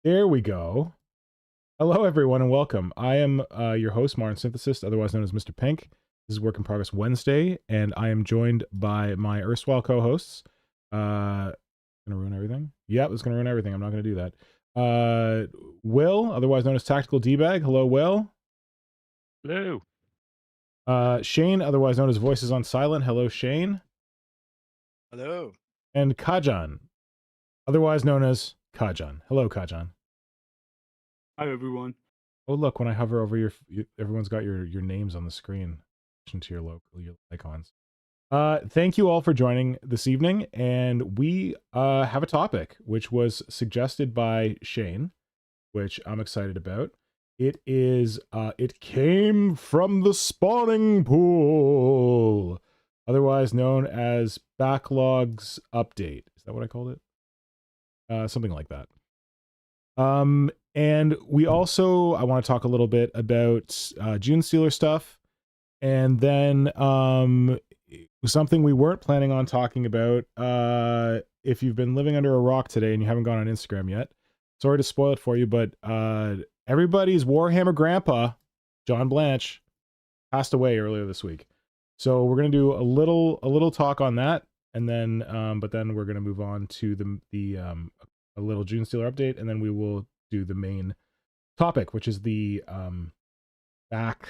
There we go. Hello, everyone, and welcome. I am your host, Martin Synthesis, otherwise known as Mr. Pink. This is Work in Progress Wednesday, and I am joined by my erstwhile co-hosts. Gonna ruin everything? Yep, it's gonna ruin everything. I'm not gonna do that. Will, otherwise known as TacticalDBag. Hello, Will. Hello. Shane, otherwise known as VoicesOnSilent. Hello, Shane. Hello. And Kajan, otherwise known as Kajan. Hello, Kajan. Hi, everyone. Oh, look, when I hover over everyone's got your names on the screen to your icons. Thank you all for joining this evening, and we have a topic which was suggested by Shane, which I'm excited about. It is it came from the spawning pool, otherwise known as Backlogs update. Is that what I called it? Something like that. And we also, I want to talk a little bit about JuneStealer stuff, and then something we weren't planning on talking about. If you've been living under a rock today and you haven't gone on Instagram yet, sorry to spoil it for you, but everybody's Warhammer grandpa, John Blanche, passed away earlier this week. So we're gonna do a little talk on that, and then but then we're gonna move on to a little JuneStealer update, and then we will do the main topic, which is the back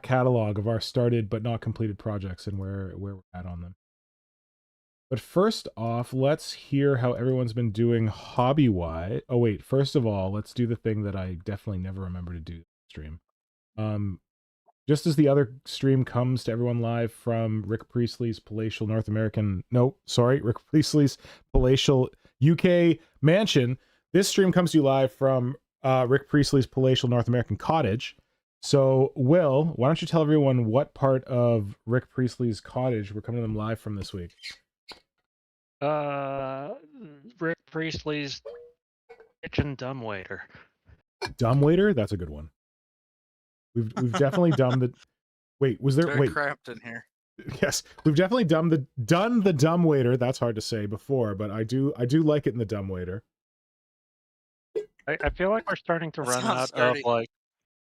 catalog of our started but not completed projects and where we're at on them. But first off, let's hear how everyone's been doing hobby-wise. Oh wait, first of all, let's do the thing that I definitely never remember to do stream. Just as the other stream comes to everyone live from Rick Priestley's palatial Rick Priestley's palatial UK mansion, this stream comes to you live from Rick Priestley's palatial North American cottage. So, Will, why don't you tell everyone what part of Rick Priestley's cottage we're coming to them live from this week? Rick Priestley's kitchen dumbwaiter. Dumbwaiter? That's a good one. We've definitely done the. Wait, was there? Very wait, cramped in here. Yes, we've definitely done the dumbwaiter. That's hard to say before, but I do like it in the dumbwaiter. I feel like we're starting to run out sturdy. of like.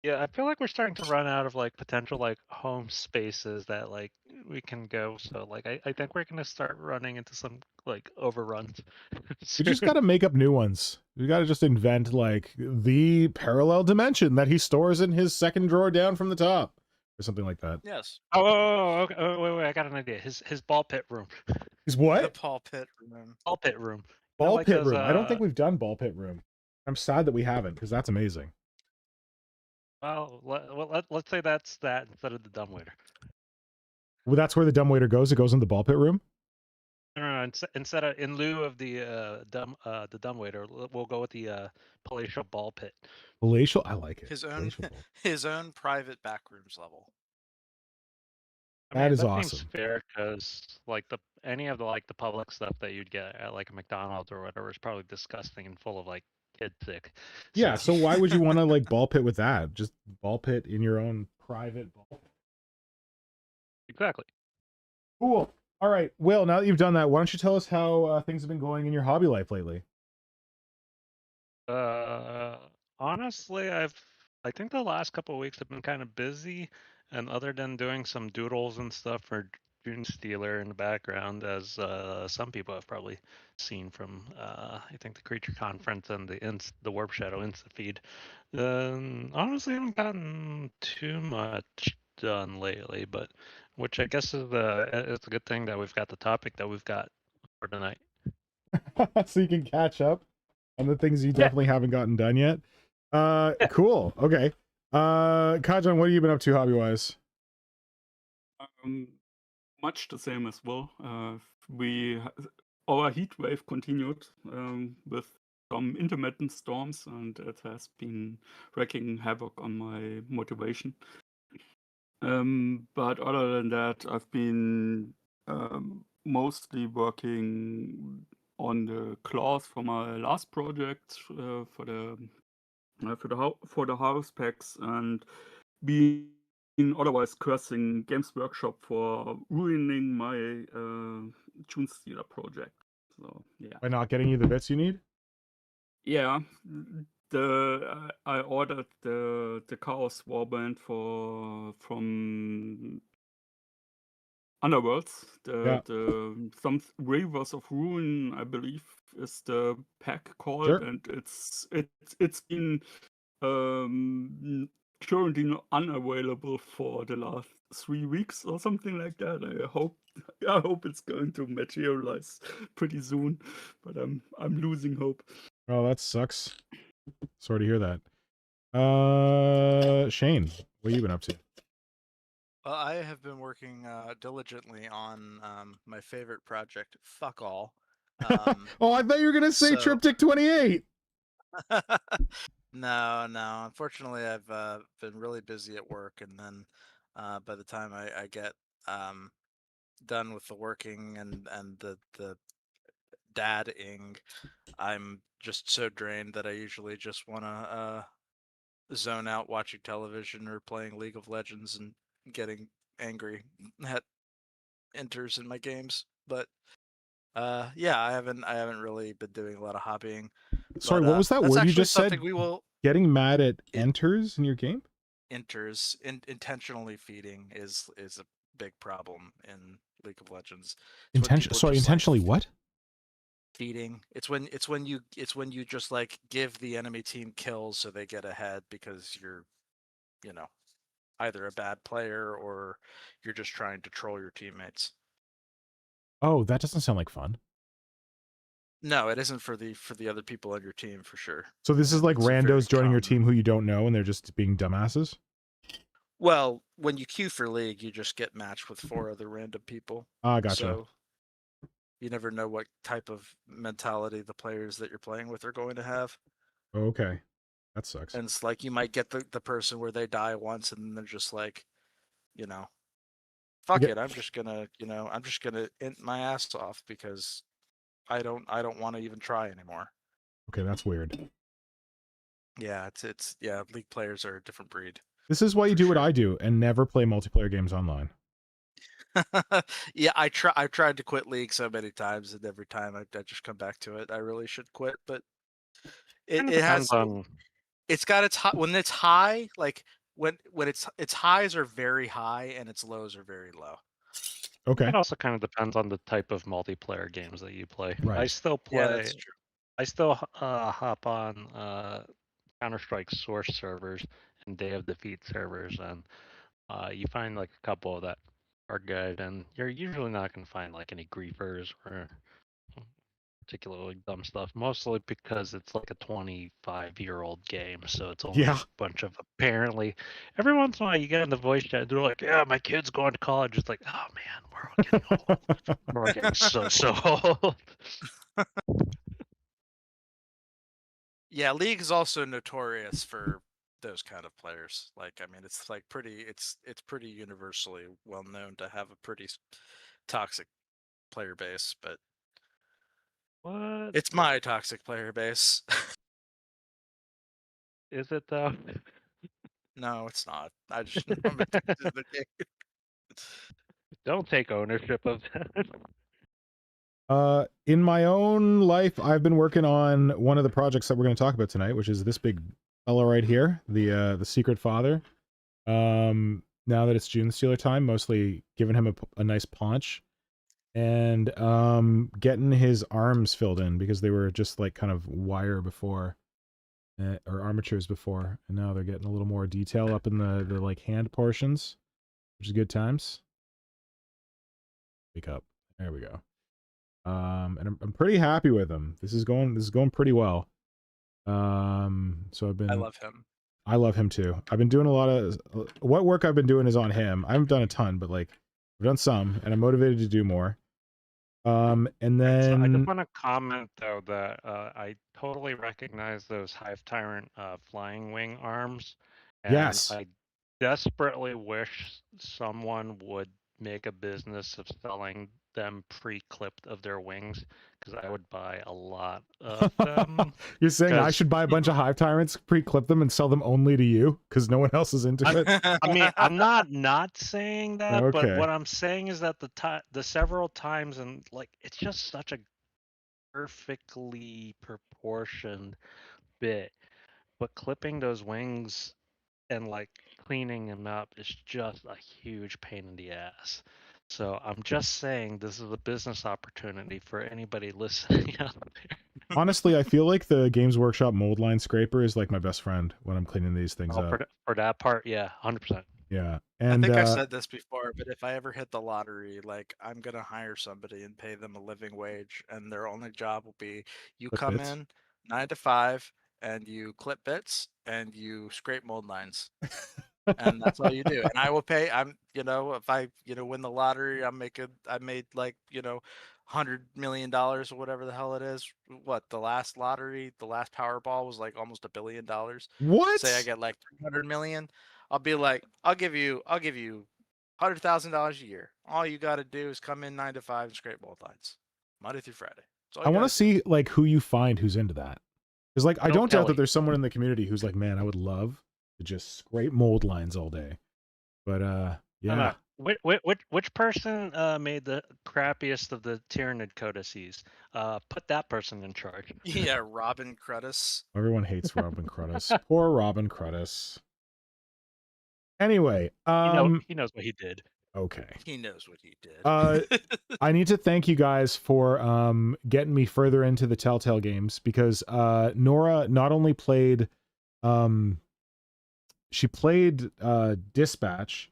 Yeah, I feel like we're starting to run out of like potential like home spaces that like we can go. So like I think we're gonna start running into some like overruns. We just got to make up new ones. We got to just invent like the parallel dimension that he stores in his second drawer down from the top, or something like that. Yes. Oh, okay. Oh, wait, I got an idea. His ball pit room. Is what? The ball pit room. Ball pit room. Ball like pit those, room. I don't think we've done ball pit room. I'm sad that we haven't, because that's amazing. Well, let's say that's that instead of the dumbwaiter. Well, that's where the dumbwaiter goes. It goes in the ball pit room. No, instead of in lieu of the dumbwaiter, we'll go with the palatial ball pit. Palatial, I like it. His own private backrooms level. That is that awesome. Seems fair, because like any of the public stuff that you'd get at like a McDonald's or whatever is probably disgusting and full of like kid sick. Yeah, so why would you want to like ball pit with that? Just ball pit in your own private ball. Exactly. Cool. All right, Will, now that you've done that, why don't you tell us how things have been going in your hobby life lately? Honestly, I think the last couple of weeks have been kind of busy, and other than doing some doodles and stuff for JuneStealer in the background, as some people have probably seen from I think the Creature Conference and the Warp Shadow Insta feed. Honestly, I haven't gotten too much done lately, but which I guess is it's a good thing that we've got the topic that we've got for tonight. So you can catch up on the things you definitely haven't gotten done yet. Cool. Okay. Kajan, what have you been up to hobby-wise? Much the same as well. Our heat wave continued with some intermittent storms, and it has been wreaking havoc on my motivation. But other than that, I've been mostly working on the claws for my last project for the house packs, and being otherwise cursing Games Workshop for ruining my JuneStealer project. So yeah. By not getting you the bits you need? Yeah, I ordered the Chaos Warband from Underworlds. Yeah. The some Rivers of Ruin, I believe, is the pack called, Sure. and it's been currently unavailable for the last 3 weeks or something like that. I hope it's going to materialize pretty soon, but I'm losing hope. Oh, that sucks. Sorry to hear that. Shane, what have you been up to? Well, I have been working diligently on my favorite project, Fuck All. Oh, I thought you were gonna say so- Triptych 28. No. Unfortunately, I've been really busy at work, and then by the time I get done with the working and the dadding, I'm just so drained that I usually just want to zone out watching television or playing League of Legends and getting angry at enters in my games. But yeah, I haven't really been doing a lot of hobbying. Sorry, But, what was that that's word you actually just said? something we will Getting mad at enters in your game? enters intentionally feeding is a big problem in League of Legends. It's when people Sorry, just, like, intentionally what? feeding. It's when you just like give the enemy team kills so they get ahead because you're, you know, either a bad player or you're just trying to troll your teammates. Oh, that doesn't sound like fun. No, it isn't for the other people on your team for sure. So this is And like it's a very randos joining your common- team who you don't know and they're just being dumbasses? Well, when you queue for League, you just get matched with 4 other random people. Ah, gotcha. So you never know what type of mentality the players that you're playing with are going to have. Okay. That sucks. And it's like you might get the person where they die once and they're just like, you know, fuck it, I'm just gonna int my ass off because I don't want to even try anymore. Okay, that's weird. Yeah, it's League players are a different breed. This is why you For do what sure. I do and never play multiplayer games online. Yeah, I've tried to quit League so many times, and every time I just come back to it. I really should quit, but it has. It's got its high, when it's high, like when its highs are very high and its lows are very low. Okay. It also kind of depends on the type of multiplayer games that you play. Right. I still play. Yeah, that's true. I still hop on Counter-Strike source servers and Day of Defeat servers, and you find like a couple that are good, and you're usually not going to find like any griefers or particularly dumb stuff, mostly because it's like a 25-year-old game, so it's only a bunch of apparently. Every once in a while, you get in the voice chat, they're like, "Yeah, my kid's going to college." It's like, oh man, we're all getting old. We're all getting so old. Yeah, League is also notorious for those kind of players. Like, I mean, it's like it's pretty universally well known to have a pretty toxic player base, but What? it's my toxic player base. Is it though? No, it's not. I just know I'm addicted to the game. Don't take ownership of that. In my own life, I've been working on one of the projects that we're going to talk about tonight, which is this big fella right here, the Secret Father. Now that it's JuneStealer time, mostly giving him a nice paunch and getting his arms filled in because they were just like kind of wire before or armatures before, and now they're getting a little more detail up in the like hand portions, which is good times. Wake up. There we go. And I'm pretty happy with him. This is going pretty well. So I've been. I love him. I love him too. I've been doing a lot of what work I've been doing is on him. I haven't done a ton, but like I've done some, and I'm motivated to do more. And then So I just want to comment though that I totally recognize those Hive Tyrant flying wing arms. And yes, I desperately wish someone would make a business of selling them pre-clipped of their wings, because I would buy a lot of them. You're saying I should buy a bunch of Hive Tyrants, pre-clip them, and sell them only to you because no one else is into it? I mean, I'm not saying that, Okay. but what I'm saying is that the several times, and like it's just such a perfectly proportioned bit, but clipping those wings and like cleaning them up is just a huge pain in the ass. So I'm just saying this is a business opportunity for anybody listening out there. Honestly, I feel like the Games Workshop mold line scraper is like my best friend when I'm cleaning these things Oh, up. for that part, yeah, 100%. Yeah, I and think I said this before, but if I ever hit the lottery, like I'm gonna hire somebody and pay them a living wage, and their only job will be you clip come bits. in 9 to 5 and you clip bits and you scrape mold lines. And that's all you do. And I will pay. If I, win the lottery, I made like, $100 million or whatever the hell it is. What the last lottery, the last Powerball was like almost $1 billion. What? Say I get like 300 million, I'll be like, I'll give you $100,000 a year. All you got to do is come in 9 to 5 and scrape mold lines, Monday through Friday. That's all I you want got to to do. see like who you find who's into that. Because like I Bill don't doubt that Kelly. there's someone in the community who's like, man, I would love to just scrape mold lines all day. But yeah. Which person made the crappiest of the Tyranid codices? Put that person in charge. Yeah, Robin Crudis. Everyone hates Robin Crudis. Poor Robin Crudis. Anyway, He knows what he did. okay. He knows what he did. I need to thank you guys for getting me further into the Telltale games because Nora not only played she played Dispatch,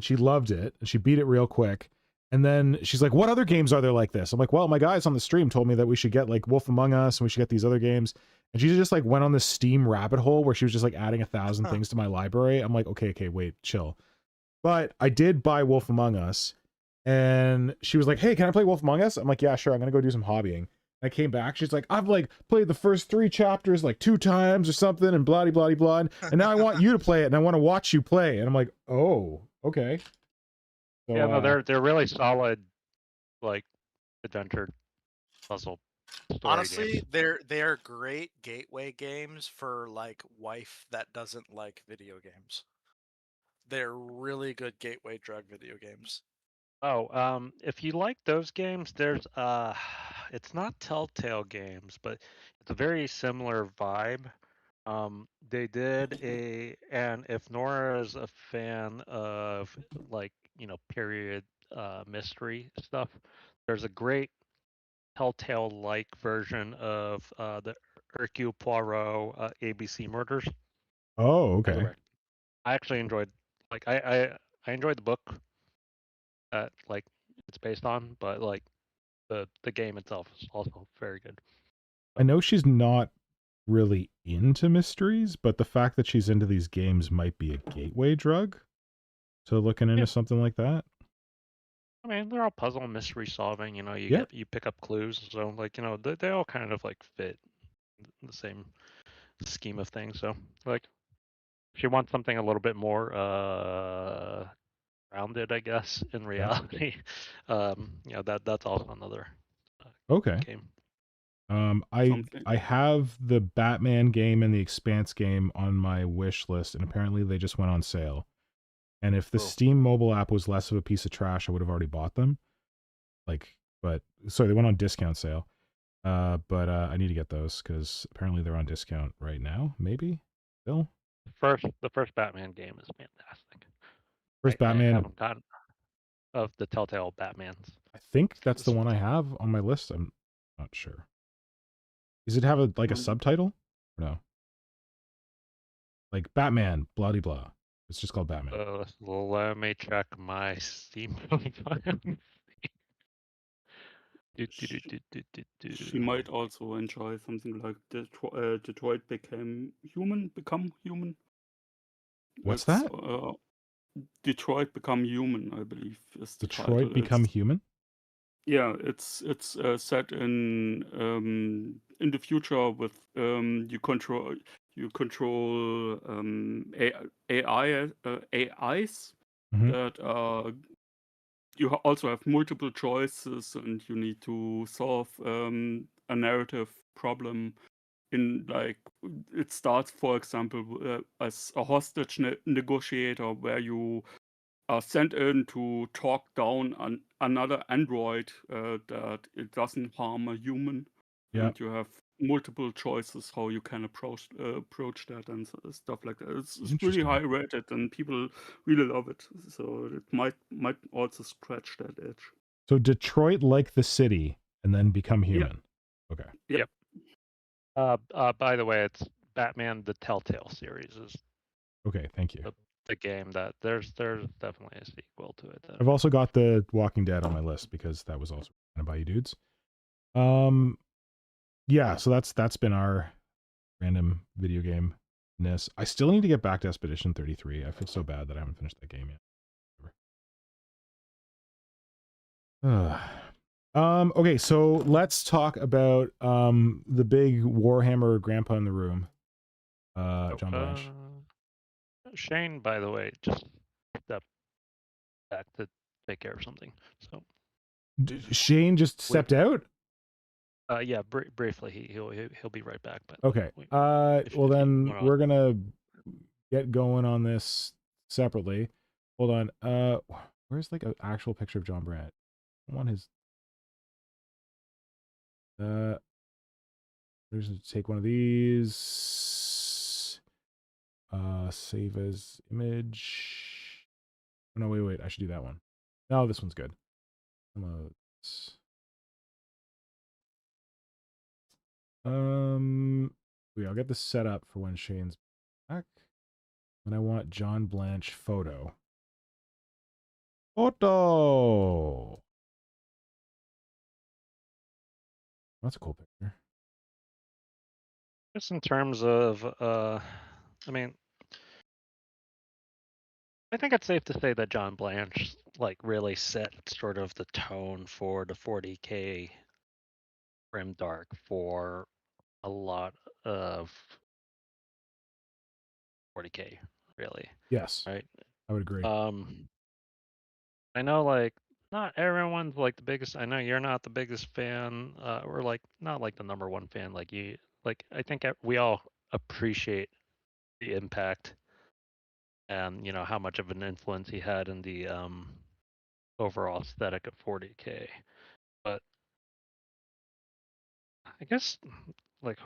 she loved it, and she beat it real quick. And then she's like, what other games are there like this? I'm like, well, my guys on the stream told me that we should get like Wolf Among Us and we should get these other games. And she just like went on this Steam rabbit hole where she was just like adding 1,000 things to my library. I'm like, okay, wait, chill. But I did buy Wolf Among Us, and she was like, hey, can I play Wolf Among Us? I'm like, yeah, sure, I'm gonna go do some hobbying. I came back, she's like, I've like played the first 3 chapters like 2 times or something, and blah blah blah, and now I want you to play it, and I want to watch you play. And I'm like, oh, okay. So, Yeah, no, they're really solid, like adventure puzzle story Honestly, games. they're great gateway games for like wife that doesn't like video games. They're really good gateway drug video games. Oh, if you like those games, there's it's not Telltale Games, but it's a very similar vibe. They did and if Nora is a fan of like, period mystery stuff, there's a great Telltale-like version of the Hercule Poirot ABC Murders. oh, Highly okay. recommend. I actually enjoyed, like, I enjoyed the book that like it's based on, but like the game itself is also very good. I know she's not really into mysteries, but the fact that she's into these games might be a gateway drug to looking into something like that. I mean, they're all puzzle and mystery solving. Yeah. You pick up clues, so like they all kind of like fit the same scheme of things. So like, if you want something a little bit more grounded, I guess, in reality, that's also another Okay. game. I have the Batman game and the Expanse game on my wish list, and apparently they just went on sale. And if the Steam mobile app was less of a piece of trash, I would have already bought them. But sorry, they went on discount sale. But I need to get those because apparently they're on discount right now. Maybe still. The first Batman game is fantastic. First I Batman. haven't gotten of the Telltale Batmans. I think that's the one I have on my list. I'm not sure. Does it have a subtitle? Or no. Like Batman, blah de blah. It's just called Batman. Let me check my Steam. She might also enjoy something like Detroit Become Human. What's that? Detroit Become Human, I believe, is the title. Detroit Become Human? Yeah, it's set in the future with you control AIs that you also have multiple choices, and you need to solve a narrative problem. In like, it starts, for example, as a hostage negotiator, where you are sent in to talk down another android that it doesn't harm a human. Yeah. and you have multiple choices how you can approach that and stuff like that. It's really Interesting. high rated, and people really love it. So it might also scratch that itch. So Detroit like the city and then become human. Okay. Yep. By the way, it's Batman the Telltale series is Okay, thank you. the game that there's definitely a sequel to it. I've also got the Walking Dead on my list because that was also kind of by you dudes. Yeah, so that's been our random video game-ness. I still need to get back to Expedition 33. I feel so bad that I haven't finished that game yet. Okay, so let's talk about the big Warhammer grandpa in the room. John Blanche. Shane, by the way, just stepped back to take care of something. So Shane just stepped out? yeah, briefly he'll be right back. But Okay. Well then we're gonna get going on this separately. Hold on. Where's like an actual picture of John Brandt? I want his. There's take one of these. Save as image. Oh, no, wait. I should do that one. No, this one's good. I'll get this set up for when Shane's back. And I want John Blanche photo. Photo. That's a cool picture. Just in terms of, I mean, I think it's safe to say that John Blanche like really set sort of the tone for the 40K grim dark for a lot of 40K, really. Yes. Right. I would agree. I know like not everyone's like the biggest. I know you're not the biggest fan, or like not like the number one fan. Like you, like I think we all appreciate the impact and how much of an influence he had in the overall aesthetic of 40K. But I guess like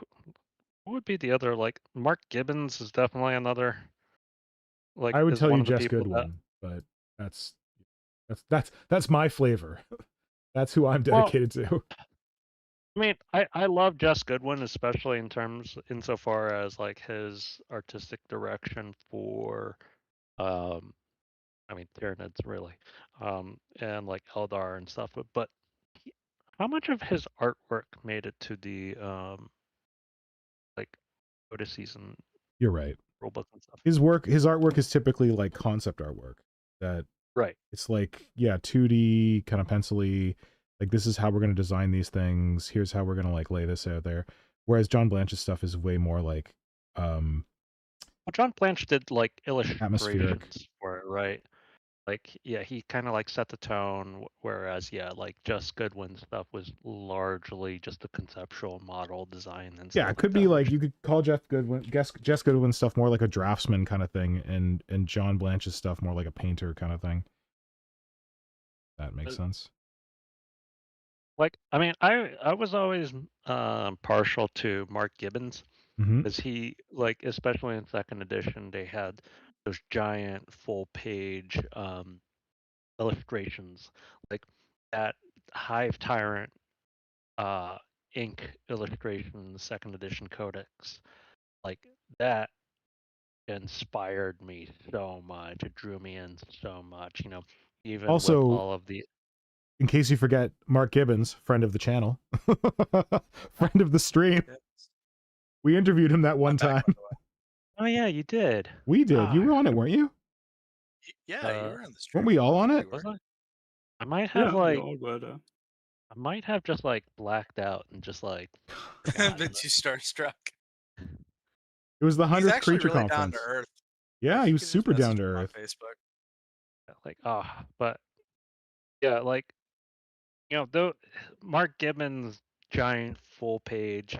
who would be the other, like Mark Gibbons is definitely another, like I would is tell one you of the Jess people that, Goodwin, but that's my flavor. That's who I'm dedicated to. I mean, I love Jess Goodwin, especially insofar as like his artistic direction for I mean Tyranids really, and like Eldar and stuff. But how much of his artwork made it to the like Odysseys and You're right. rulebook and stuff? His artwork is typically like concept artwork. That Right. It's like 2D kind of pencil-y. Like this is how we're gonna design these things. Here's how we're gonna like lay this out there. Whereas John Blanche's stuff is way more like Well, John Blanche did like atmospheric. illustrations for it, right? Like, yeah, he kind of like set the tone, whereas, yeah, like Just Goodwin's stuff was largely just a conceptual model design and stuff. Yeah, it could be like you could call Jess Goodwin's stuff more like a draftsman kind of thing, and John Blanche's stuff more like a painter kind of thing. That makes sense. Like, I mean, I was always partial to Mark Gibbons because he, like, especially in second edition, they had those giant full page illustrations, like that Hive Tyrant ink illustration in the second edition codex, like that inspired me so much. It drew me in so much, even Also, with all of the, in case you forget, Mark Gibbons, friend of the channel, friend of the stream. We interviewed him that one time. Oh yeah, you did. We did. You were on it, weren't you? Yeah, you were on the stream. Weren't we all on it? Was I? I might have we like all were there. I might have just like blacked out and just like Been too starstruck. It was the 100th creature really conference. Down to earth. Yeah, he was super down to earth. On Facebook. Like, but yeah, like though Mark Gibbons' giant full page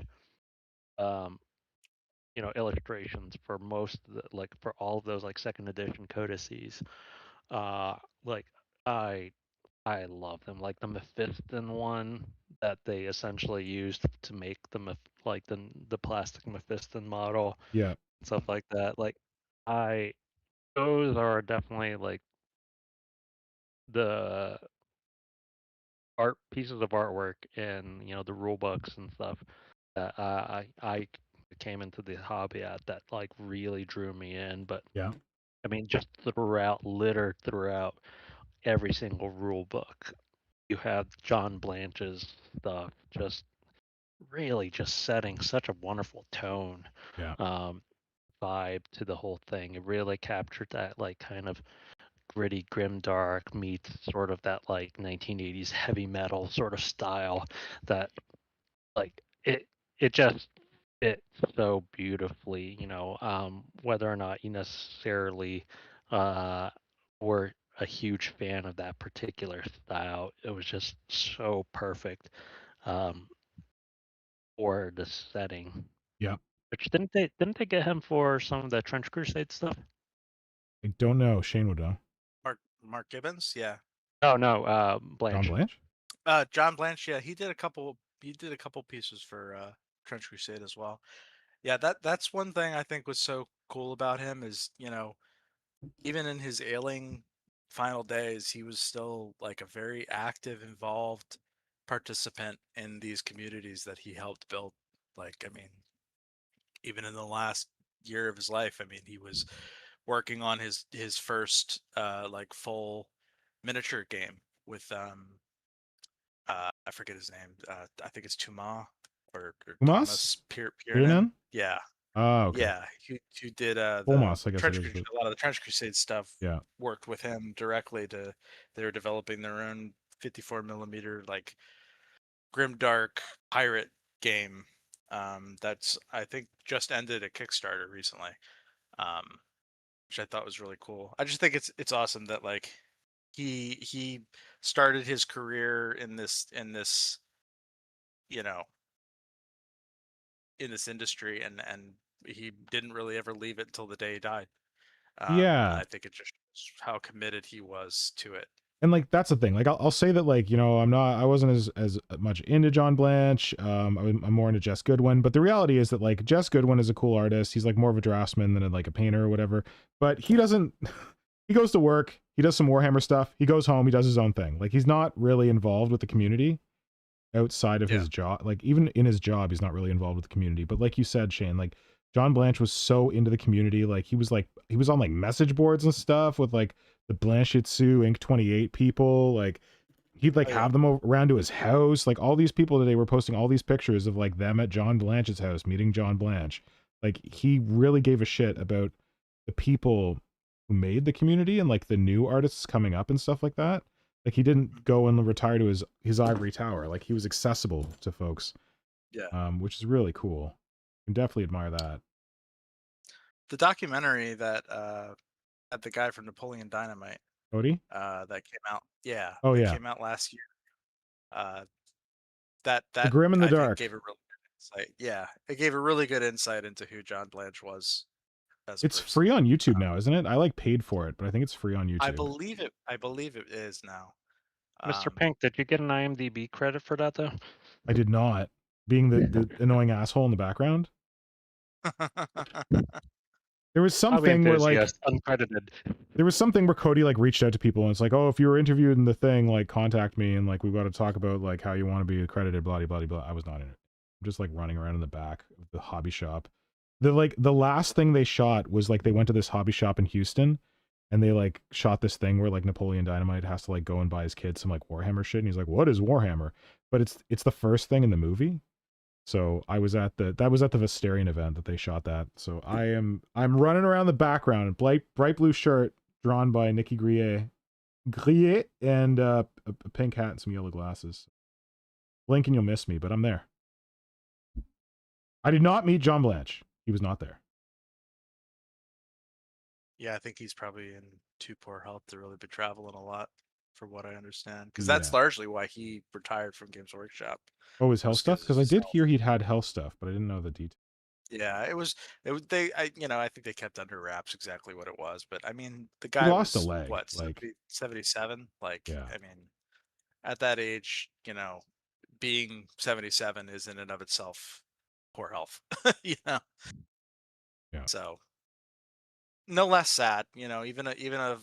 illustrations for most of the, like for all of those like second edition codices, like I love them. Like the Mephiston one that they essentially used to make like the plastic Mephiston model, Yeah. stuff like that. Like those are definitely like the art pieces of artwork and the rule books and stuff that I came into the hobby at that like really drew me in. But Yeah. I mean, just littered throughout every single rule book, you have John Blanche's stuff, just really just setting such a wonderful tone, Yeah. vibe to the whole thing. It really captured that like kind of gritty, grim, dark meets sort of that like 1980s heavy metal sort of style that like it just fits so beautifully, whether or not you necessarily uh were a huge fan of that particular style. It was just so perfect um for the setting. Yeah. Which didn't they get him for some of the Trench Crusade stuff? I don't know. Shane would know. Mark Gibbons, yeah. Oh no, John Blanche. Blanche? John Blanche, yeah, he did a couple pieces for Trench Crusade as well. Yeah, that's one thing I think was so cool about him is, even in his ailing final days, he was still like a very active, involved participant in these communities that he helped build. Like, I mean, even in the last year of his life, I mean, he was working on his first like full miniature game with I forget his name. I think it's Tuma or Umas? Thomas Piernan. Piernan? Yeah. Oh, okay. Yeah, who did Umas, I guess it is. a lot of the Trench Crusade stuff. Yeah. Worked with him directly they were developing their own 54 millimeter like grimdark pirate game. That's I think just ended a Kickstarter recently. Which I thought was really cool. I just think it's awesome that like he started his career in this you know in this industry and he didn't really ever leave it until the day he died. Yeah. I think it just shows how committed he was to it. And like that's the thing. Like I'll say that like I wasn't as much into John Blanche. I'm more into Jess Goodwin. But the reality is that like Jess Goodwin is a cool artist. He's like more of a draftsman than like a painter or whatever. But he doesn't. He goes to work. He does some Warhammer stuff. He goes home. He does his own thing. Like he's not really involved with the community outside of his job. Like even in his job, he's not really involved with the community. But like you said, Shane, like John Blanche was so into the community. Like he was on like message boards and stuff with like the Blanchitsu Inc. 28 people. Like he'd like have them around to his house. Like all these people today were posting all these pictures of like them at John Blanche's house meeting John Blanche. Like he really gave a shit about the people who made the community and like the new artists coming up and stuff like that. Like he didn't go and retire to his ivory tower. Like he was accessible to folks. Yeah. Which is really cool. You can definitely admire that. The documentary that had the guy from Napoleon Dynamite. Cody? That came out. Yeah. Oh yeah. Came out last year. That The Grim in the I Dark. think gave a really good insight. Yeah. It gave a really good insight into who John Blanche was. It's free on YouTube now, isn't it? I like paid for it, but I think it's free on YouTube. I believe it is now. Mr. Pink, did you get an IMDb credit for that though? I did not. Being the annoying asshole in the background. There was something where like uncredited. There was something where Cody like reached out to people and it's like, oh, if you were interviewed in the thing, like contact me and like we've got to talk about like how you want to be accredited, blah blah blah. I was not in it. I'm just like running around in the back of the hobby shop. The last thing they shot was like they went to this hobby shop in Houston and they like shot this thing where like Napoleon Dynamite has to like go and buy his kids some like Warhammer shit and he's like, what is Warhammer? But it's the first thing in the movie. So I was at the Vesterian event that they shot that. So I'm running around the background in bright blue shirt drawn by Nikki Grier and a pink hat and some yellow glasses. Blink and you'll miss me, but I'm there. I did not meet John Blanche. He was not there. Yeah, I think he's probably in too poor health to really be traveling a lot, from what I understand. Because that's largely why he retired from Games Workshop. Oh, his health stuff? Because I did hear he'd had health stuff, but I didn't know the details. Yeah, I think they kept under wraps exactly what it was. But I mean, the guy lost was a leg, what, like 77? Like, yeah. I mean, at that age, being 77 is in and of itself poor health, you know. Yeah. So no less sad, you know, even a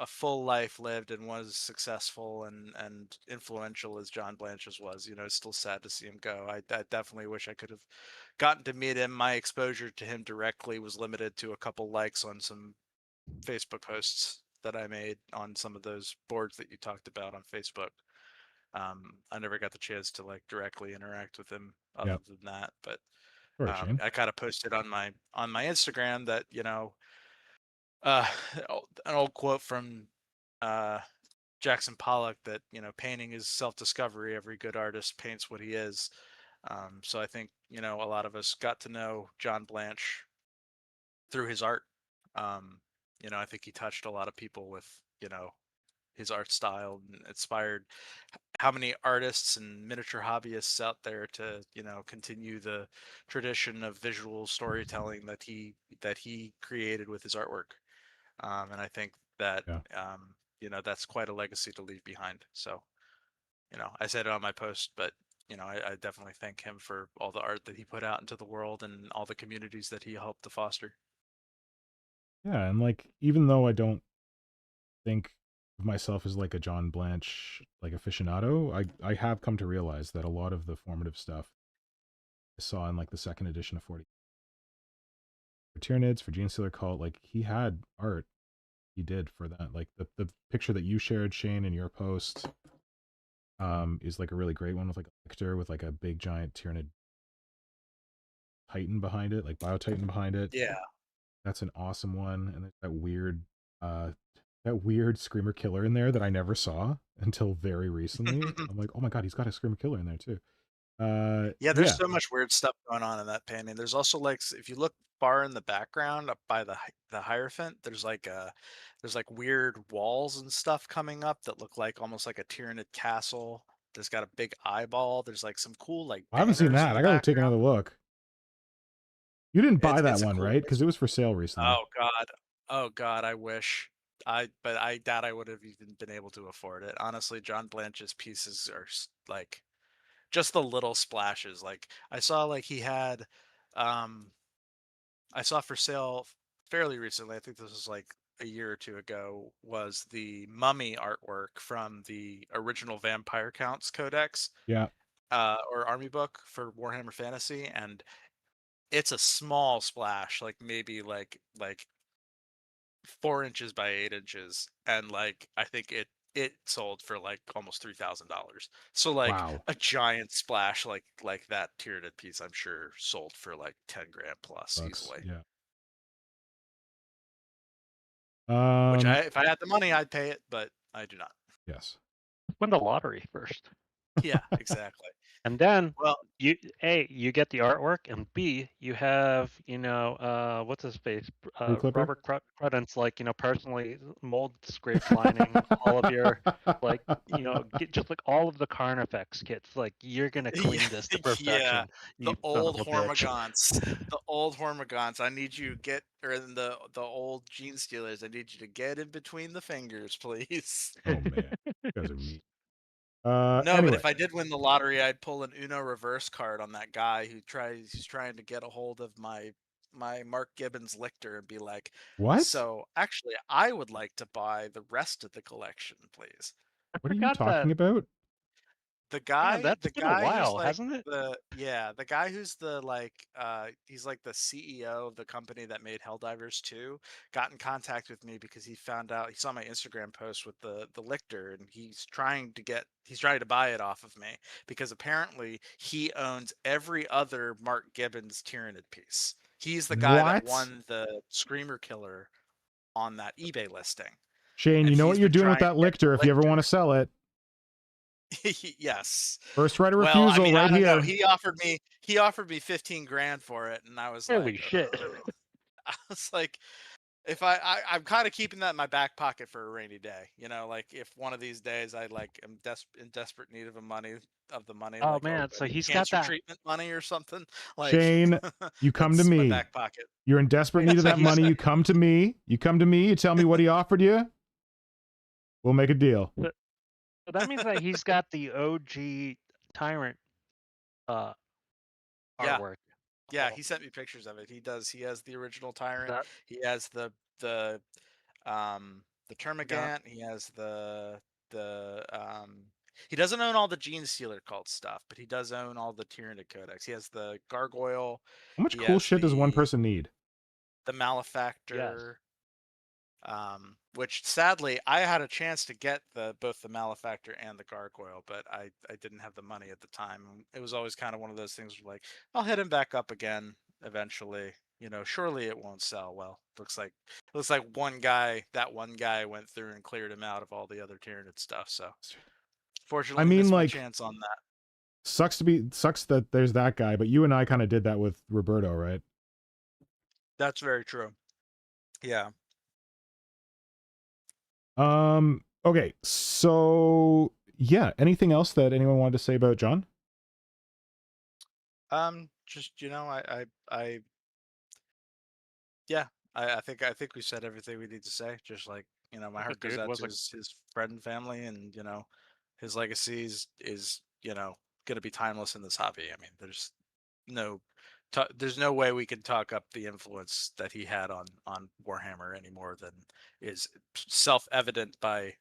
full life lived and was successful and influential as John Blanche's was, you know, it's still sad to see him go. I definitely wish I could have gotten to meet him. My exposure to him directly was limited to a couple likes on some Facebook posts that I made on some of those boards that you talked about on Facebook. I never got the chance to like directly interact with him other than that, but Sorry, Shane. I kind of posted on my Instagram that, you know, an old quote from Jackson Pollock that, you know, painting is self-discovery. Every good artist paints what he is. So I think, you know, a lot of us got to know John Blanche through his art. You know, I think he touched a lot of people with, you know, his art style and inspired how many artists and miniature hobbyists out there to, you know, continue the tradition of visual storytelling that he created with his artwork. And I think that, you know, that's quite a legacy to leave behind. So, you know, I said it on my post, but, you know, I definitely thank him for all the art that he put out into the world and all the communities that he helped to foster. Yeah, and like, even though I don't think of myself as like a John Blanche like aficionado, I have come to realize that a lot of the formative stuff I saw in like the second edition of 40 for Tyranids, for Genestealer Cult, like he had art he did for that. Like the picture that you shared, Shane, in your post is like a really great one with like a lictor with like a big giant Tyranid Titan behind it, like Bio-Titan behind it. Yeah. That's an awesome one. And there's that weird Screamer Killer in there that I never saw until very recently. I'm like, oh my god, he's got a Screamer Killer in there too. Yeah, there's so much weird stuff going on in that painting. There's also like, if you look far in the background up by the Hierophant, there's like weird walls and stuff coming up that look like almost like a Tyranid castle. There's got a big eyeball. There's like some cool like I haven't seen banners in that. the I gotta take background. another look. You didn't buy that It's a one, cool right? Because it was for sale recently. Oh god, I wish. But I doubt I would have even been able to afford it. Honestly, John Blanche's pieces are like just the little splashes. Like I saw like he had I saw for sale fairly recently, I think this was like a year or two ago, was the mummy artwork from the original Vampire Counts Codex. Yeah. Or army book for Warhammer Fantasy, and it's a small splash, like maybe like 4 inches by 8 inches, and like I think it sold for like almost $3,000. So like a giant splash like that Tyranid piece, I'm sure sold for like 10 grand plus easily. Yeah. Which if I had the money, I'd pay it, but I do not. Yes. Win the lottery first. Yeah, exactly. And then, well, you get the artwork, and B, you have, you know, what's his face, Robert Cruden's, like, you know, personally mold scraped lining all of your, like, you know, just like all of the Carnifex kits. Like, you're gonna clean this to perfection. Yeah, the old Hormagaunts. The old Hormagaunts. I need you the old JuneStealers. I need you to get in between the fingers, please. Oh man, you guys are mean. No, anyway. but if I did win the lottery, I'd pull an Uno reverse card on that guy who's trying to get a hold of my Mark Gibbons Lictor and be like, what? So actually, I would like to buy the rest of the collection, please. What are you talking about? The guy, that's been a while, hasn't it? The guy who's he's like the CEO of the company that made Helldivers 2, got in contact with me because he found out, he saw my Instagram post with the Lictor, and he's trying to buy it off of me because apparently he owns every other Mark Gibbons Tyranid piece. He's the guy that won the Screamer Killer on that eBay listing. Shane, you know what you're doing with that Lictor if you ever want to sell it. Yes. First right of refusal, right here. Know. He offered me 15 grand for it, and I was holy shit. I was like, if I'm kind of keeping that in my back pocket for a rainy day, you know, like if one of these days I like am in desperate need of the money. Oh like, man, so he's got that treatment money or something. Like, Shane, you come to me. My back pocket. You're in desperate need of that money. You come to me. You tell me what he offered you. We'll make a deal. So that means that he's got the OG Tyrant Yeah. artwork. Yeah, Oh, he sent me pictures of it. He does. He has the original is Tyrant. that He has the got Termagant. He has the he doesn't own all the Genestealer cult stuff, but he does own all the Tyranid Codex. He has the Gargoyle. How much He cool has shit does one person need? the yes? Malefactor. Which sadly I had a chance to get both the Malefactor and the Gargoyle, but I didn't have the money at the time. It was always kind of one of those things where, like, I'll hit him back up again eventually. You know, surely it won't sell. Well, looks like that one guy went through and cleared him out of all the other Tyranid stuff. So fortunately, I mean, missed my like, chance on that. sucks that there's that guy, but you and I kind of did that with Roberto, right? That's very true. Yeah. Okay, so yeah, anything else that anyone wanted to say about John? Just, you know, I yeah, I think we said everything we need to say. Just like, you know, my The heart goes dude out was to a his friend and family, and you know, his legacy is you know going to be timeless in this hobby. I mean, no there's no way we can talk up the influence that he had on Warhammer any more than is self-evident by,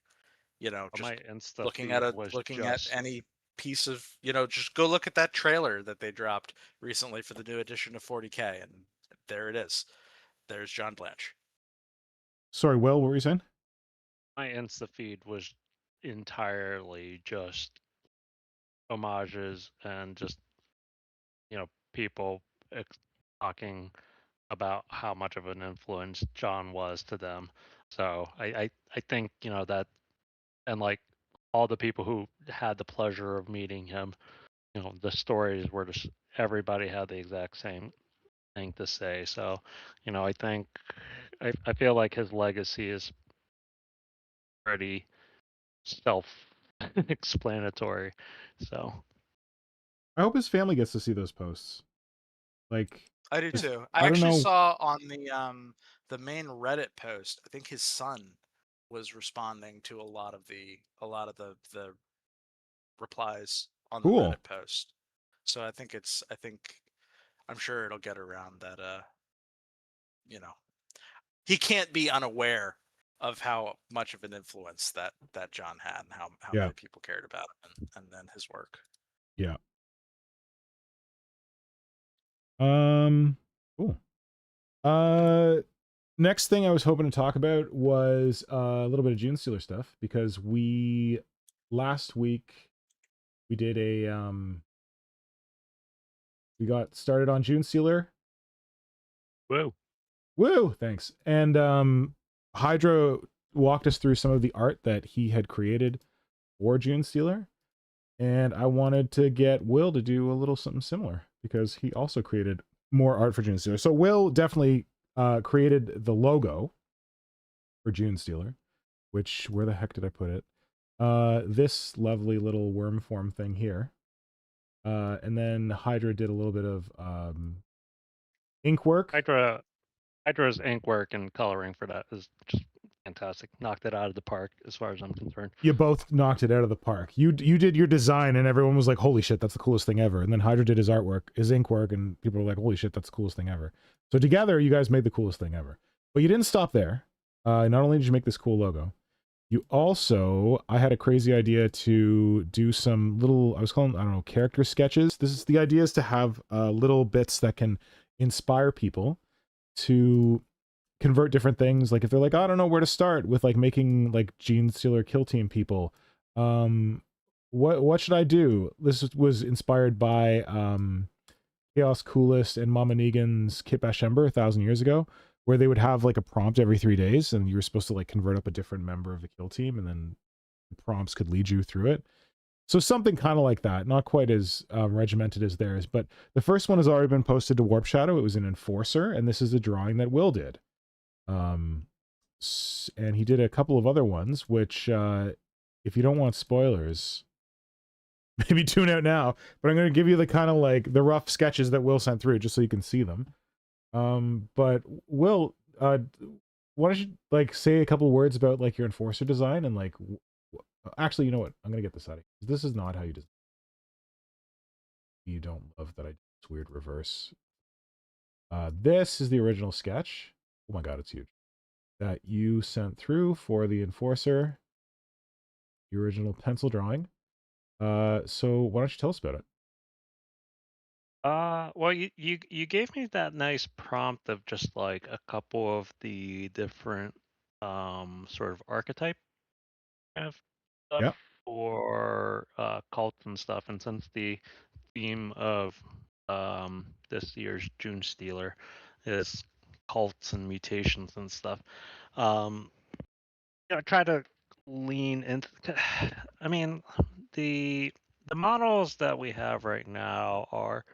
you know, just my Insta looking feed was looking at just any piece of, you know, just go look at that trailer that they dropped recently for the new edition of 40K, and there it is. There's John Blanche. Sorry, Will, what were you saying? my Insta feed was entirely just homages and just, you know, people talking about how much of an influence John was to them. So I think, you know, that, and like all the people who had the pleasure of meeting him, you know, the stories were just everybody had the exact same thing to say. So, you know, I think I feel like his legacy is pretty self explanatory. So I hope his family gets to see those posts. Like, I do just, too. I I don't actually know. saw on the main Reddit post, I think his son was responding to a lot of the replies on the Cool. Reddit post. So I'm sure it'll get around that you know, he can't be unaware of how much of an influence that John had and how Yeah. many people cared about him and then his work. Yeah. Cool. Next thing I was hoping to talk about was a little bit of JuneStealer stuff, because last week we did we got started on JuneStealer. Woo, thanks. And Hydra walked us through some of the art that he had created for JuneStealer, and I wanted to get Will to do a little something similar because he also created more art for JuneStealer. So Will definitely created the logo for JuneStealer, which, where the heck did I put it? This lovely little worm form thing here. And then Hydra did a little bit of ink work. Hydra's ink work and coloring for that is just fantastic. Knocked it out of the park as far as I'm concerned. You both knocked it out of the park. You did your design and everyone was like, holy shit, that's the coolest thing ever. And then Hydra did his artwork, his ink work, and people were like, holy shit, that's the coolest thing ever. So together, you guys made the coolest thing ever. But you didn't stop there. Not only did you make this cool logo, you also, I had a crazy idea to do some little, I was calling, I don't know, character sketches. The idea is to have little bits that can inspire people to convert different things. Like if they're like, I don't know where to start with, like making like JuneStealer kill team people, what should I do? This was inspired by Chaos Coolest and Mama Negan's Kit Bashember 1,000 years ago, where they would have like a prompt every 3 days and you were supposed to like convert up a different member of the kill team, and then the prompts could lead you through it. So something kind of like that, not quite as regimented as theirs, but the first one has already been posted to Warp Shadow. It was an Enforcer, and this is a drawing that Will did. And he did a couple of other ones, which if you don't want spoilers, maybe tune out now, but I'm going to give you the kind of like the rough sketches that Will sent through just so you can see them. But Will, why don't you like say a couple words about like your Enforcer design and like actually, you know what, I'm going to get this out of you. This is not how you design. you don't love that I did this weird reverse. This is the original sketch. Oh my god, it's huge. That you sent through for the Enforcer. The original pencil drawing. So why don't you tell us about it? Well, you gave me that nice prompt of just like a couple of the different sort of archetype kind of stuff Yep. for cults and stuff, and since the theme of this year's JuneStealer is cults and mutations and stuff, try to lean into. I mean, the models that we have right now are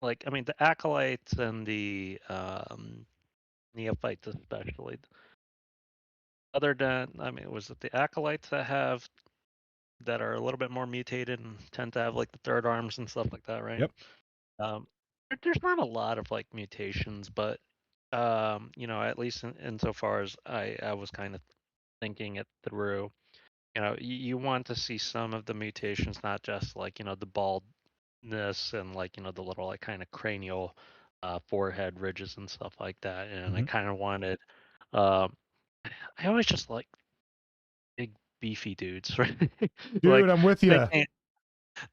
like, I mean, the acolytes and the neophytes especially. Other than, I mean, was it the acolytes that are a little bit more mutated and tend to have like the third arms and stuff like that, right? Yep. There's not a lot of like mutations, but at least insofar as I was kind of thinking it through, you want to see some of the mutations, not just like, the baldness and like, the little like kind of cranial forehead ridges and stuff like that. And I kind of wanted, I always just like big beefy dudes, right? Dude, Like I'm with you.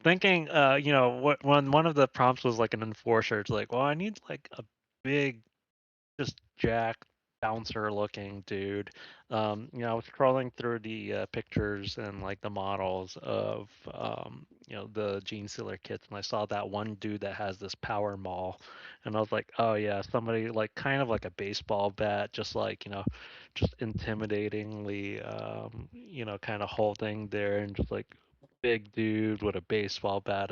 thinking, when one of the prompts was like an enforcer, it's like, well, I need like a big, just jack bouncer looking dude. I was scrolling through the pictures and like the models of the Genestealer kits, and I saw that one dude that has this power maul, and I was like, oh yeah, somebody like kind of like a baseball bat, just like just intimidatingly, kind of holding there, and just like big dude with a baseball bat,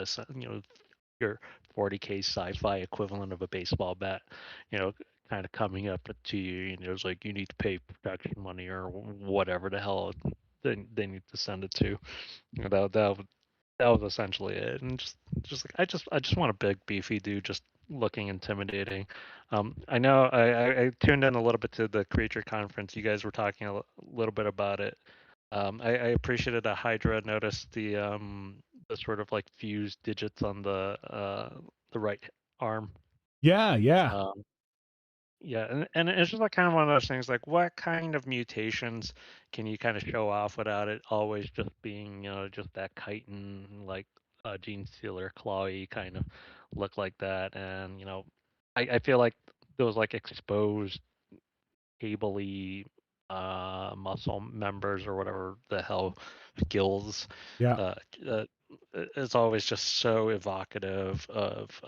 your 40K sci-fi equivalent of a baseball bat, kind of coming up to you, and it was like, you need to pay protection money or whatever the hell they need to send it to. That was essentially it. And just like I just want a big beefy dude just looking intimidating. I know I tuned in a little bit to the creature conference. You guys were talking a little bit about it. I appreciated that Hydra noticed the sort of like fused digits on the right arm. Yeah. Yeah, and it's just like kind of one of those things, like what kind of mutations can you kind of show off without it always just being, just that chitin, like Genestealer clawy kind of look like that. And, I feel like those like exposed cabley muscle members or whatever the hell, gills, Yeah. it's always just so evocative of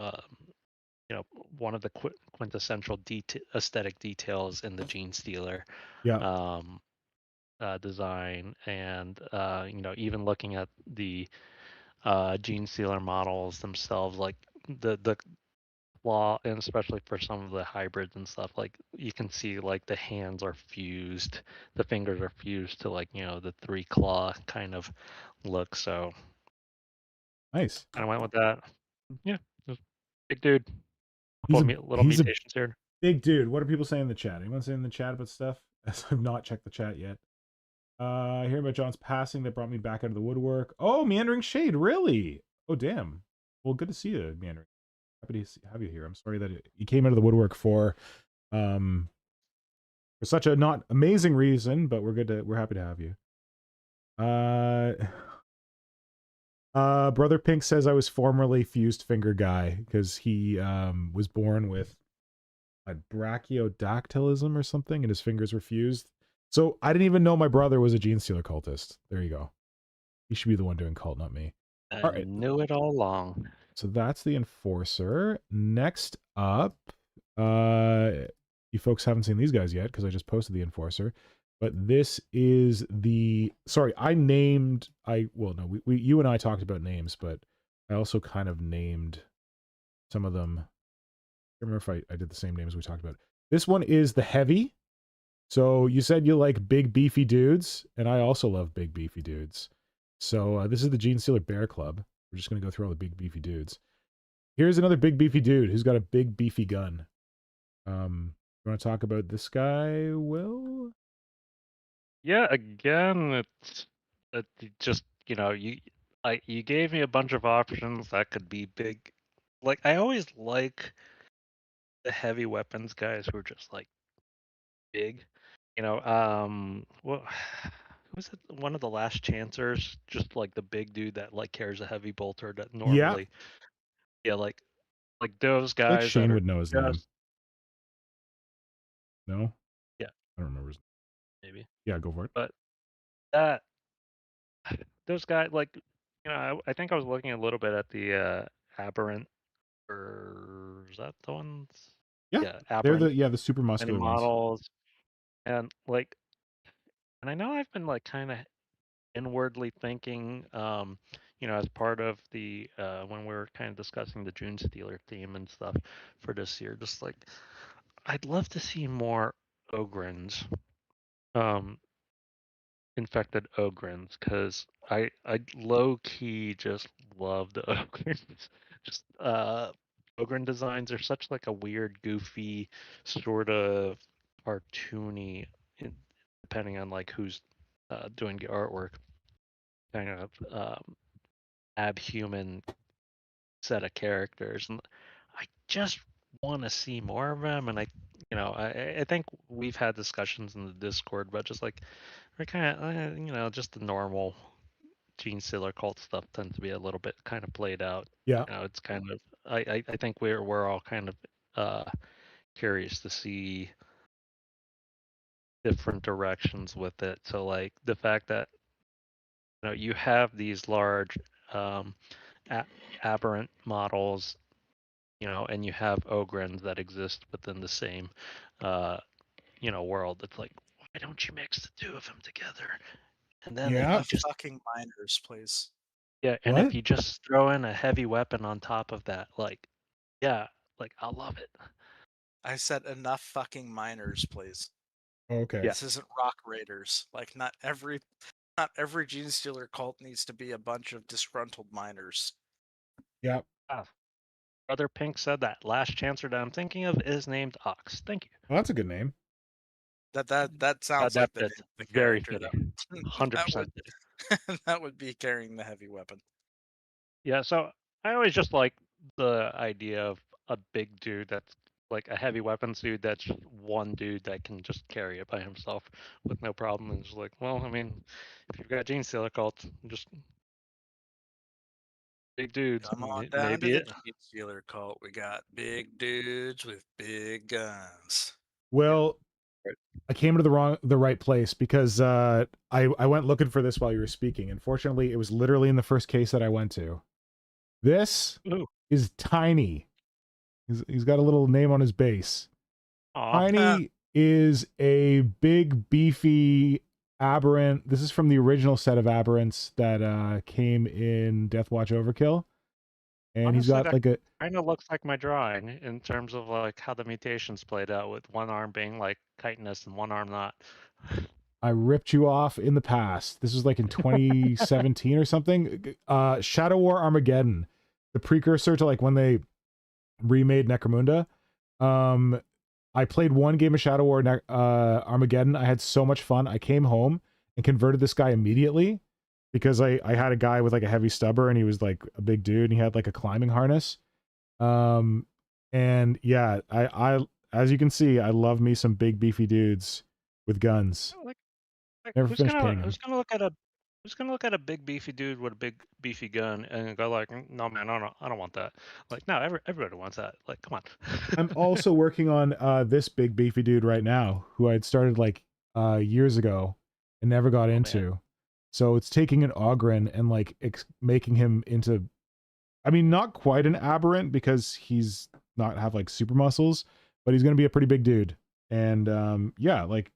one of the quintessential aesthetic details in the Genestealer Yeah. design. And even looking at the Genestealer models themselves, like the claw, and especially for some of the hybrids and stuff, like you can see like the hands are fused, the fingers are fused to like the 3 claw kind of look. So Nice. kind of went with that. Yeah, just big dude. He's Little a mutations here. big dude. What are people saying in the chat? Anyone saying in the chat about stuff? As I've not checked the chat yet. I hear about John's passing that brought me back out of the woodwork. Oh, Meandering Shade, really? Oh, damn. Well, good to see you, Meandering. Happy to have you here. I'm sorry that you came out of the woodwork for such a not amazing reason, but we're happy to have you. Brother Pink says I was formerly fused finger guy because he was born with a brachiodactylism or something, and his fingers were fused. So I didn't even know my brother was a Genestealer cultist. There you go. He should be the one doing cult, not me. I All right. knew it all along. So that's the Enforcer. Next up, you folks haven't seen these guys yet because I just posted the Enforcer. But this is the, sorry, you and I talked about names, but I also kind of named some of them. I don't remember if I did the same names we talked about. This one is the Heavy. So you said you like big beefy dudes, and I also love big beefy dudes. So this is the Genestealer Bear Club. We're just going to go through all the big beefy dudes. Here's another big beefy dude who's got a big beefy gun. You want to talk about this guy, Will? Yeah, again, it's just Like, you gave me a bunch of options that could be big. Like, I always like the heavy weapons guys who are just like big. Well, was it one of the last chancers? Just like the big dude that like carries a heavy bolter that Yeah, normally, yeah, like those I feel like guys that Shane are would know his name. just No, yeah, I don't remember. maybe. Yeah, go for it. But that those guys like I think I was looking a little bit at the aberrant, or is that the ones? Yeah, Yeah, they're aberrant the super many muscular ones. models, and like, and I know I've been like kind of inwardly thinking, as part of the when we were kind of discussing the JuneStealer theme and stuff for this year, just like I'd love to see more Ogrins, um, infected Ogrins, because I low key just love the Ogrins. Just Ogrin designs are such like a weird, goofy, sort of cartoony, depending on like who's doing the artwork, kind of abhuman set of characters, and I just want to see more of them. And I think we've had discussions in the Discord, but just like we're kind of just the normal GeneStealer cult stuff tends to be a little bit kind of played out. Yeah, It's kind of I think we're all kind of curious to see different directions with it. So like the fact that you have these large aberrant models, and you have Ogrins that exist within the same, world. It's like, why don't you mix the two of them together? And then if yeah. you just, fucking miners, please. yeah, and if What? you just throw in a heavy weapon on top of that, like, yeah, like I'll love it. I said enough fucking miners, please. Okay. Yeah. This isn't Rock Raiders. Like, not every GeneStealer cult needs to be a bunch of disgruntled miners. Yeah. Brother Pink said that last chancer that I'm thinking of is named Ox. Thank you. Well, that's a good name. That sounds like the name That's of the very character. fitting. 100%. That would be carrying the heavy weapon. Yeah, so I always just like the idea of a big dude that's like a heavy weapons dude that's just one dude that can just carry it by himself with no problem. And just like, well, I mean, if you've got GeneStealer cults, just big dudes, Come on down maybe to it. the GeneStealer cult. We got big dudes with big guns. Well, Right. I came to the right place because I went looking for this while you were speaking. Unfortunately, it was literally in the first case that I went to. This Ooh. is Tiny. He's got a little name on his base. Aw. Tiny is a big, beefy aberrant. This is from the original set of aberrants that came in Deathwatch Overkill. And he's Honestly, got like a kind of looks like my drawing in terms of like how the mutations played out, with one arm being like chitinous and one arm not. I ripped you off in the past. This was like in 2017 or something. Shadow War Armageddon, the precursor to like when they remade Necromunda. I played one game of Shadow War Armageddon. I had so much fun. I came home and converted this guy immediately because I had a guy with like a heavy stubber and he was like a big dude and he had like a climbing harness. And yeah, I as you can see, I love me some big beefy dudes with guns. Like, Never who's finished gonna painting who's them. gonna look at a big beefy dude with a big beefy gun and go like, no man, I don't want that. Like, no, everybody wants that. Like, come on. I'm also working on this big beefy dude right now who I'd started like years ago and never got into. So it's taking an Ogren and like making him into, I mean, not quite an aberrant because he's not have like super muscles, but he's gonna be a pretty big dude. And yeah, like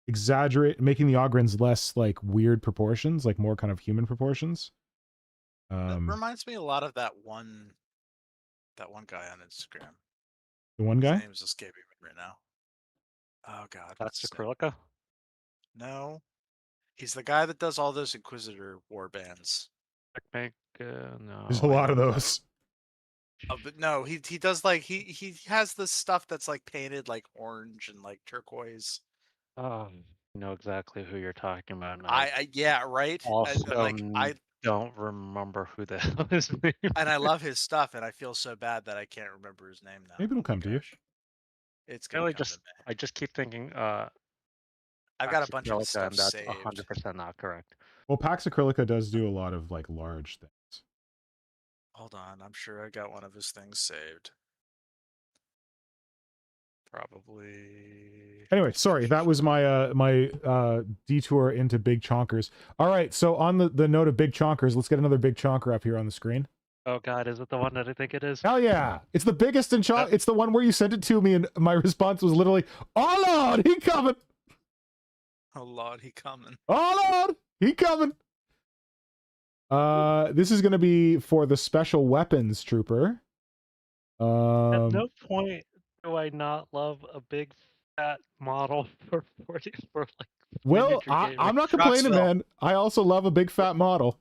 exaggerate, making the Ogrins less like weird proportions, like more kind of human proportions. That reminds me a lot of that one guy on Instagram. The one guy? His name's escaping me right now. Oh god. That's what's his name? Acrylica. No. He's the guy that does all those Inquisitor war bands. No. There's a lot of those. But no, he does like he has this stuff that's like painted like orange and like turquoise. Oh, I know exactly who you're talking about. I yeah, right. Also like I don't remember who the hell his name And I is. love his stuff, and I feel so bad that I can't remember his name now. Maybe it'll Oh my come to you. gosh. It's gonna Really come to just, me. I just keep thinking I've got a bunch of his Acrylica, stuff and that's saved. 100% not correct. Well, Pax Acrylica does do a lot of like large things. Hold on, I'm sure I got one of his things saved. Probably. Anyway, sorry, that was my my detour into big chonkers. All right, so on the note of big chonkers, let's get another big chonker up here on the screen. Oh god, is it the one that I think it is? Hell yeah! It's the biggest in chonk. It's the one where you sent it to me, and my response was literally, "Oh Lord, he coming! Oh Lord, he coming. Oh Lord, he coming!" This is gonna be for the special weapons trooper. At no point do I not love a big fat model for 40 for like Well, miniature gaming. I'm not complaining, Roxville. man. I also love a big fat model.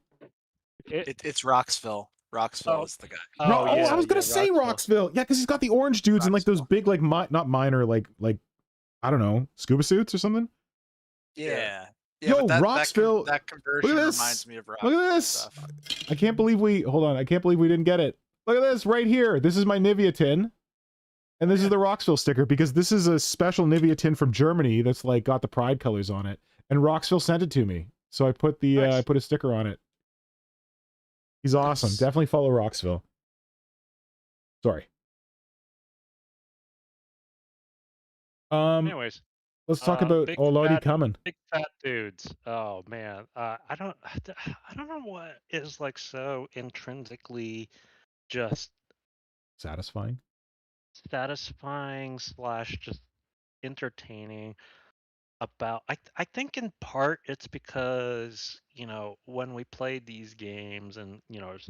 It's Roxville. Roxville is the guy. I was gonna say Roxville. Yeah, because he's got the orange dudes and like those big, like not minor, like I don't know, scuba suits or something. Yeah. Yo, but Roxville. that conversion Look at this. reminds me of Roxville. Look at this. Stuff. I can't believe we I can't believe we didn't get it. Look at this right here. This is my Nivea tin. And this is the Roxville sticker because this is a special Nivea tin from Germany that's like got the pride colors on it. And Roxville sent it to me. So I put the I put a sticker on it. He's awesome. Nice. Definitely follow Roxville. Sorry. Anyways, let's talk about big Oh Lordy fat- coming. big fat dudes. Oh man, I don't know what is like so intrinsically just Satisfying. satisfying / just entertaining about. I think in part it's because when we played these games and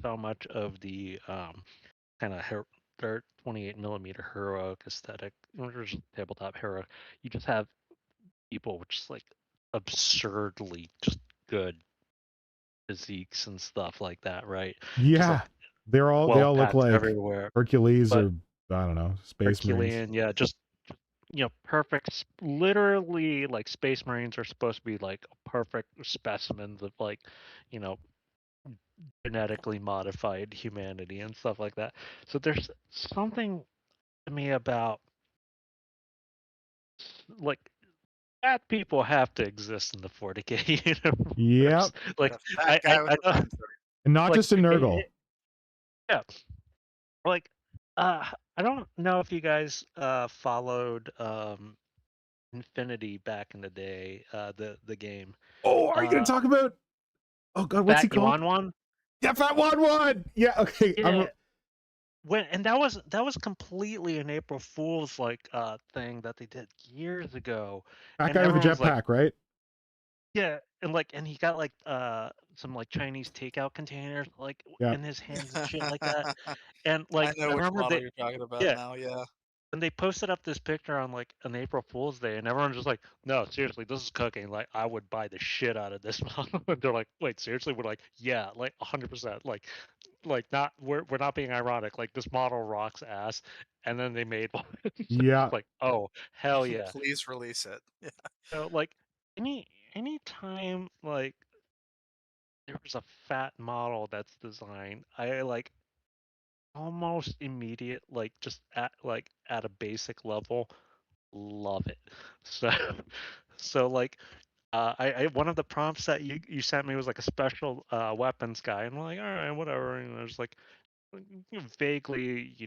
so much of the kind of 28mm heroic aesthetic or just tabletop hero, you just have people with just like absurdly just good physiques and stuff like that, right? Yeah. Just, like, they all look packed like everywhere. Hercules But or I don't know, Space Marines. Herculean, yeah, just perfect. Literally, like Space Marines are supposed to be like perfect specimens of like, genetically modified humanity and stuff like that. So there's something to me about like fat people have to exist in the 40K universe. Yep. Like The fat guy with the don't- flamethrower. And not like, just a Nurgle. yeah. Like I don't know if you guys followed Infinity back in the day, the game. Oh, are you gonna talk about God, what's he Fat called? Yuan? Yeah, Fat One. Yeah, okay. Yeah. And that was completely an April Fool's like thing that they did years ago. That And guy with the everyone's like, jetpack, right? yeah, and he got like some like Chinese takeout containers like Yeah. in his hands and shit like that. And like I know which remember model you're talking about now. Yeah. and they posted up this picture on like an April Fool's Day, and everyone's just like, "No, seriously, this is cooking. Like, I would buy the shit out of this model." And they're like, "Wait, seriously?" We're like, "Yeah, like 100%. Like not we're not being ironic. Like this model rocks ass." And then they made one. Yeah. Like, oh hell yeah! Please release it. Yeah. So like any time like there was a fat model that's designed, I like almost immediate like just at a basic level love it. So so like I one of the prompts that you sent me was like a special weapons guy, and I'm like, all right, whatever. And there's like vaguely, you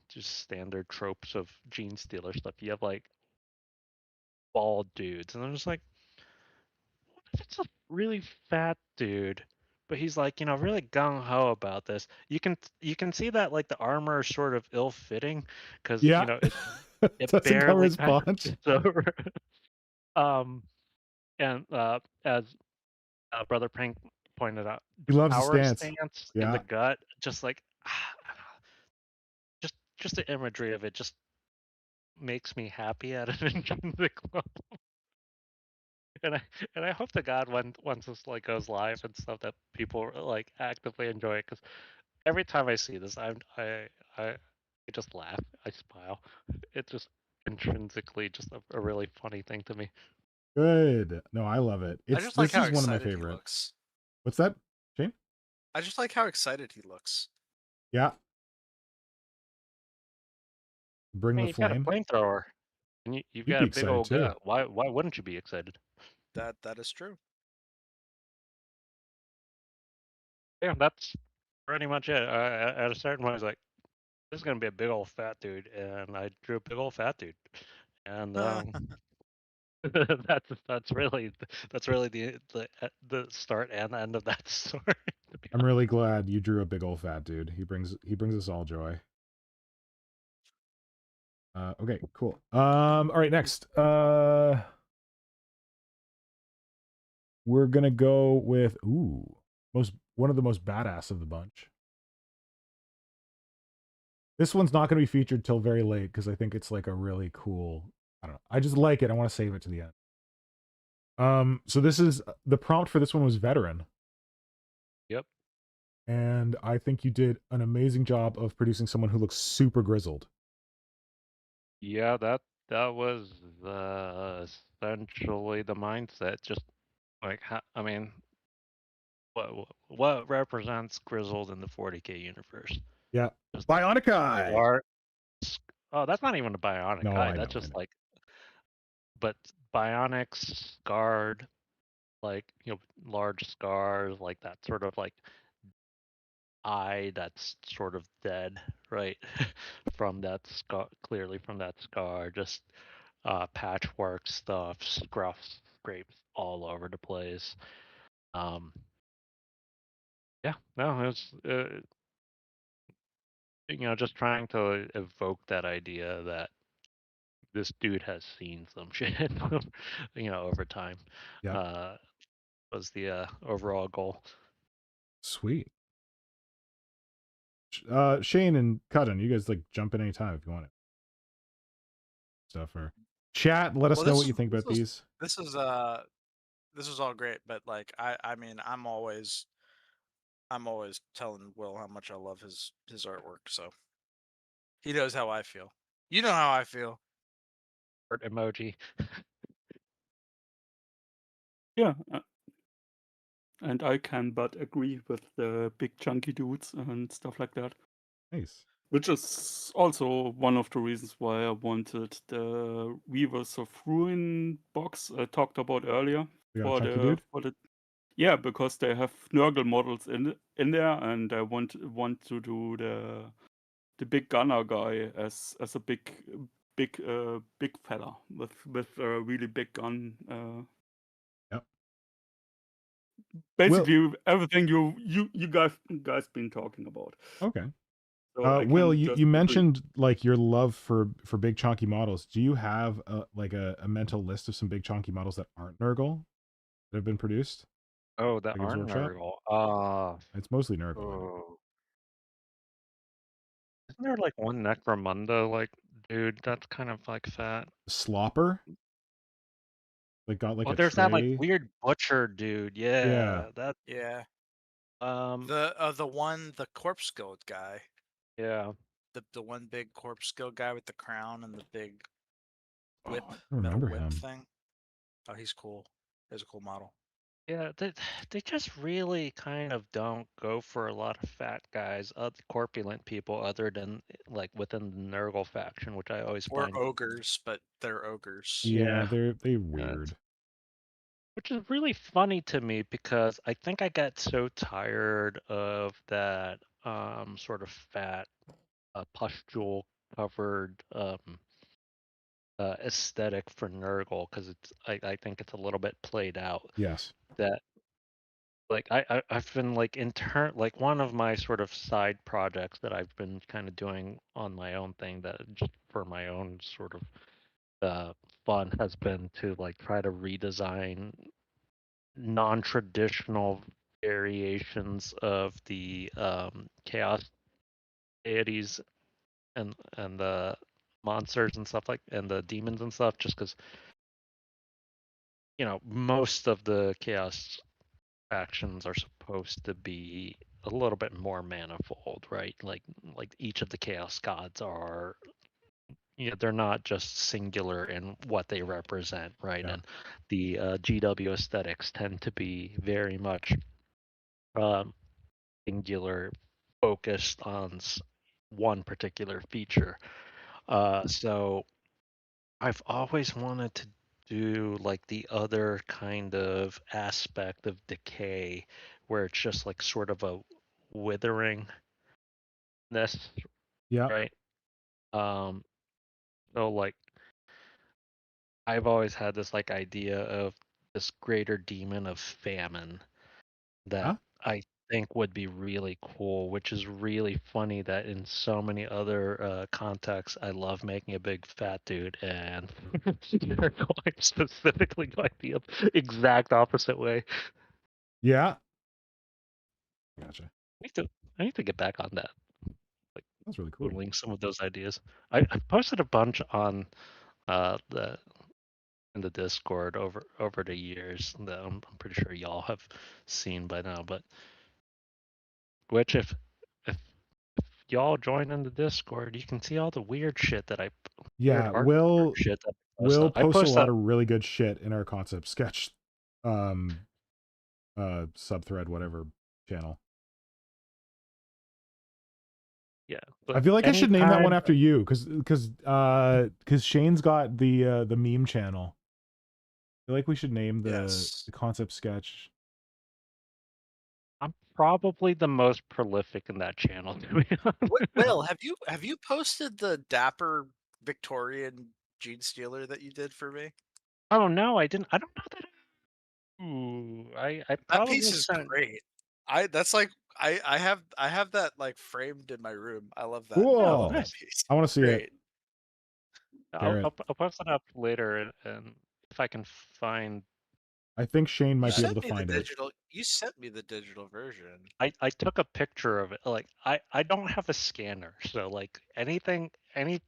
just standard tropes of Genestealer stuff. You have like bald dudes, and I'm just like, what if it's a really fat dude? But he's like, really gung ho about this. You can see that like the armor is sort of ill fitting because Yeah. it doesn't cover barely his paunch. fits over. And as Brother Prank pointed out, He loves the power stance. in Yeah. the gut, just like just the imagery of it just makes me happy at an intrinsic level. And I hope to God once this like goes live and stuff that people like actively enjoy it, because every time I see this, I just laugh, I smile. It's just intrinsically just a really funny thing to me. Good. No, I love it. I just like this how is one of my excited he favorites. looks. What's that? Shane? I just like how excited he looks. Yeah. Bring I the mean, you've got a flame. flamethrower, and you've You'd got be a big excited old too. gun. Why wouldn't you be excited? That is true. Yeah, that's pretty much it. At a certain point, I was like, "This is gonna be a big old fat dude," and I drew a big old fat dude, and that's really the start and end of that story. To be I'm really glad you drew a big old fat dude. He brings us all joy. Okay, cool. All right, next. We're gonna go with one of the most badass of the bunch. This one's not gonna be featured till very late because I think it's like a really cool. I don't know. I just like it. I want to save it to the end. So this is the prompt for this one was veteran. Yep. And I think you did an amazing job of producing someone who looks super grizzled. Yeah, that was essentially the mindset. Just like, I mean, what represents grizzled in the 40K universe? Yeah. Just Bionic Eye. Art. Oh, that's not even a bionic No, eye. I know. That's just like, but bionics, scarred, like, large scars, like that sort of like eye that's sort of dead, right? From that scar, clearly from that scar, just patchwork stuff, scrapes all over the place. Yeah, no, it's just trying to evoke that idea that this dude has seen some shit, over time. Yeah. Was the overall goal. Sweet. Shane and Kajan, you guys like jump in anytime if you want it. Stuff or chat. Let us know what you think about these. This is all great, but like I mean I'm always telling Will how much I love his artwork, so he knows how I feel. You know how I feel. Heart emoji. Yeah, and I can but agree with the big chunky dudes and stuff like that. Nice. Which is also one of the reasons why I wanted the Weavers of Ruin box I talked about earlier. We got a chunky dude. Yeah, because they have Nurgle models in there, and I want to do the big gunner guy as a big fella with a really big gun. Yep. Basically, everything you guys been talking about. Okay. So Will, you mentioned like your love for big chunky models. Do you have like a mental list of some big chunky models that aren't Nurgle that have been produced? Oh, that Games aren't Workshop? Nurgle. It's mostly Nurgle. Oh. Isn't there like one Necromunda like dude that's kind of like fat? Slopper? Like got like Oh, a there's that like tray. weird butcher dude. Yeah. That Yeah. The corpse guild guy. yeah. The one big corpse guild guy with the crown and the big whip, Oh, I don't metal remember whip him. thing. Oh, he's cool. He's a cool model. Yeah, they just really kind of don't go for a lot of fat guys, corpulent people, other than like within the Nurgle faction, which I always Or find. ogres, but they're ogres. Yeah, Yeah. they're weird. Which is really funny to me because I think I got so tired of that sort of fat, pustule covered aesthetic for Nurgle because I think it's a little bit played out. Yes. That like I've been like like one of my sort of side projects that I've been kind of doing on my own thing that just for my own sort of fun has been to like try to redesign non-traditional variations of the chaos deities and the monsters and stuff and the demons and stuff just because most of the chaos factions are supposed to be a little bit more manifold, right? Like each of the chaos gods are they're not just singular in what they represent, right? Yeah. And the GW aesthetics tend to be very much singular focused on one particular feature. So I've always wanted to do like the other kind of aspect of decay where it's just like sort of a witheringness, Yeah. right? So like I've always had this like idea of this greater demon of famine that Huh? I think would be really cool, which is really funny that in so many other contexts, I love making a big fat dude, and you're going specifically going the exact opposite way. Yeah. Gotcha. I need to get back on that, like That's really cool. doodling some of those ideas. I posted a bunch on the in the Discord over the years that I'm pretty sure y'all have seen by now, but which if y'all join in the Discord, you can see all the weird shit that weird Yeah, art shit that I post. Will I posts a post lot that. of really good shit in our concept sketch subthread, whatever channel. Yeah, I feel like I should name that one anytime- after you, because Shane's got the meme channel. I feel like we should name the concept sketch. I'm probably the most prolific in that channel. To be honest. Will, have you posted the dapper Victorian GeneStealer that you did for me? Oh no, I didn't. I don't know that. Ooh, I That probably piece is sent. great. That's like I have that like framed in my room. I love that. I Cool. love nice. that piece. I want to see Great. it. I'll post it up later, and if I can find. I think Shane might be You able to sent me find the it. digital. You sent me the digital version. I took a picture of it. Like I don't have a scanner, so like any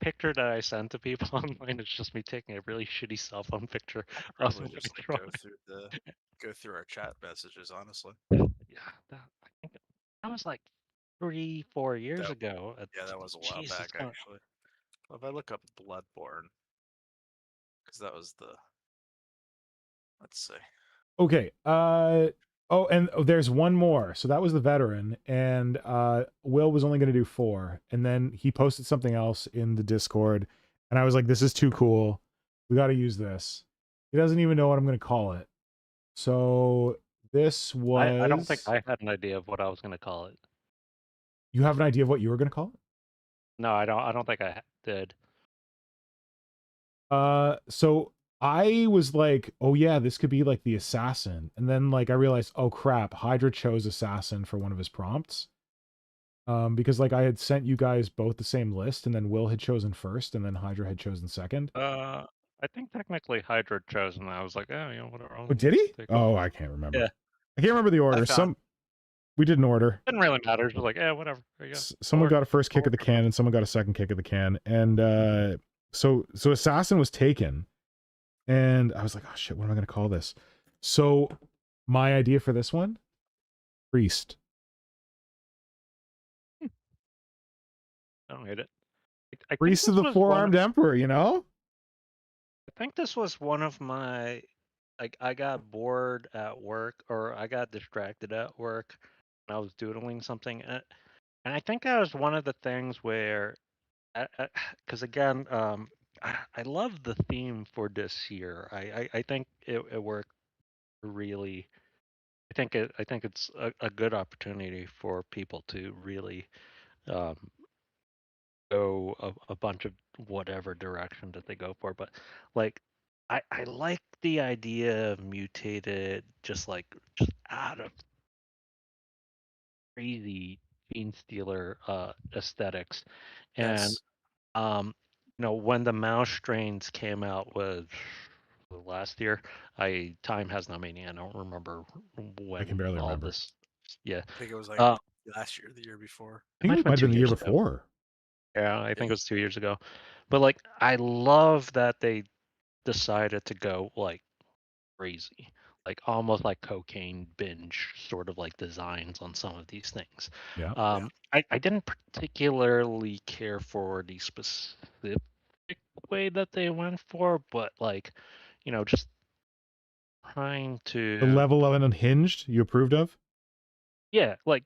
picture that I send to people online is just me taking a really shitty cell phone picture. Probably just like go through our chat messages, honestly. Yeah, I think that was like 3-4 years ago. Yeah, that was a while back actually. Well, if I look up Bloodborne, because that was the. Let's see. Okay. Oh, and there's one more. So that was the veteran, and Will was only going to do 4, and then he posted something else in the Discord, and I was like, "This is too cool. We got to use this." He doesn't even know what I'm going to call it. So this was. I don't think I had an idea of what I was going to call it. You have an idea of what you were going to call it? No, I don't. I don't think I did. So I was like, oh yeah, this could be like the assassin. And then like I realized, oh crap, Hydra chose assassin for one of his prompts. Because like I had sent you guys both the same list, and then Will had chosen first, and then Hydra had chosen second. I think technically Hydra chose, and I was like, oh, you know, whatever. Oh, did he? Oh, I can't remember. Yeah. I can't remember the order. We did an order. Didn't really matter. It was like, yeah, whatever. Someone got a first kick of the can, and someone got a second kick of the can, and so assassin was taken, and I was like, oh shit, what am I going to call this? So my idea for this one, priest. I don't hate it. Priest of the four-armed emperor, you know? I think this was one of my, like, I got bored at work, or I got distracted at work, and I was doodling something, and I think that was one of the things where, because again, I love the theme for this year. I think it worked really. I think it's a good opportunity for people to really go a bunch of whatever direction that they go for. But like I like the idea of mutated, just out of crazy GeneStealer aesthetics. And you know, when the mouse strains came out was last year, time has not made me. I don't remember when I can barely all remember. this. Yeah, I think it was like last year, the year before. I think it might have been the year before. Yeah, I think it was 2 years ago. But like, I love that they decided to go like crazy, like almost like cocaine binge sort of like designs on some of these things. Yeah. I didn't particularly care for the specific way that they went for, but like, you know, just trying to The level of an unhinged you approved of? Yeah, like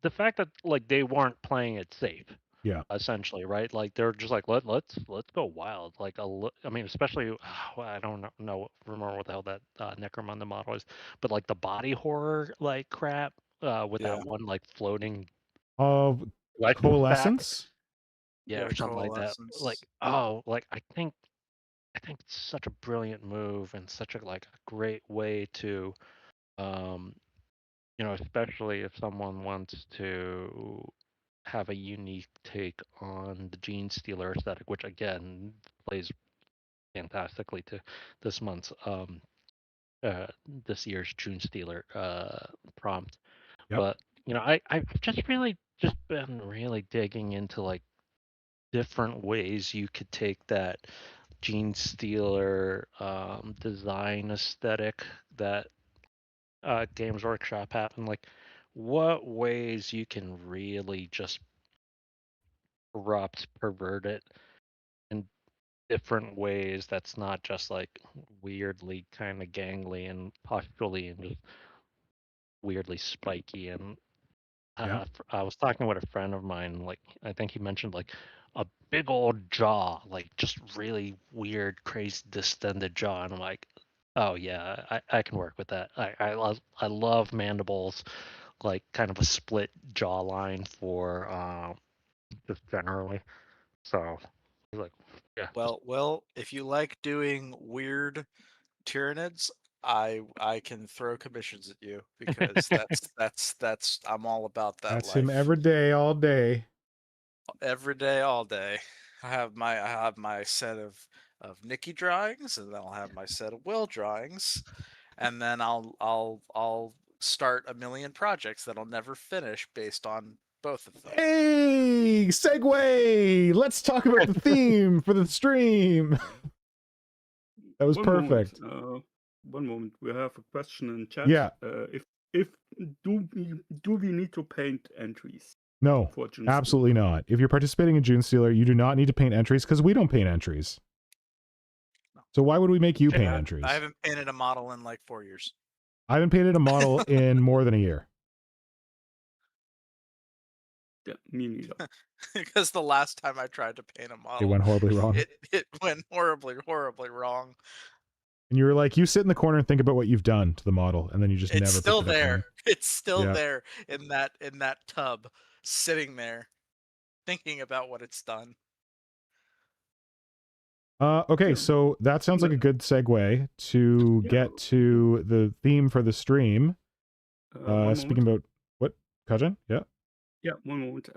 the fact that like they weren't playing it safe. Yeah. Essentially, right? Like they're just like let's go wild. Like I mean, especially I don't remember what the hell that Necromunda model is, but like the body horror like crap with Yeah. that one like floating Of life pack, coalescence. yeah, or something like that. Like Coalescence. like I think it's such a brilliant move and such a like a great way to you know, especially if someone wants to have a unique take on the Genestealer aesthetic, which again plays fantastically to this month's this year's Genestealer prompt. Yep. But you know, I've just been really digging into like different ways you could take that Genestealer design aesthetic that Games Workshop have, and like what ways you can really just corrupt, pervert it in different ways that's not just like weirdly kind of gangly and postually and just weirdly spiky. And Yeah. I was talking with a friend of mine, like I think he mentioned like a big old jaw, like just really weird, crazy distended jaw, and I'm like, oh yeah, I can work with that. I love mandibles, like kind of a split jawline for just generally. So I was like, yeah, Well, if you like doing weird Tyranids, I can throw commissions at you because that's I'm all about that That's life. him every day, all day. Every day, all day. I have my set of Nikki drawings, and then I'll have my set of Will drawings, and then I'll start a million projects that I'll never finish based on both of them. Hey, segue! Let's talk about the theme for the stream. That was perfect. One moment. We have a question in chat. Yeah. If do we need to paint entries? No, For Genestealer? absolutely not. If you're participating in Genestealer, you do not need to paint entries because we don't paint entries. So why would we make you paint entries? I haven't painted a model in like 4 years. I haven't painted a model in more than a year. Yeah, me neither. Because the last time I tried to paint a model, It went horribly wrong. It went horribly wrong. And you were like, you sit in the corner and think about what you've done to the model, and then you just It's never still picked it up there. again. It's still Yeah. there in that tub, sitting there, thinking about what it's done. Okay, Yeah. so that sounds like a good segue to get to the theme for the stream. Speaking about what, Kajan? Yeah. Yeah, one moment.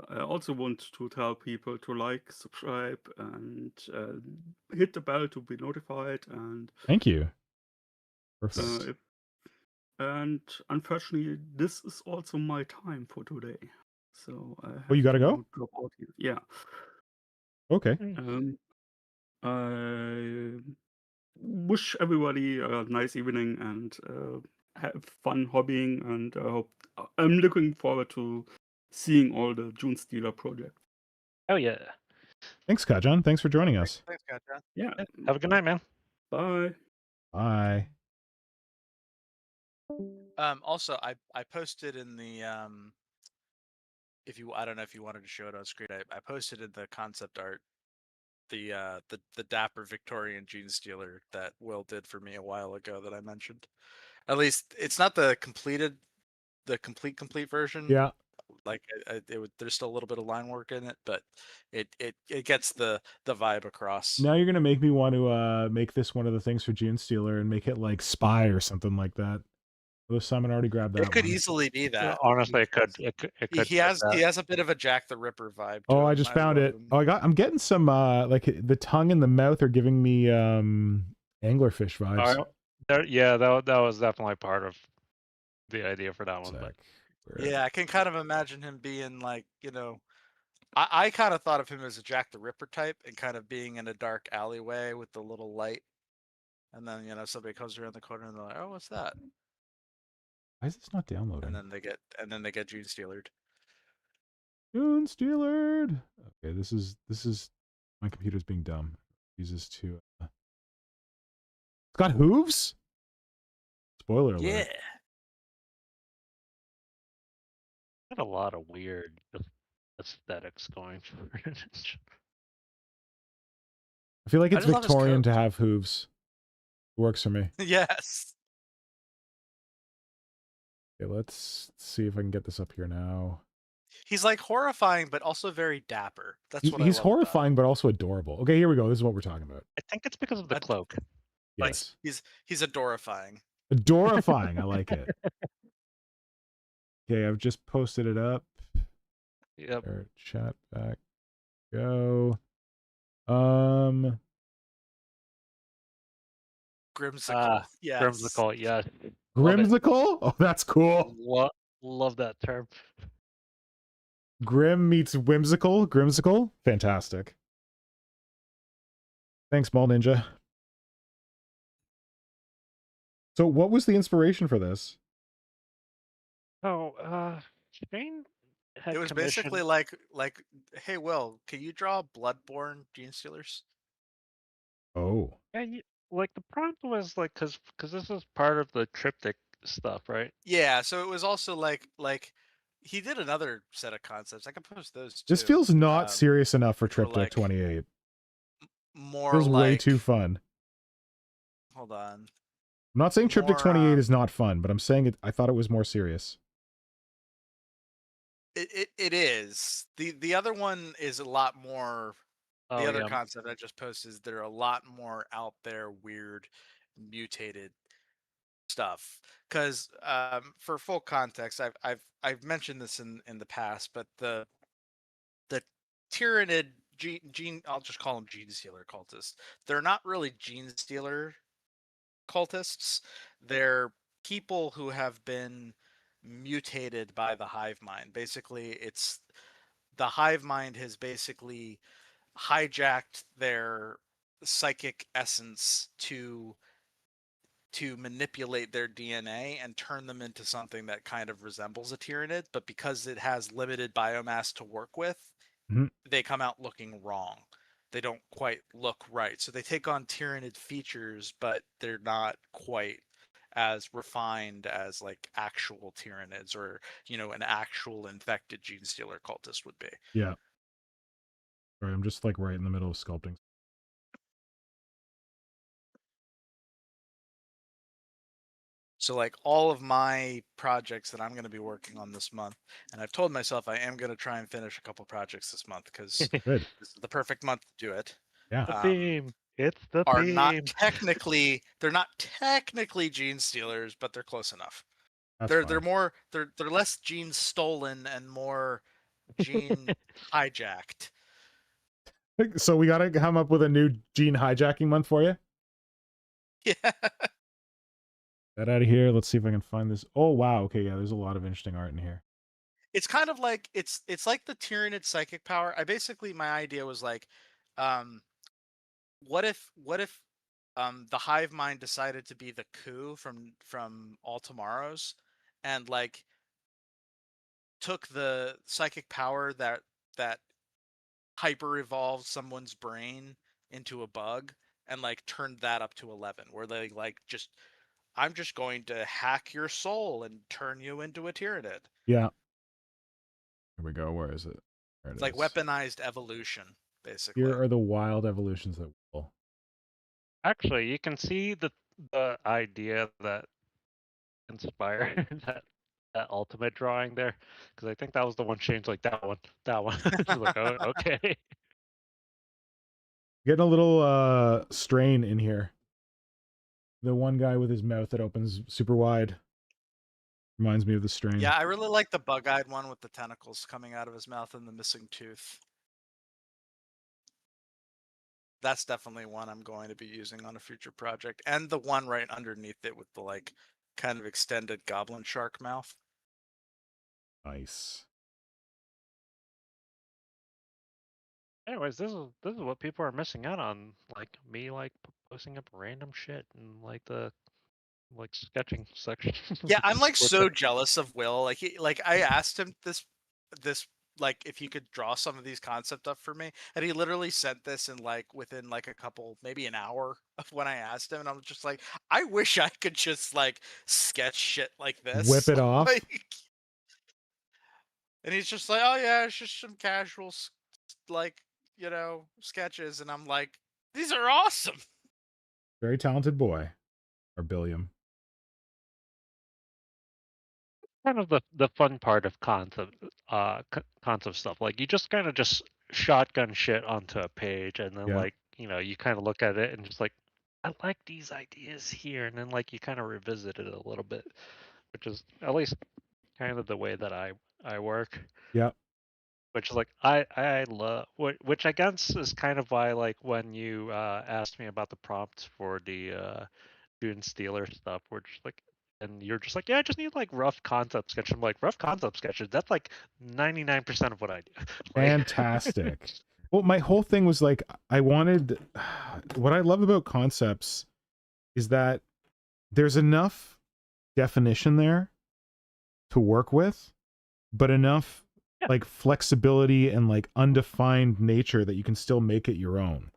I also want to tell people to like, subscribe, and hit the bell to be notified. And Thank you. Perfect. And unfortunately, this is also my time for today. So I have you gotta go? drop out here. Yeah. Okay. I wish everybody a nice evening and have fun hobbying, and I hope I'm looking forward to seeing all the Genestealer projects. oh yeah, Thanks, Kajan. Thanks for joining us. Thanks, Kajan. Yeah. have a good night, man. Bye. Bye. Also, I posted in the I don't know if you wanted to show it on screen. I posted in the concept art the dapper Victorian Genestealer that Will did for me a while ago that I mentioned. At least it's not the complete version. Yeah. Like there's still a little bit of line work in it, but it gets the vibe across. Now you're gonna make me want to make this one of the things for Genestealer and make it like Spy or something like that. Although Simon already grabbed that. It could one. easily be that. Honestly, it could. It could He has a bit of a Jack the Ripper vibe. Oh, I just found it. Oh, I'm getting some like the tongue and the mouth are giving me anglerfish vibes. Yeah, that was definitely part of the idea for that one. But yeah, I can kind of imagine him being like, I kind of thought of him as a Jack the Ripper type and kind of being in a dark alleyway with the little light. And then, somebody comes around the corner and they're like, oh, what's that? Why is this not downloading? And then they get Genestealered. Genestealered. Okay, this is my computer's being dumb. It uses to it's got hooves? Spoiler alert. Yeah. Got a lot of weird aesthetics going for it. I feel like I it's just love his Victorian to coat. have hooves. Works for me. Yes. Okay, let's see if I can get this up here now. He's like horrifying, but also very dapper. That's what I He's love about horrifying, but also adorable. Okay, here we go. This is what we're talking about. I think it's because of the Ad- cloak. Like, Yes. He's adorifying. Adorifying. I like it. Okay, I've just posted it up. Yep. There, chat back. Go. Grimsicle. Yes. Grimsicle, yeah. Love it. Grimsicle? Oh, that's cool. Love that term. Grim meets whimsical. Grimsicle? Fantastic. Thanks, Ball Ninja. So what was the inspiration for this? Oh, Shane had It was commissioned... basically like, hey, Will, can you draw Bloodborne Genestealers? Oh. Yeah, like the prompt was like, because this is part of the triptych stuff, right? Yeah, so it was also like he did another set of concepts. I can post those too. This feels not serious enough for which were, Triptych like, 28. More Feels like way too fun. Hold on. I'm not saying Triptych More, 28 is not fun, but I'm saying it. I thought it was more serious. It is. The other one is a lot more. Oh, The other yeah. concept I just posted is they're a lot more out there, weird, mutated stuff. Because for full context, I've mentioned this in the past, but the Tyrannid gene I'll just call them Genestealer cultists. They're not really Genestealer cultists. They're people who have been mutated by the hive mind. Basically, it's the hive mind has basically hijacked their psychic essence to manipulate their DNA and turn them into something that kind of resembles a Tyrannid, but because it has limited biomass to work with, they come out looking wrong. They don't quite look right. So they take on Tyrannid features, but they're not quite as refined as like actual Tyrannids or, an actual infected Genestealer cultist would be. Yeah. Sorry, I'm just like right in the middle of sculpting. So like all of my projects that I'm going to be working on this month, and I've told myself I am going to try and finish a couple projects this month because Good. this is the perfect month to do it. Yeah. The theme. It's the Are theme. they're not technically Genestealers, but they're close enough. That's They're more they're less gene stolen and more gene hijacked. So we gotta come up with a new gene hijacking month for you. Yeah. Get out of here. Let's see if I can find this. Oh wow. Okay, yeah. There's a lot of interesting art in here. It's kind of like it's like the Tyrannid psychic power. My idea was like, what if the hive mind decided to be the coup from All Tomorrows, and like took the psychic power that hyper evolved someone's brain into a bug and like turned that up to 11, where they like I'm just going to hack your soul and turn you into a Tyrannid. Yeah. Here we go. Where is it? There it It's like is. weaponized evolution, basically. Here are the wild evolutions that will. Actually, you can see the idea that inspired that ultimate drawing there, because I think that was the one changed. Like that one. Just like, oh, okay. Getting a little strain in here. The one guy with his mouth that opens super wide reminds me of the strain. Yeah, I really like the bug-eyed one with the tentacles coming out of his mouth and the missing tooth. That's definitely one I'm going to be using on a future project. And the one right underneath it with the like kind of extended goblin shark mouth. Nice. Anyways, this is what people are missing out on. Like me, like posting up random shit and like the sketching section. Yeah, I'm like so jealous of Will. Like I asked him this like if he could draw some of these concept up for me, and he literally sent this in like within like a couple, maybe an hour of when I asked him, and I was just like, I wish I could just like sketch shit like this. Whip it off. Like, And he's just like, oh yeah, it's just some casual, like, sketches. And I'm like, these are awesome. Very talented boy, or Billiam. Kind of the fun part of concept stuff. Like you just kind of just shotgun shit onto a page, and then Yeah. like you kind of look at it and just like, I like these ideas here, and then like you kind of revisit it a little bit, which is at least kind of the way that I work. Yeah. Which is like I love, which I guess is kind of why, like, when you asked me about the prompts for the JuneStealer stuff, we're just like, and you're just like, yeah, I just need like rough concept sketches. I'm like, rough concept sketches, that's like 99% of what I do. Like, Fantastic. Well, my whole thing was like, I wanted, what I love about concepts is that there's enough definition there to work with, but enough Yeah. like flexibility and like undefined nature that you can still make it your own.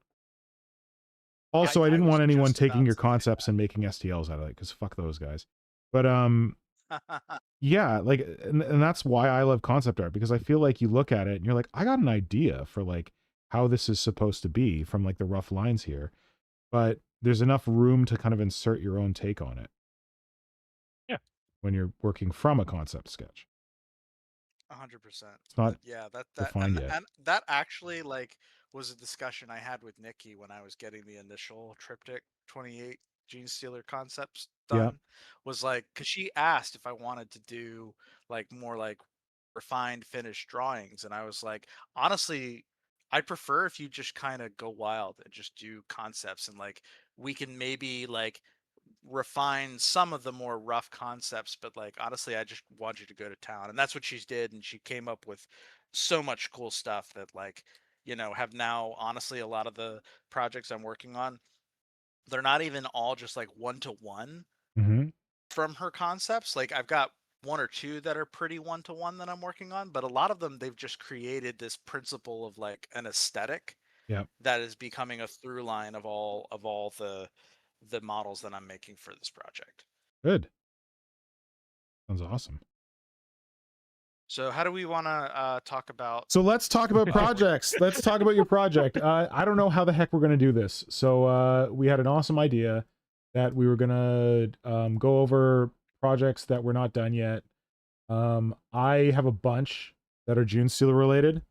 Also, I didn't want anyone taking your concepts and making STLs out of it, because fuck those guys. But yeah, like, and that's why I love concept art, because I feel like you look at it and you're like, I got an idea for like how this is supposed to be from like the rough lines here, but there's enough room to kind of insert your own take on it. Yeah. When you're working from a concept sketch. 100%. It's not defined yet. And that actually like was a discussion I had with Nikki when I was getting the initial triptych 28 JuneStealer concepts done. Yeah. Was like, because she asked if I wanted to do like more like refined finished drawings, and I was like, honestly, I'd prefer if you just kind of go wild and just do concepts, and like we can maybe like refine some of the more rough concepts, but like honestly, I just want you to go to town. And that's what she did, and she came up with so much cool stuff that like have now, honestly, a lot of the projects I'm working on, they're not even all just like one-to-one from her concepts. Like I've got one or two that are pretty one-to-one that I'm working on, but a lot of them, they've just created this principle of like an aesthetic that is becoming a through line of all the models that I'm making for this project. Good. Sounds awesome. So how do we want to talk about? So let's talk about projects. Let's talk about your project. I don't know how the heck we're going to do this. So we had an awesome idea that we were going to go over projects that were not done yet. I have a bunch that are JuneStealer related.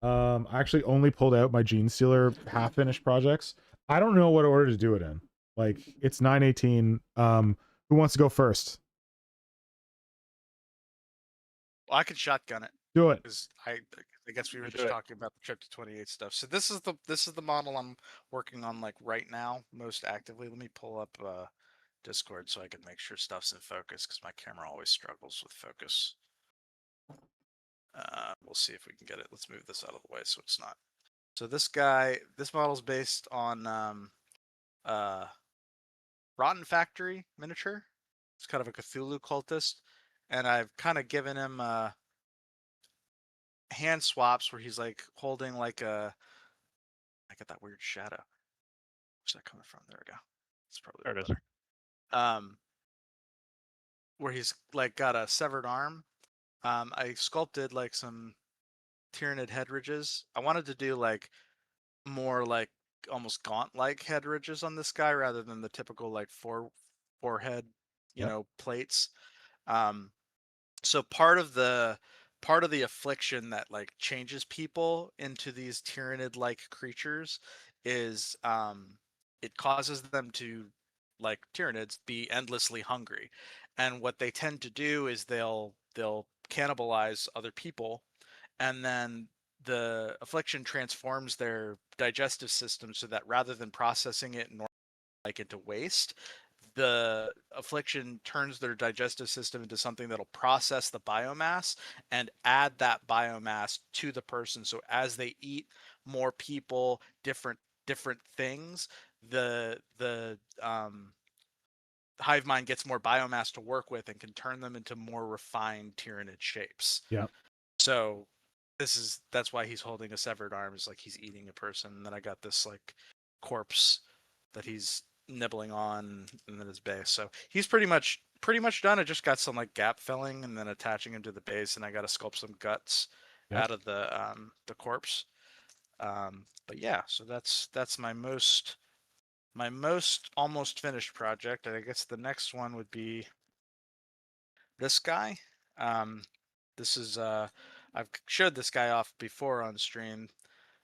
I actually only pulled out my JuneStealer half-finished projects. I don't know what order to do it in. Like, it's 9:18. Who wants to go first? Well, I could shotgun it. Do it. Because I guess we were just talking about the trip to 28 stuff. So this is the model I'm working on like right now most actively. Let me pull up Discord so I can make sure stuff's in focus, because my camera always struggles with focus. We'll see if we can get it. Let's move this out of the way so it's not. So this model's based on Rotten Factory miniature. It's kind of a Cthulhu cultist, and I've kind of given him hand swaps where he's like holding like a, I get that weird shadow. Where's that coming from? There we go. It's probably there it is. Where he's like got a severed arm. I sculpted like some Tyranid head ridges. I wanted to do like more like almost gaunt-like head ridges on this guy rather than the typical like forehead, plates. So part of the affliction that like changes people into these Tyranid-like creatures is it causes them to, like Tyranids, be endlessly hungry. And what they tend to do is they'll cannibalize other people, and then the affliction transforms their digestive system so that rather than processing it like into waste, the affliction turns their digestive system into something that'll process the biomass and add that biomass to the person. So as they eat more people, different things, the hive mind gets more biomass to work with and can turn them into more refined Tyranid shapes. Yeah. So that's why he's holding a severed arm, is like he's eating a person. And then I got this like corpse that he's nibbling on, and then his base. So he's pretty much pretty much done. I just got some like gap filling and then attaching him to the base, and I got to sculpt some guts Yep. out of the corpse. But yeah, so that's my most almost finished project. I guess the next one would be this guy. This is I've showed this guy off before on stream.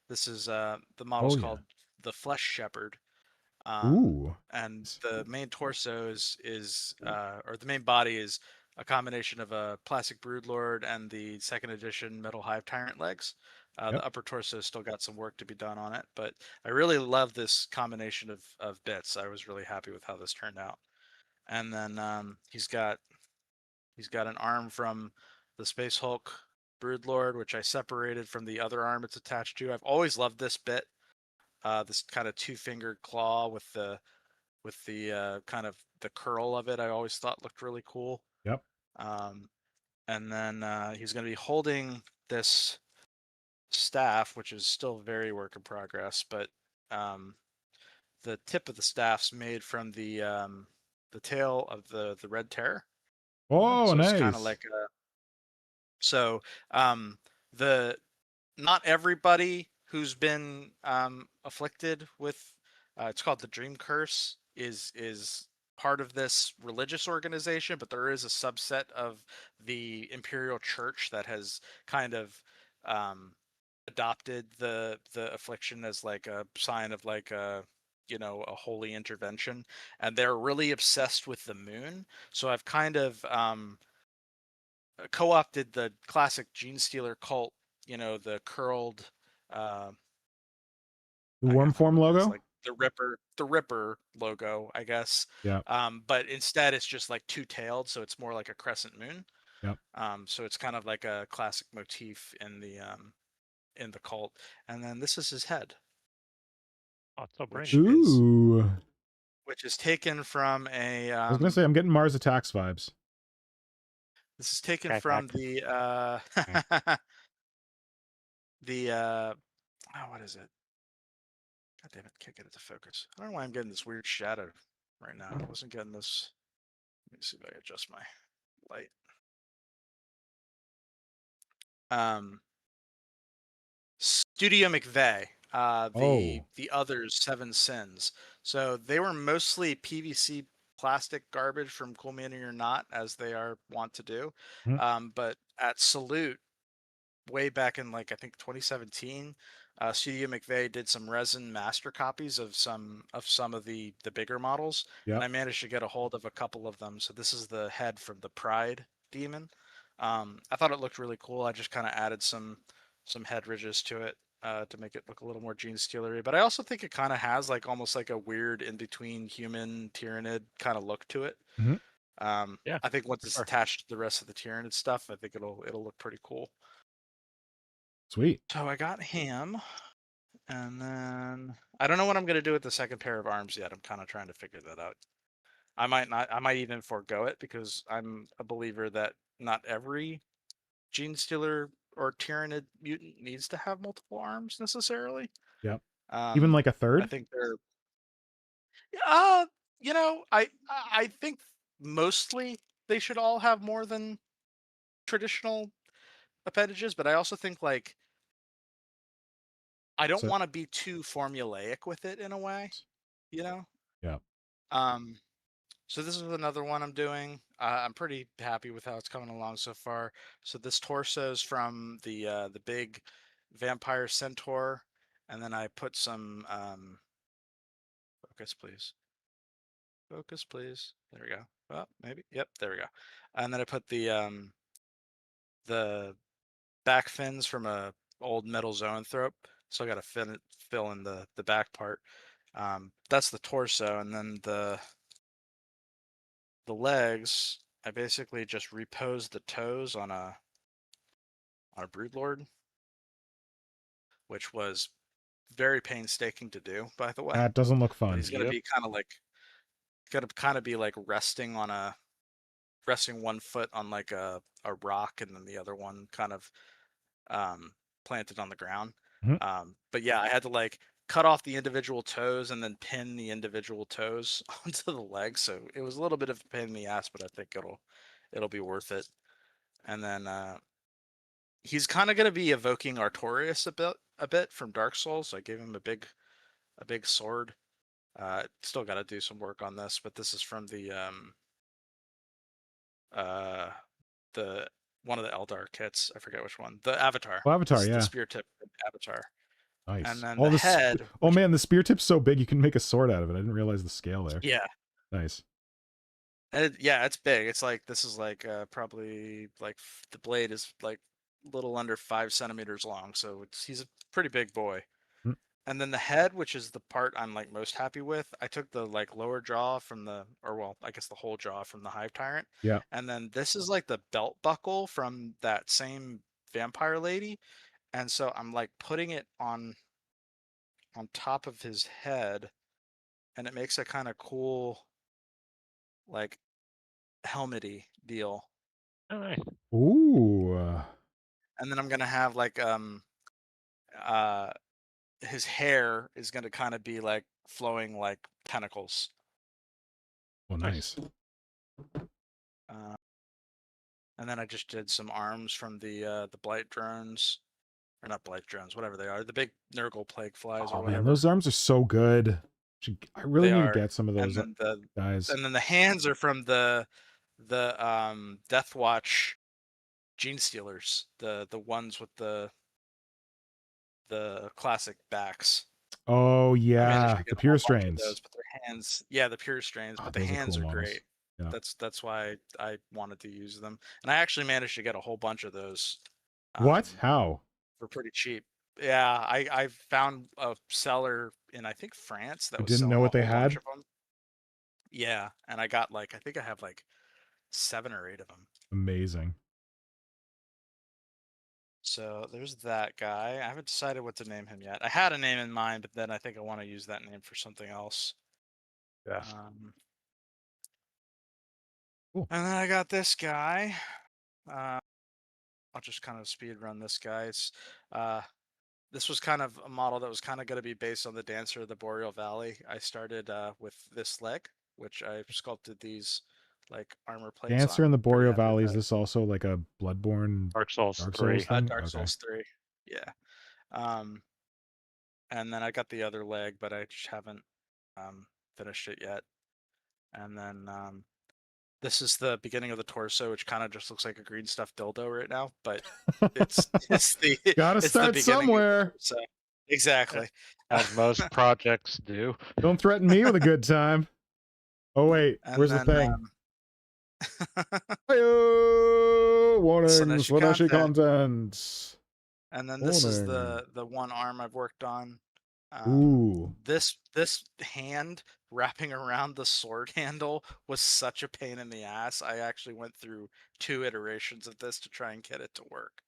This is the model's Oh, yeah. called the Flesh Shepherd. Ooh. And the main torso is or the main body is a combination of a plastic broodlord and the second edition metal hive tyrant legs. Yep. The upper torso still got some work to be done on it, but I really love this combination of bits. I was really happy with how this turned out. And then he's got an arm from the Space Hulk broodlord, which I separated from the other arm it's attached to. I've always loved this bit. This kind of two-fingered claw with the kind of the curl of it. I always thought looked really cool. Yep. And then he's going to be holding this staff, which is still very work in progress, but the tip of the staff's made from the tail of the Red Terror. Oh, So nice. it's kind of like the not everybody who's been afflicted with it's called the Dream Curse is part of this religious organization, but there is a subset of the Imperial Church that has kind of adopted the affliction as like a sign of like a a holy intervention, and they're really obsessed with the moon. So I've kind of co-opted the classic Genestealer cult, the curled the worm form logo. like the Ripper logo, I guess. Yeah. But instead it's just like two-tailed, so it's more like a crescent moon. Yep. So it's kind of like a classic motif in the cult. And then this is his head. Oh, it's so bright. Ooh. Which is taken from a I was gonna say I'm getting Mars Attacks vibes. this is taken Cat from back. the the what is it? God damn it, can't get it to focus. I don't know why I'm getting this weird shadow right now. I wasn't getting this. Let me see if I can adjust my light. Studio McVeigh, the others, Seven Sins. So they were mostly PVC plastic garbage from Cool Mini or Not, as they are wont to do. But at Salute, way back in like I think 2017, Studio McVeigh did some resin master copies of some of the bigger models, and I managed to get a hold of a couple of them. So this is the head from the Pride Demon. I thought it looked really cool. I just kind of added some head ridges to it to make it look a little more Genestealery. But I also think it kind of has like almost like a weird in between human Tyrannid kind of look to it. Yeah, I think once it's attached to the rest of the Tyrannid stuff, I think it'll look pretty cool. Sweet. So I got him, and then I don't know what I'm gonna do with the second pair of arms yet. I'm kind of trying to figure that out. I might even forego it because I'm a believer that not every Genestealer or Tyrannid mutant needs to have multiple arms necessarily. Yep. Even like a third? I think they're I think mostly they should all have more than traditional appendages, but I also think like I don't want to be too formulaic with it in a way, Yeah. So this is another one I'm doing. I'm pretty happy with how it's coming along so far. So this torso is from the big vampire centaur, and then I put some focus, please. Focus, please. There we go. Well, maybe. Yep, there we go. And then I put the back fins from a old metal zoanthrope. So I got to fill in the back part. That's the torso, and then the legs. I basically just reposed the toes on a broodlord, which was very painstaking to do, by the way. That doesn't look fun. But he's gonna be kind of be like resting one foot on like a rock, and then the other one kind of planted on the ground. But yeah, I had to like cut off the individual toes and then pin the individual toes onto the legs. So it was a little bit of a pain in the ass, but I think it'll be worth it. And then he's kind of going to be evoking Artorias a bit from Dark Souls. I gave him a big sword. Still got to do some work on this, but this is from the one of the Eldar kits. I forget which one. The Avatar. Oh, Avatar, The yeah. spear tip Avatar. Nice. And then All the head. Oh man, the spear tip's so big you can make a sword out of it. I didn't realize the scale there. Yeah. Nice. And yeah, it's big. It's like this is like probably like the blade is like a little under 5 centimeters long. So he's a pretty big boy. Mm. And then the head, which is the part I'm like most happy with, I took the like lower jaw from the, or well, I guess the whole jaw from the Hive Tyrant. Yeah. And then this is like the belt buckle from that same vampire lady. And so I'm like putting it on top of his head, and it makes a kind of cool like helmety deal. All right. Ooh. And then I'm gonna have like his hair is gonna kind of be like flowing like tentacles. Oh, nice. And then I just did some arms from the blight drones, or not blight drones, whatever they are, the big Nurgle plague flies or Oh whatever. man, those arms are so good. I really need to get some of those guys. And then the hands are from the Deathwatch Genestealers, the ones with the classic backs. Oh I managed yeah, to get the a pure whole bunch of strains. those, but their hands, yeah, the pure strains, but the those hands cool are models. great. Yeah. That's why I wanted to use them, and I actually managed to get a whole bunch of those. What? How? For pretty cheap. Yeah, I found a seller in I think France that You was didn't know selling what a they whole bunch had? of them. Yeah, and I got like I think I have like 7 or 8 of them. Amazing. So there's that guy. I haven't decided what to name him yet. I had a name in mind, but then I think I want to use that name for something else. Yeah. Cool. And then I got this guy. I'll just kind of speed run this guy. This was kind of a model that was kind of going to be based on the Dancer of the Boreal Valley. I started with this leg, which I sculpted these like armor plates Dancer on. in the Pretty Boreal happy with Valley, is that. this also like a Bloodborne Dark Souls 3. thing? Dark Okay. Souls 3. Yeah. And then I got the other leg, but I just haven't finished it yet. And then this is the beginning of the torso, which kind of just looks like a green stuffed dildo right now, but it's the Gotta it's start the beginning somewhere. So exactly. As most projects do. Don't threaten me with a good time. Oh wait, And where's then, the thing? Hi-yo! Warnings, Slaaneshi content. And then this is the one arm I've worked on. Ooh. This hand wrapping around the sword handle was such a pain in the ass. I actually went through 2 iterations of this to try and get it to work.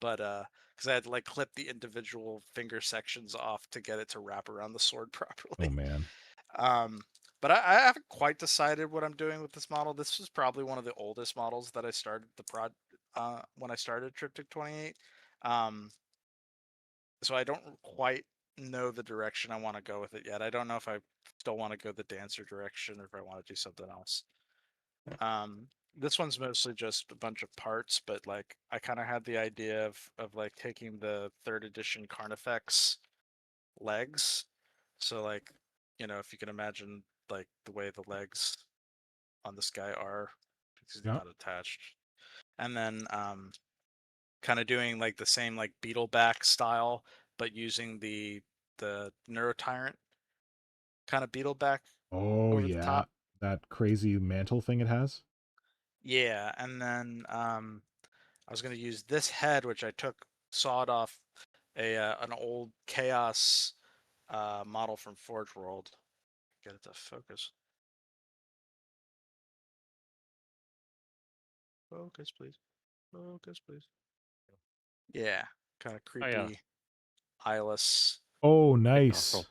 But because I had to like clip the individual finger sections off to get it to wrap around the sword properly. Oh man. But I haven't quite decided what I'm doing with this model. This was probably one of the oldest models that I started when I started Triptych 28. So I don't quite know the direction I want to go with it yet. I don't know if I still want to go the Dancer direction or if I want to do something else. This one's mostly just a bunch of parts, but like I kind of had the idea of like taking the 3rd edition Carnifex legs. So like, you know, if you can imagine like the way the legs on this guy are, because he's not attached. And then kind of doing like the same like Beetleback style, but using the Neurotyrant kind of Beetleback. Oh yeah, that crazy mantle thing it has. Yeah, and then I was going to use this head, which I sawed off an old Chaos model from Forge World. Get it to focus. Focus, please. Focus, please. Yeah, kind of creepy, eyeless. Oh, nice.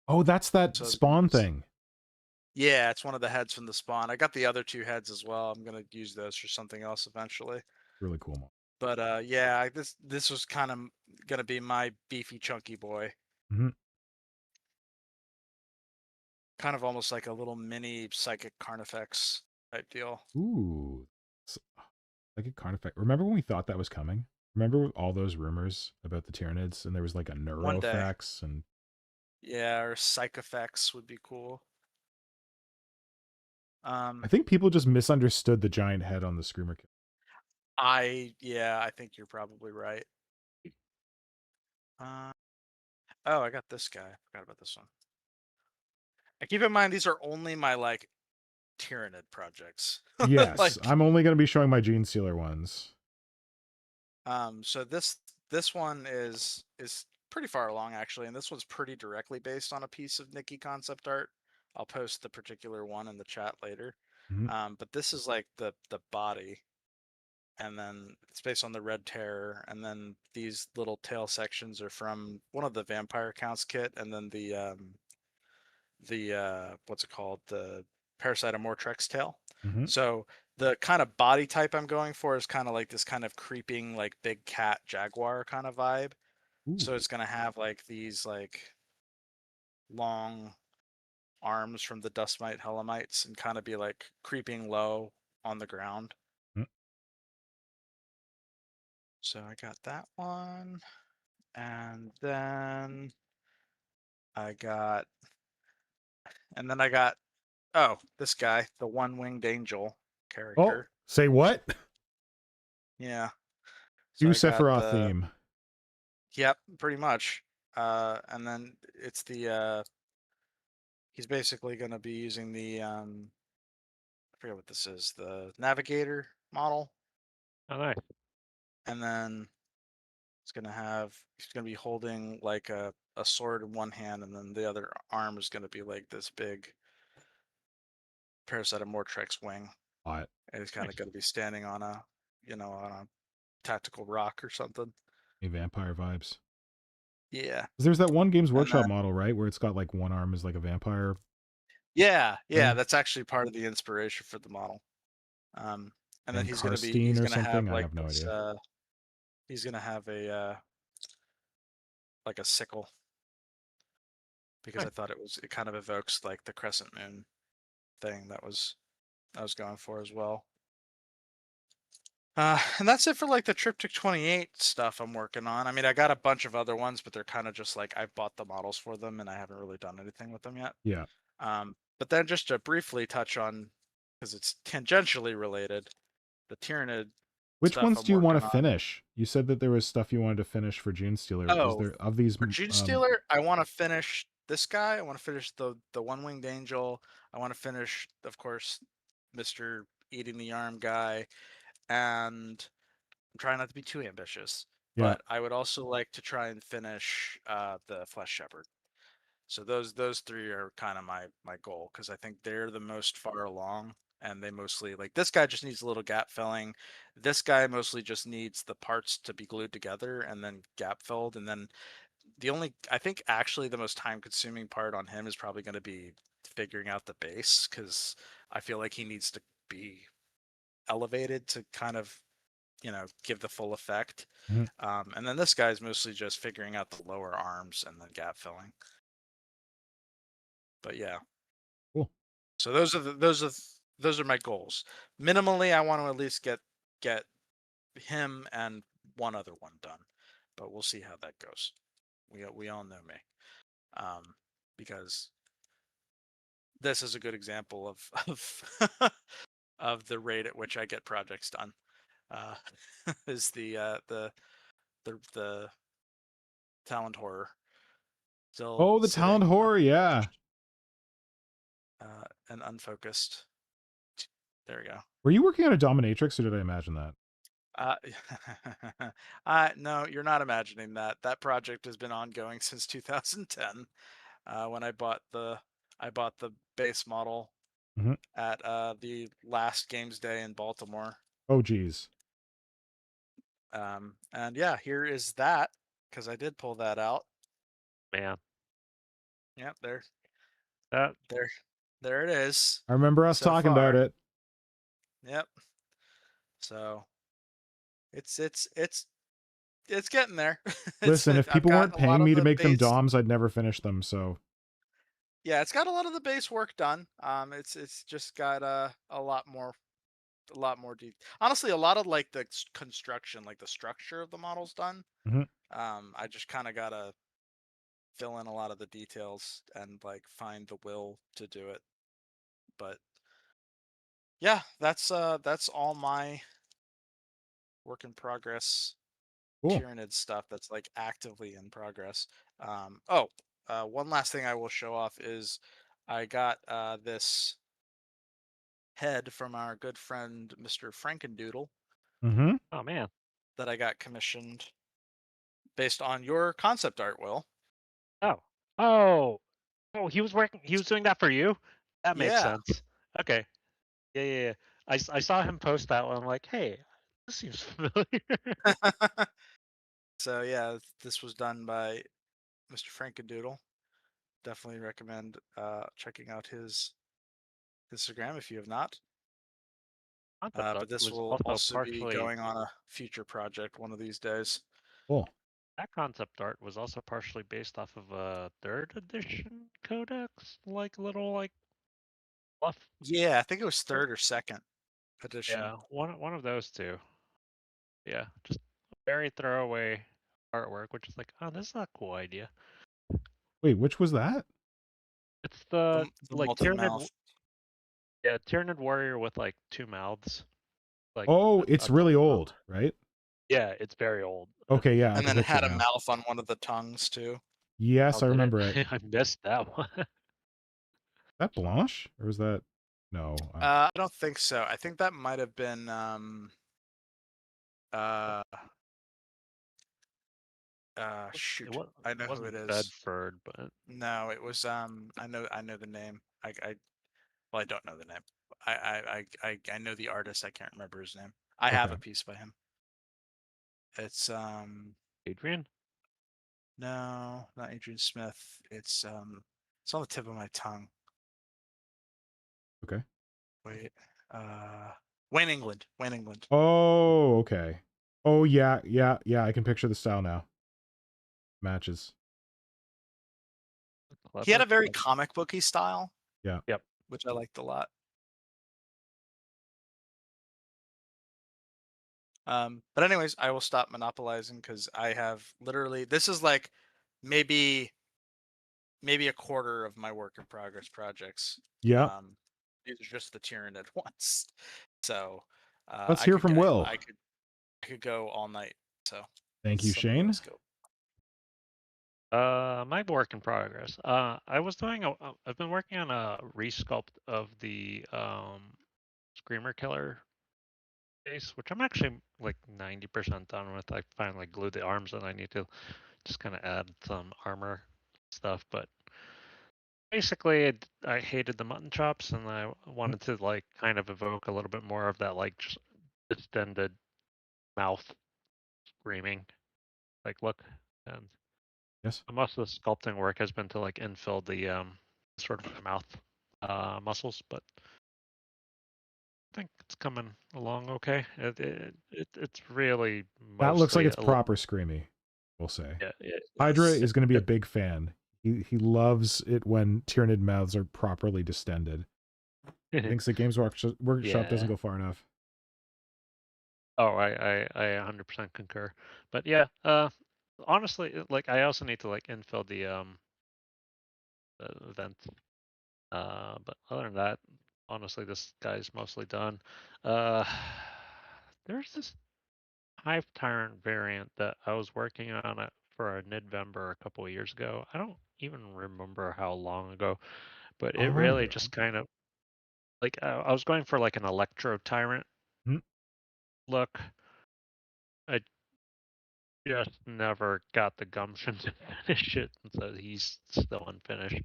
Oh, that's that spawn thing. Yeah, it's one of the heads from the spawn. I got the other 2 heads as well. I'm gonna use those for something else eventually. Really cool model. But yeah, this was kind of gonna be my beefy chunky boy. Mm-hmm. kind of almost like a little mini psychic Carnifex type deal. Ooh. Like a Carnifex. Remember when we thought that was coming? Remember all those rumors about the Tyranids, and there was like a One day. Neurofex and Yeah, or Psychofex would be cool. I think people just misunderstood the giant head on the Screamer kit. I think you're probably right. Oh, I got this guy. I forgot about this one. And keep in mind, these are only my like Tyranid projects. Yes, Like, I'm only going to be showing my GeneStealer ones. so this one is pretty far along actually, and this one's pretty directly based on a piece of Nikki concept art. I'll post the particular one in the chat later. But this is like the body, and then it's based on the Red Terror, and then these little tail sections are from one of the Vampire Counts kit, and then the what's it called, the Parasite Amortrex tail. So the kind of body type I'm going for is kind of like this kind of creeping like big cat jaguar kind of vibe. Ooh. So it's gonna have like these like long arms from the Dustmite Hellamites and kind of be like creeping low on the ground. So I got that one, and then I got oh, this guy, the one-winged angel character. Oh, say what? Yeah. So I you got Sephiroth the- theme. Yep, pretty much. And then it's the he's basically going to be using the I forget what this is, the navigator model. Oh, nice. And then he's going to be holding like a sword in one hand, and then the other arm is going to be like this big Parasite Amortrex wing. Hot. And he's kind of going to be standing on a, on a tactical rock or something. Hey, vampire vibes. Yeah. 'Cause there's that one Games Workshop model, right, where it's got like one arm is like a vampire. Yeah, thing? that's actually part of the inspiration for the model. And then And he's going to Karstein or have something? I like have no this, idea. he's going to have a like a sickle, because I thought it kind of evokes like the crescent moon thing that I was going for as well. And that's it for like the Triptych 28 stuff I'm working on. I mean, I got a bunch of other ones, but they're kind of just like I've bought the models for them and I haven't really done anything with them yet. Yeah. But then just to briefly touch on, because it's tangentially related, the Tyranid. Which stuff ones I'm do you want to working on. finish? You said that there was stuff you wanted to finish for JuneStealer. Is Oh, there of these For JuneStealer, I want to finish this guy. I want to finish the one-winged angel. I want to finish, of course, Mr. Eating the Arm guy, and I'm trying not to be too ambitious. Yeah. But I would also like to try and finish the Flesh Shepherd. So those three are kind of my goal, because I think they're the most far along, and they mostly like this guy just needs a little gap filling. This guy mostly just needs the parts to be glued together and then gap filled, and then I think actually the most time consuming part on him is probably going to be figuring out the base, because I feel like he needs to be elevated to kind of, give the full effect. And then this guy's mostly just figuring out the lower arms and then gap filling. But yeah. Cool. So those are my goals. Minimally, I want to at least get him and one other one done, but we'll see how that goes. We all know me, because this is a good example of of the rate at which I get projects done. Is the Talent Horror. Still Oh, the sitting, Talent Horror, yeah. And unfocused. There we go. Were you working on a dominatrix, or did I imagine that? No, you're not imagining that. That project has been ongoing since 2010, when I bought the base model at the last Games Day in Baltimore. Oh, geez. And yeah, here is that, because I did pull that out. Man. Yep, there it is. I remember us so talking about far. it. Yep. So it's getting there. Listen, if I've people got weren't a lot paying of me to the make them base- DOMs, I'd never finish them, so. Yeah, it's got a lot of the base work done. It's just got a lot more deep. Honestly, a lot of like the construction, like the structure of the model's done. Mhm. I just kind of gotta fill in a lot of the details and like find the will to do it. But yeah, that's all my work in progress Cool. Tyranid stuff that's like actively in progress. One last thing I will show off is I got this head from our good friend Mr. Frankendoodle Mm-hmm. Oh man. that I got commissioned based on your concept art, Will. Oh. Oh. Oh, he was working. He was doing that for you. That makes Yeah. sense. Okay. Yeah. I saw him post that one. I'm like, hey, this seems familiar. So yeah, this was done by Mr. Frankendoodle. Definitely recommend checking out his Instagram if you have not. Concept art But this was will also also be partially going on a future project one of these days. Cool. that concept art was also partially based off of a third edition codex, like little like fluff. Yeah, I think it was third or second edition. Yeah, one of those two. Yeah, just very throwaway artwork, which is like, oh, this is a cool idea. Wait, which was that? It's the The like Tyranid, multi-mouth. yeah, Tyranid warrior with like two mouths. Like Oh, a it's tongue really mouth. old, right? Yeah, it's very old. Okay, yeah, I And can then it picture had it a now. mouth on one of the tongues too. Yes, I Did remember it. Is I missed that one. that Blanche? Or was that no? I don't think so. I think that might have been shoot. I know who it wasn't is. Bedford, but No, it was I know the name. Well, I don't know the name. I know the artist. I can't remember his name. I have Okay. a piece by him. It's Adrian. no, not Adrian Smith. It's on the tip of my tongue. Okay. Wait. Wayne England. Wayne England. Oh, okay. Oh yeah, I can picture the style now. Matches. He had a very Clever. comic booky style. Yeah. Yep. Which I liked a lot. But anyways, I will stop monopolizing because I have literally this is like maybe a quarter of my work in progress projects. Yeah. These are just the Tyranid ones. So Let's hear from Will. I could go all night. So Thank you, some of Shane. those go. My work in progress. I've been working on a resculpt of the Screamer Killer base, which I'm actually like 90% done with. I finally glued the arms and I need to just kind of add some armor stuff, but basically I hated the mutton chops and I wanted to like kind of evoke a little bit more of that like just distended mouth screaming like look. And Yes. most of the sculpting work has been to like infill the sort of mouth muscles, but I think it's coming along okay. It's really That looks like mostly it's proper screamy, we'll say. Yeah, Hydra is going to be a big fan. He loves it when Tyranid mouths are properly distended. He thinks the Games Workshop doesn't go far enough. Oh, I 100% concur. But yeah, honestly, like I also need to like infill the vent. But other than that, honestly, this guy's mostly done. There's this Hive Tyrant variant that I was working on it for a Nidvember a couple of years ago. I don't even remember how long ago, but it really just kind of like I was going for like an Electro Tyrant look. I just never got the gumption to finish it, and so he's still unfinished.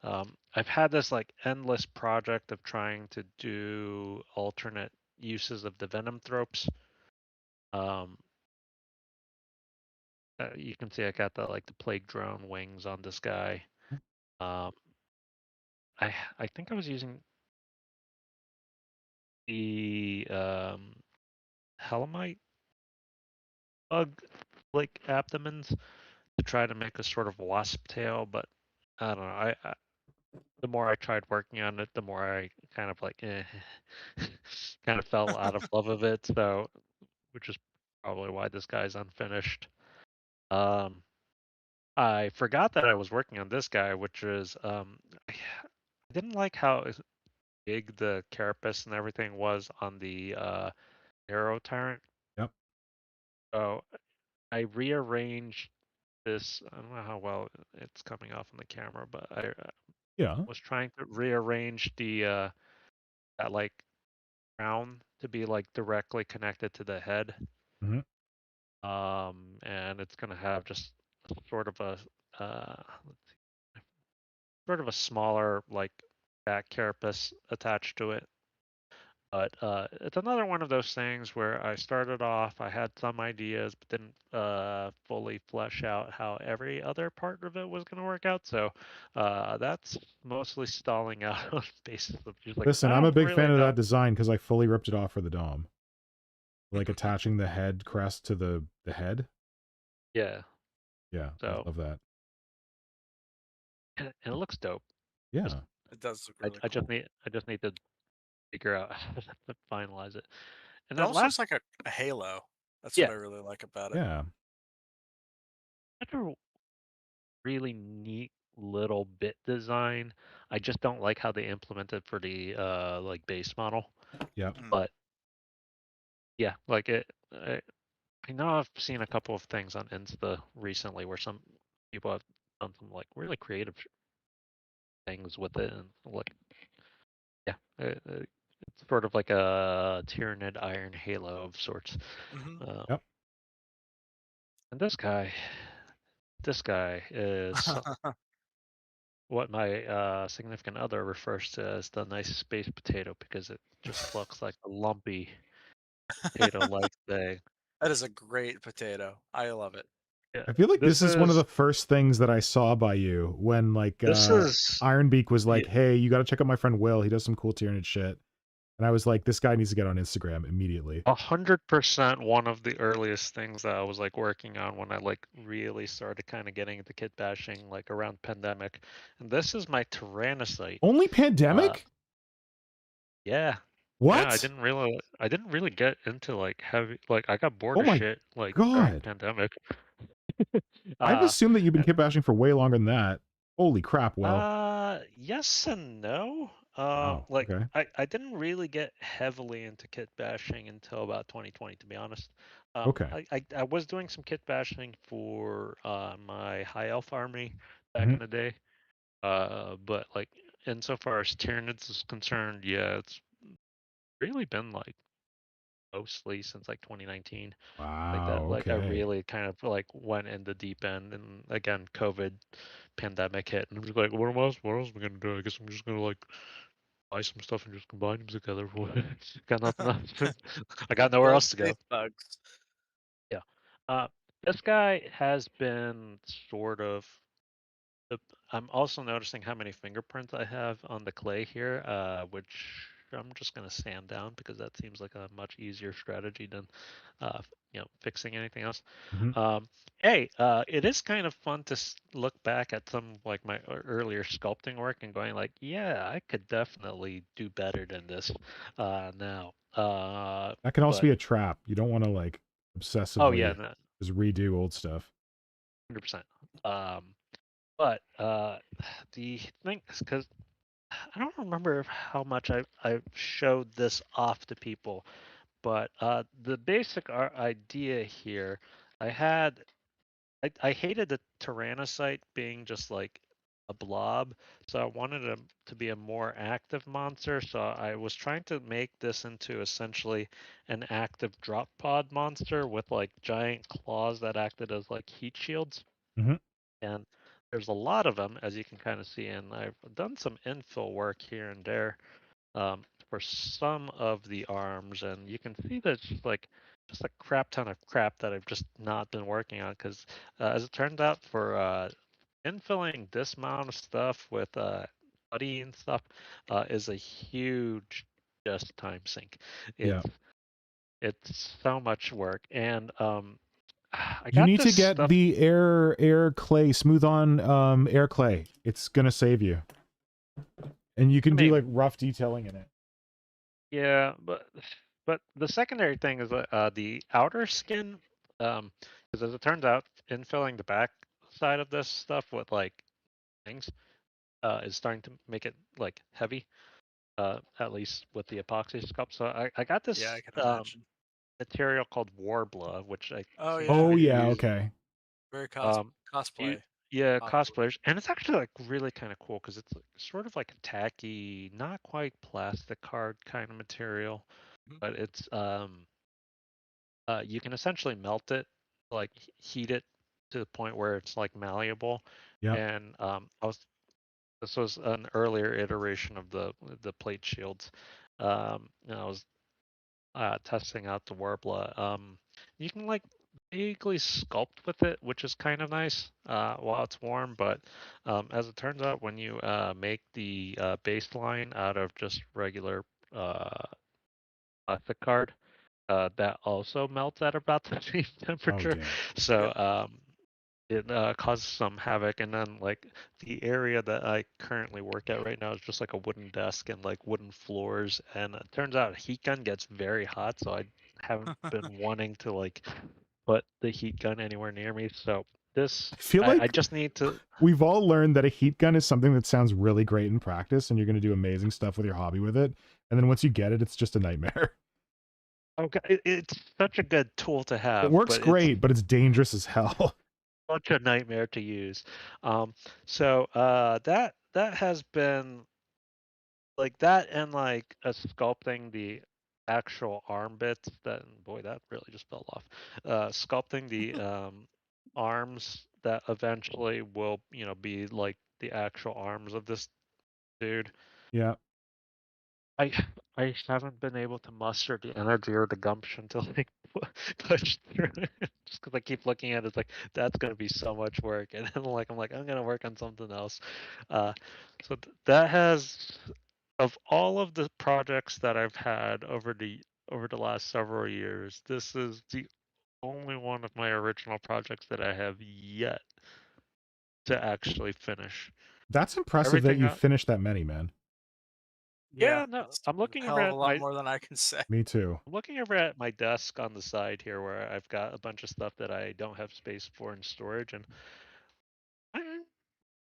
I've had this like endless project of trying to do alternate uses of the venom thropes. You can see I got the like the plague drone wings on this guy. I think I was using the Helamite bug like abdomens to try to make a sort of wasp tail, but I don't know. the more I tried working on it, the more I kind of like kind of fell out of love of it. So, which is probably why this guy's unfinished. I forgot that I was working on this guy, which is I didn't like how big the carapace and everything was on the arrow tyrant. Yep. So I rearranged this. I don't know how well it's coming off on the camera, but I Yeah. was trying to rearrange the that like crown to be like directly connected to the head. Mhm. And it's gonna have just sort of a let's see, sort of a smaller like back carapace attached to it. But it's another one of those things where I started off, I had some ideas, but didn't fully flesh out how every other part of it was going to work out. So that's mostly stalling out on the basis of just like, Listen, I I'm a don't big fan really of know. that design because I fully ripped it off for the Dom. Like attaching the head crest to the head. Yeah. Yeah, So I love that. and it looks dope. Yeah. It does look really I cool. just need to figure out how to finalize it. And It then also last, looks like a halo. That's yeah, what I really like about it. Yeah. after really neat little bit design. I just don't like how they implemented for the like base model. Yep. But yeah, like I know I've seen a couple of things on Insta recently where some people have done some like really creative things with it, and like yeah, it's sort of like a Tyranid Iron Halo of sorts. Yep. And this guy is what my significant other refers to as the nice space potato because it just looks like a lumpy potato-like thing. That is a great potato. I love it. Yeah, I feel like this is one of the first things that I saw by you when like this is Ironbeak was like, yeah, "Hey, you got to check out my friend Will. He does some cool Tyranid shit." And I was like, "This guy needs to get on Instagram immediately." 100% one of the earliest things that I was like working on when I like really started kind of getting into kit bashing like around pandemic. And this is my Tyrannocyte. Only pandemic? Yeah. What? Yeah, I didn't really get into like heavy like I got bored Oh of my shit like during god. pandemic. I've assumed that you've been and kit bashing for way longer than that. Holy crap, Will. yes and no. Wow. Like Okay. I didn't really get heavily into kit bashing until about 2020, to be honest. Okay. I was doing some kit bashing for my high elf army back in Mhm. the day. But like insofar as Tyranids is concerned, yeah, it's really been like mostly since like 2019. Like Wow. that, like I Okay. really kind of like went in the deep end, and again, COVID pandemic hit, and I'm just like, what else am I gonna do? I guess I'm just gonna like buy some stuff and just combine them together. Got nothing else. I got nowhere Build else to go. space bugs. Yeah. This guy has been sort of. I'm also noticing how many fingerprints I have on the clay here, which I'm just gonna sand down because that seems like a much easier strategy than, fixing anything else. Mhm. Hey, it is kind of fun to look back at some like my earlier sculpting work and going like, yeah, I could definitely do better than this now. That can also But be a trap. You don't want to like oh yeah, obsessively no, just redo old stuff. 100%. But the thing is, because I don't remember how much I showed this off to people, but the basic idea here, I had I hated the Tyrannocyte being just like a blob, so I wanted him to be a more active monster. So I was trying to make this into essentially an active drop pod monster with like giant claws that acted as like heat shields. Mm-hmm. And there's a lot of them, as you can kind of see, and I've done some infill work here and there for some of the arms, and you can see that it's just a crap ton of crap that I've just not been working on because, as it turned out, for infilling this amount of stuff with putty and stuff is a huge just time sink. Yeah. It's so much work, and I You got need this to get stuff. the air clay, smooth on air clay. It's gonna save you. And you can do mean- like rough detailing in it. Yeah, but the secondary thing is the outer skin, because as it turns out, infilling the back side of this stuff with like things is starting to make it like heavy, at least with the epoxy sculpt. So I got this Yeah, I can imagine. material called Warbler, which I Oh, seems yeah. to Oh be yeah, used- okay. Very Um, cosplay. yeah, Possibly. cosplayers, and it's actually like really kind of cool because it's sort of like a tacky, not quite plastic card kind of material, Mhm. but it's you can essentially melt it, like heat it to the point where it's like malleable. Yeah. And this was an earlier iteration of the plate shields. And I was testing out the Warbler. You can like vaguely sculpt with it, which is kind of nice while it's warm. But as it turns out, when you make the baseline out of just regular plastic card, that also melts at about the same temperature. damn. So it causes some havoc. And then like the area that I currently work at right now is just like a wooden desk and like wooden floors. And it turns out heat gun gets very hot, so I haven't been wanting to like put the heat gun anywhere near me. So this I feel like I just need to. we've all learned that a heat gun is something that sounds really great in practice, and you're going to do amazing stuff with your hobby with it. And then once you get it, it's just a nightmare. Okay, it's such a good tool to have. It works but great, but it's dangerous as hell. Such a nightmare to use. So that has been like that, and like sculpting the actual arm bits. That boy, that really just fell off. Sculpting the arms that eventually will be like the actual arms of this dude. Yeah. I I haven't been able to muster the energy or the gumption to like push through it, just because I keep looking at it, it's like that's gonna be so much work, and then like I'm gonna work on something else. That has, of all of the projects that I've had over the last several years, this is the only one of my original projects that I have yet to actually finish. That's impressive that Everything you else, finished that many, man. yeah, no, it's I'm a looking hell over of a at lot more than I can say. Me too. I'm looking over at my desk on the side here where I've got a bunch of stuff that I don't have space for in storage, and I'm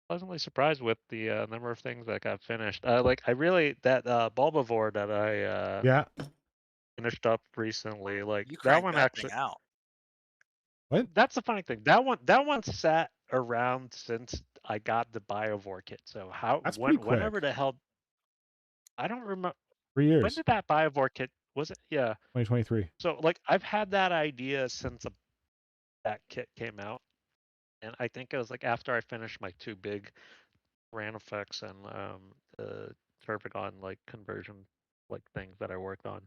pleasantly surprised with the number of things that got finished. Like I really that Bulbivore that I Yeah. finished up recently, like You that cranked one that actually. thing out. What? That's the funny thing. That one sat around since I got the Biovore kit. So That's pretty quick. whenever the hell, I don't remember 3 when years. did that Biovore kit, was it? Yeah. 2023. So like I've had that idea since that kit came out. And I think it was like after I finished my two big ran effects and Turbigon like conversion like things that I worked on.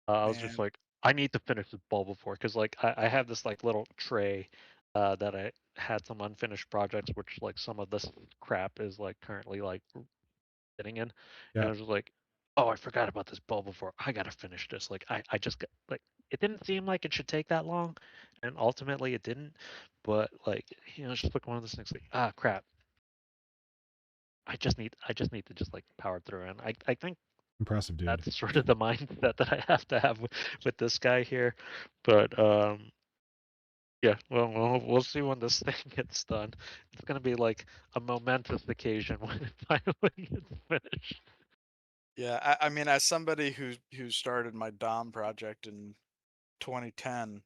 I was just Man. like, I need to finish this Bulbasaur because like I have this like little tray that I had some unfinished projects, which like some of this crap is like currently like sitting in, and Yeah. I was just like, oh, I forgot about this Bulbasaur. I gotta finish this. Like I just got like it didn't seem like it should take that long, and ultimately it didn't. But like it's just like one of those things like crap. I just need to just like power through, and I think Impressive, dude. that's sort of the mindset that I have to have with this guy here. But yeah, well, we'll see when this thing gets done. It's gonna be like a momentous occasion when it finally gets finished. Yeah, I mean, as somebody who started my Dom project in 2010,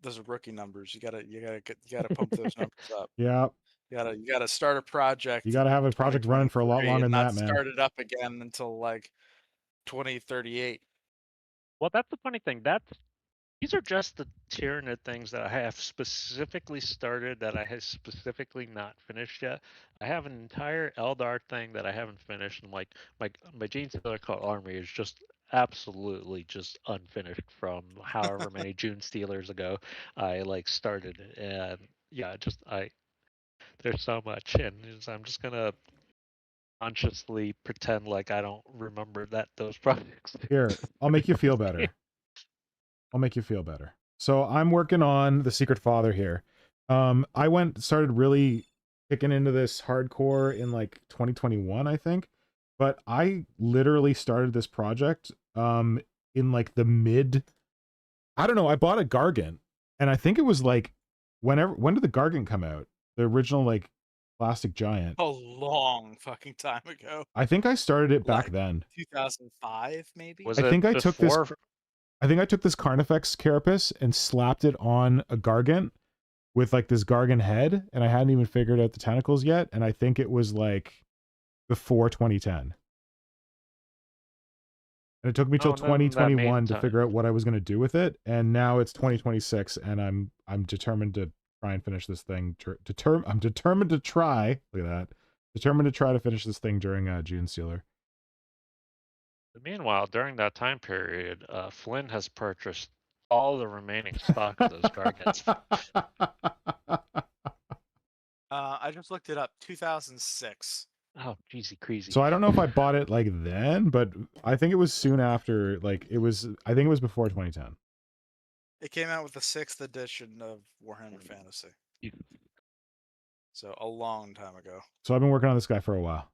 those are rookie numbers. You gotta pump those numbers up. Yeah. You gotta start a project. You got to have a in project running for a lot 2023 longer and than not that, man. start it up again until like 2038. Well, that's the funny thing. These are just the Tyranid things that I have specifically started that I have specifically not finished yet. I have an entire Eldar thing that I haven't finished, and like my JuneStealer army is just absolutely just unfinished from however many JuneStealers ago I like started it. And yeah, there's so much, and I'm just gonna consciously pretend like I don't remember that those projects. Here, I'll make you feel better. I'll make you feel better. So I'm working on the Secret Father here. I started really kicking into this hardcore in like 2021, I think. But I literally started this project in like the mid, I don't know, I bought a Gargant, and I think it was like when did the Gargant come out? The original like plastic giant. A long fucking time ago. I think I started it back Like then. 2005, maybe. Was I it think I took this before? I think I took this Carnifex Carapace and slapped it on a Gargant with like this Gargant head, and I hadn't even figured out the tentacles yet, and I think it was like before 2010. And it took me till Oh, then that made 2021 to sense. figure out what I was going to do with it, and now it's 2026, and I'm determined to try and finish this thing. I'm determined to try. Look at that. Determined to try to finish this thing during JuneStealer. Meanwhile, during that time period, Flynn has purchased all the remaining stock of those Gargants. I just looked it up. 2006. Oh, jeezy crazy. So I don't know if I bought it like then, but I think it was soon after. Like it was, I think it was before 2010. It came out with the 6th edition of Warhammer Fantasy. So a long time ago. So I've been working on this guy for a while.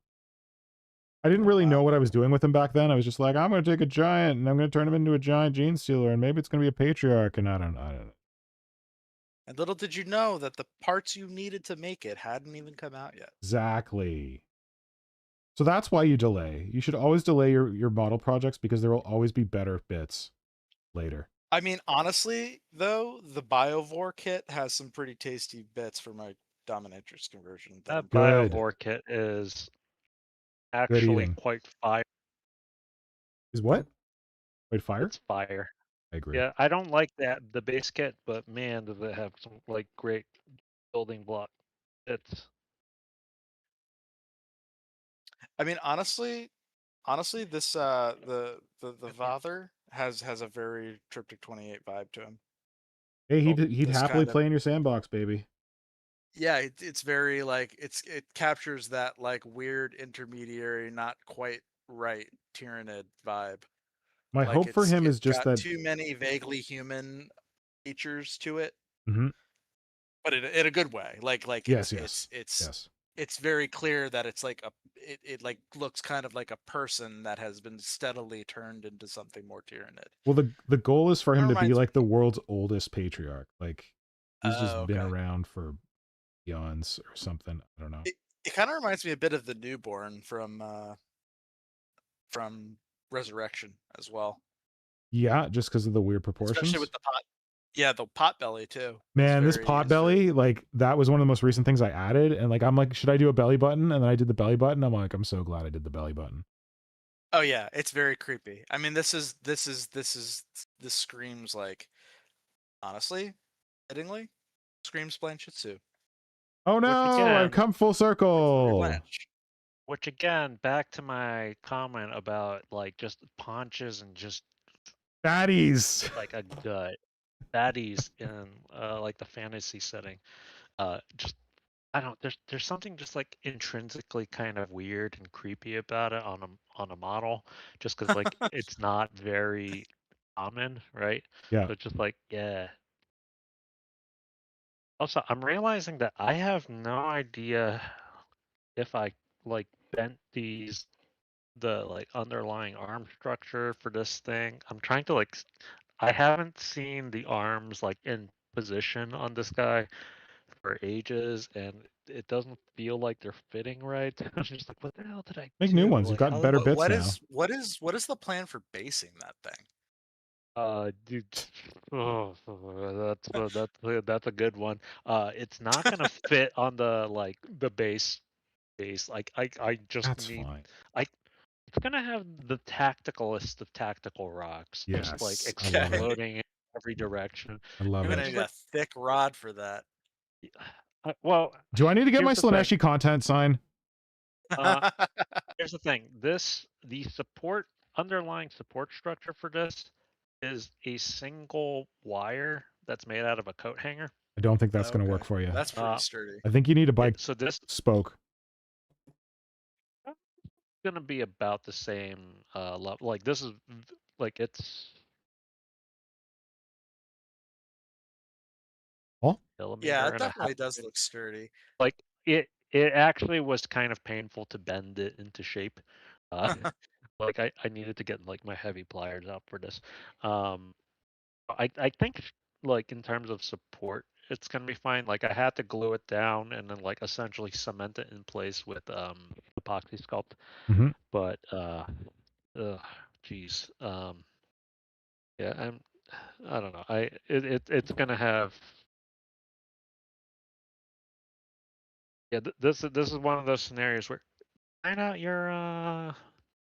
I didn't really know what I was doing with him back then. I was just like, I'm going to take a giant and I'm going to turn him into a giant Genestealer, and maybe it's going to be a patriarch, and I don't know. And little did you know that the parts you needed to make it hadn't even come out yet. Exactly. So that's why you delay. You should always delay your model projects, because there will always be better bits later. I mean, honestly, though, the Biovore kit has some pretty tasty bits for my Dominatrix conversion. That Good. Biovore kit is actually eating. quite fire. Is what? Wait, fire? It's fire. I agree. Yeah, I don't like the base kit, but man, does it have some like great building block bits. I mean, honestly, this the Vather has a very Triptych 28 vibe to him. Hey, he'd This happily kind of- play in your sandbox, baby. Yeah, it's very like it captures that like weird intermediary, not quite right Tyranid vibe. My Like, hope for him it's is just got that. too many vaguely human features to it, Mhm. but in a good way. Like Yes, it's very clear that it's like it like looks kind of like a person that has been steadily turned into something more Tyranid. Well, the goal is for him to be Reminds- like the world's oldest patriarch. Like he's just Oh, been okay. around for eons or something. I don't know. It kind of reminds me a bit of the newborn from Resurrection as well. Yeah, just because of the weird proportions. Especially with the pot. Yeah, the pot belly too. Man, this pot belly, like that was one of the most recent things I added, and like I'm like, should I do a belly button? And then I did the belly button. I'm like, I'm so glad I did the belly button. Oh yeah, it's very creepy. I mean, this screams like, honestly, fittingly, screams Blanche. Oh no, again- I've come full circle. Blanche. Which again, back to my comment about like just paunches and just Baddies. like a gut baddies in like the fantasy setting. Just I don't. There's something just like intrinsically kind of weird and creepy about it on a model, just because like it's not very common, right? Yeah. So it's just like yeah. Also, I'm realizing that I have no idea if I like bent the like underlying arm structure for this thing. I'm trying to like I haven't seen the arms like in position on this guy for ages, and it doesn't feel like they're fitting right. I'm just like, what the hell did I Make do? new ones. You've Like, got how better did- bits What now. is the plan for basing that thing? Dude, oh, that's a good one. It's not gonna fit on the like the base. Like I just That's need. fine. It's gonna have the tacticalist of tactical rocks, just like Yes, I love it. exploding in every direction. I love You're it. gonna need a thick rod for that. Well, Do I need to get my here's the thing. Slaneshi content sign? Here's the thing. The underlying support structure for this is a single wire that's made out of a coat hanger. I don't think that's going to work Okay. for you. That's pretty sturdy. I think you need to buy So this spoke. is gonna be about the same level. Like this is like it's. Oh? Yeah, it and a definitely half does inch. look sturdy. Like it actually was kind of painful to bend it into shape. Like I needed to get like my heavy pliers out for this. I think like in terms of support, it's gonna be fine. Like I had to glue it down and then like essentially cement it in place with epoxy sculpt. Mm-hmm. But geez, yeah, I don't know. It's gonna have. Yeah, this is one of those scenarios where plan out your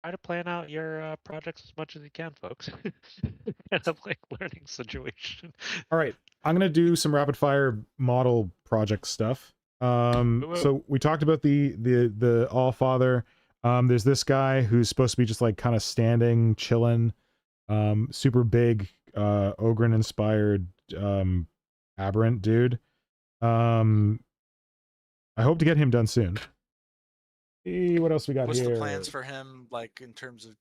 try to plan out your projects as much as you can, folks. Kind of like learning situation. All right, I'm gonna do some rapid fire model project stuff. So we talked about the All Father. There's this guy who's supposed to be just like kind of standing, chilling, super big, Ogren inspired, aberrant dude. I hope to get him done soon. See what else we got What's here. the plans for him, like in terms of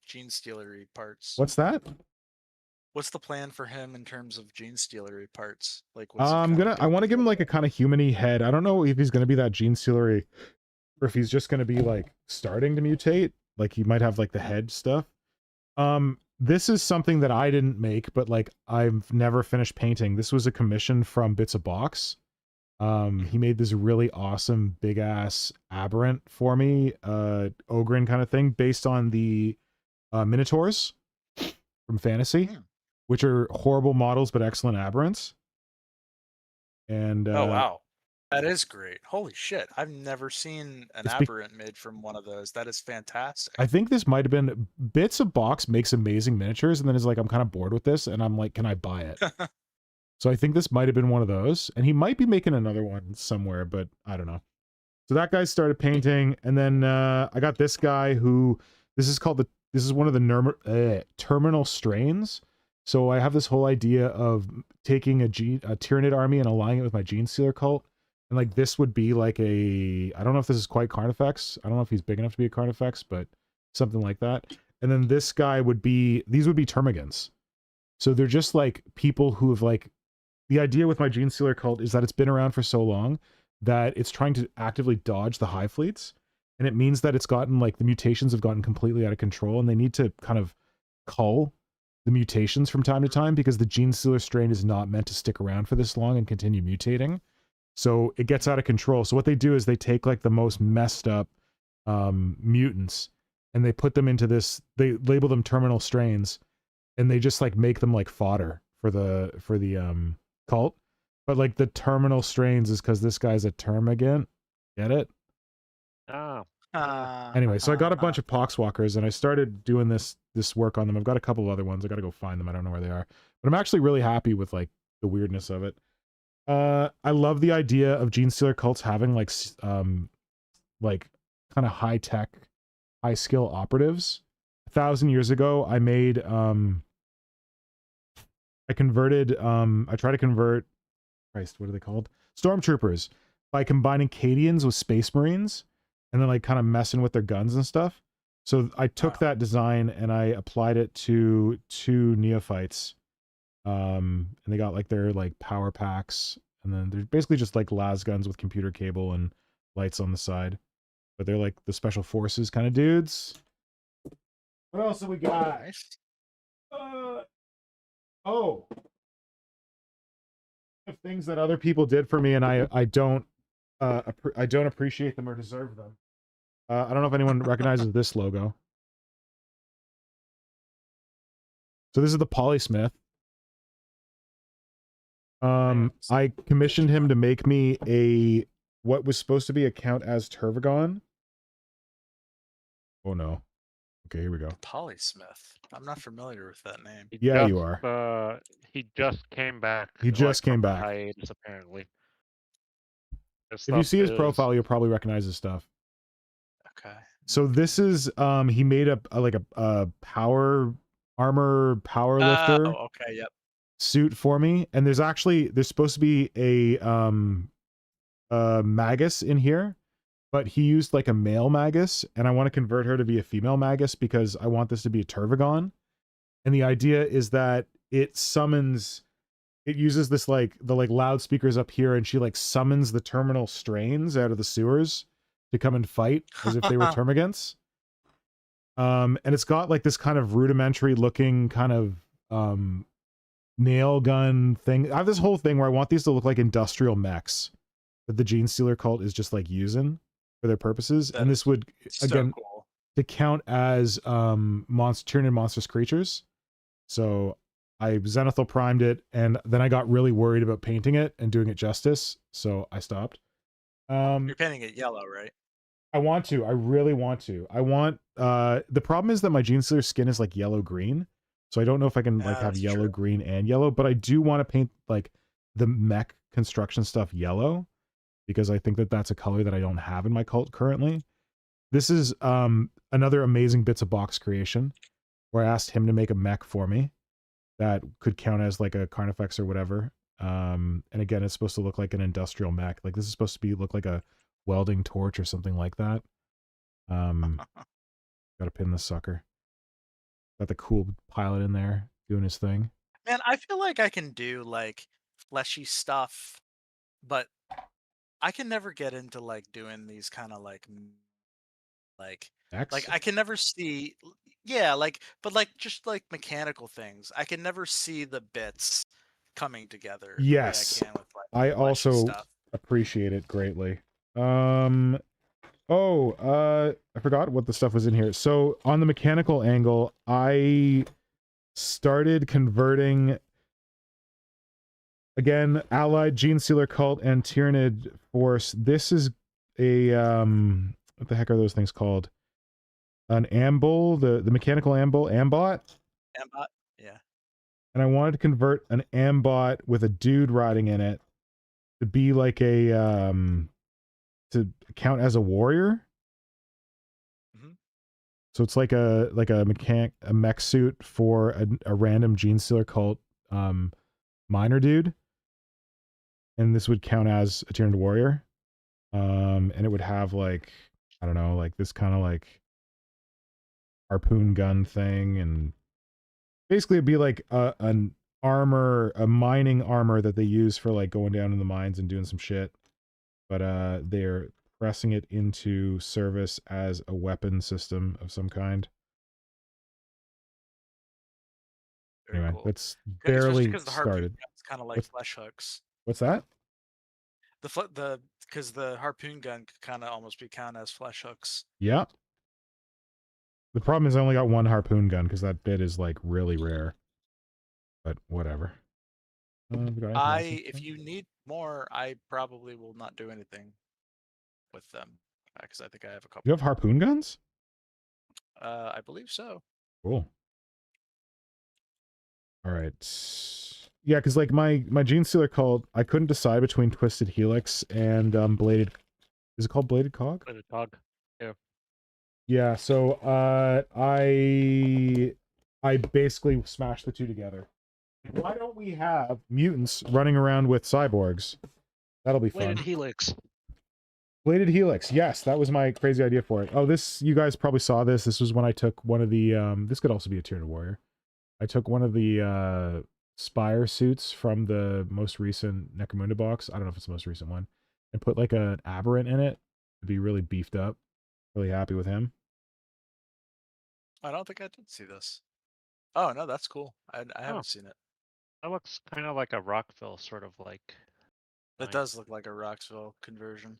GeneStealer parts? What's that? What's the plan for him in terms of GeneStealer parts? Like, what's I want to give him like a kind of human-y head. I don't know if he's gonna be that GeneStealer-y, or if he's just gonna be like starting to mutate. Like he might have like the head stuff. This is something that I didn't make, but like I've never finished painting. This was a commission from Bits of Box. He made this really awesome big ass aberrant for me, Ogren kind of thing, based on the Minotaurs from Fantasy, which are horrible models but excellent aberrants. And oh wow, that is great! Holy shit, I've never seen an aberrant made from one of those. That is fantastic. I think this might have been Bits of Box makes amazing miniatures, and then is like, I'm kind of bored with this, and I'm like, can I buy it? So I think this might have been one of those, and he might be making another one somewhere, but I don't know. So that guy started painting, and then I got this guy who, this is one of the terminal strains. So I have this whole idea of taking a Tyranid army and aligning it with my GeneStealer cult, and like this would be like I don't know if this is quite Carnifex. I don't know if he's big enough to be a Carnifex, but something like that. And then this guy would be, these would be Termagants. So they're just like people who have like, the idea with my GeneStealer cult is that it's been around for so long that it's trying to actively dodge the high fleets. And it means that it's gotten like the mutations have gotten completely out of control, and they need to kind of cull the mutations from time to time because the GeneStealer strain is not meant to stick around for this long and continue mutating. So it gets out of control. So what they do is they take like the most messed up mutants and they put them into this, they label them terminal strains, and they just like make them like fodder for the cult. But like the terminal strains is because this guy's a termagant. Get it? Anyway, so I got a bunch of Poxwalkers and I started doing this work on them. I've got a couple of other ones. I gotta go find them. I don't know where they are. But I'm actually really happy with like the weirdness of it. I love the idea of GeneStealer cults having like kind of high-tech, high-skill operatives. 1,000 years ago, I made I try to convert, Christ, what are they called? Stormtroopers, by combining Cadians with Space Marines, and then like kind of messing with their guns and stuff. So I took that design and I applied it to 2 neophytes. And they got like their like power packs, and then they're basically just like las guns with computer cable and lights on the side. But they're like the special forces kind of dudes. What else have we got? Oh, things that other people did for me, and I don't appreciate them or deserve them. I don't know if anyone recognizes this logo. So this is the Polysmith. I commissioned him to make me what was supposed to be a Count as Tervagon. Oh no. Okay, here we go. Polysmith. I'm not familiar with that name. Yeah, you are. He just came back. He just came back. Hiatus, apparently. If you see his profile, you'll probably recognize his stuff. Okay. So this is he made a power armor power lifter. Oh, okay, yep. Suit for me, and there's supposed to be a Magus in here, but he used like a male Magus, and I want to convert her to be a female Magus because I want this to be a Tervagon. And the idea is that it summons it uses this like the like loudspeakers up here, and she like summons the terminal strains out of the sewers to come and fight as if they were termagants. And it's got like this kind of rudimentary looking kind of nail gun thing. I have this whole thing where I want these to look like industrial mechs that the Genestealer cult is just like using for their purposes. And this would again cool. to count as Tyranid monstrous creatures. So I Zenithal primed it, and then I got really worried about painting it and doing it justice, so I stopped. You're painting it yellow, right? I want to. I really want to. I want. The problem is that my Genestealer skin is like yellow green, so I don't know if I can like have yellow, green, and yellow. But I do want to paint like the mech construction stuff yellow, because I think that that's a color that I don't have in my cult currently. This is another amazing Bits of Box creation, where I asked him to make a mech for me that could count as like a Carnifex or whatever. And again, it's supposed to look like an industrial mech. Like this is supposed to be look like a welding torch or something like that. Gotta pin this sucker. Got the cool pilot in there doing his thing. Man, I feel like I can do like fleshy stuff, but I can never get into like doing these kind of like X? like I can never see, yeah, like, but like just like mechanical things. I can never see the bits coming together. Yes, the way I can with like I fleshy also stuff. appreciate it greatly. I forgot what the stuff was in here. So on the mechanical angle, I started converting again, Allied, Genestealer Cult, and Tyranid Force. This is a what the heck are those things called? An Amble, the mechanical Amble, Ambot? Ambot, yeah. And I wanted to convert an Ambot with a dude riding in it to be like a to count as a warrior. So it's like a mech suit for a random Genestealer Cult miner dude. And this would count as a Tyranid warrior. And it would have like, I don't know, like this kind of like harpoon gun thing, and basically it'd be like an armor, a mining armor that they use for like going down in the mines and doing some shit. But they're pressing it into service as a weapon system of some kind. Very Anyway, cool. that's Especially barely because the harpoon started. gun's kind of like flesh hooks. What's that? Because the harpoon gun could kind of almost be counted as flesh hooks. Yeah. The problem is I only got one harpoon gun because that bit is like really rare. But whatever. If you need more, I probably will not do anything with them because I think I have a couple. You have harpoon guns? I believe so. Cool. All right. Yeah, because like my Genestealer cult, I couldn't decide between Twisted Helix and Bladed. Is it called Bladed Cog? Bladed Cog. Yeah. Yeah. So I basically smashed the two together. Why don't we have mutants running around with cyborgs? That'll be fun. Bladed Helix. Bladed Helix. Yes, that was my crazy idea for it. Oh, this, you guys probably saw this. This was when I took one of the this could also be a Tyranid warrior. I took one of the Spire suits from the most recent Necromunda box. I don't know if it's the most recent one. And put like an aberrant in it to be really beefed up. Really happy with him. I don't think I did see this. Oh no, that's cool. I haven't seen it. That looks kind of like a Rockville, sort of like. It does look like a Roxville conversion.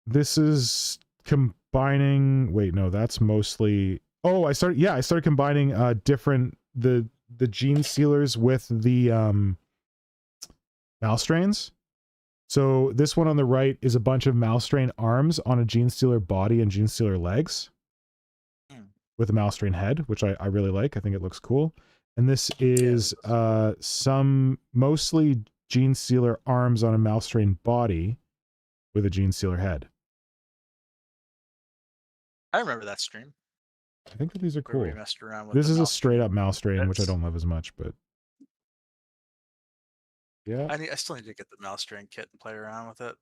This is combining. Wait, no, that's mostly. Oh, I started combining different the Genestealers with the Malstrains. So this one on the right is a bunch of Malstrain arms on a Genestealer body and Genestealer legs with a Malstrain head, which I really like. I think it looks cool. And this is some mostly Genestealer arms on a Malstrain body with a Genestealer head. I remember that stream. I think that these are cool. We messed around with This is a straight up Malstrain, which I don't love as much, but yeah. I still need to get the Malstrain kit and play around with it.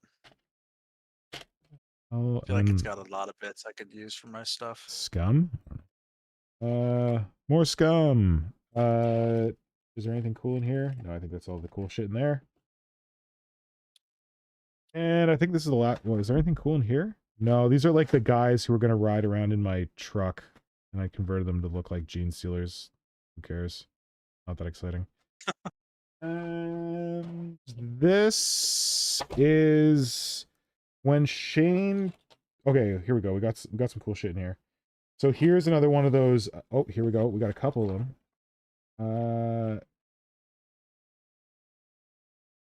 Oh, I feel like it's got a lot of bits I could use for my stuff. Scum? More scum. Is there anything cool in here? No, I think that's all the cool shit in there. And I think this is the last. Well, is there anything cool in here? No, these are like the guys who are going to ride around in my truck. And I converted them to look like JuneStealers. Who cares? Not that exciting. This is when Shane... Okay, here we go. We got some cool shit in here. So here's another one of those... Oh, here we go. We got a couple of them.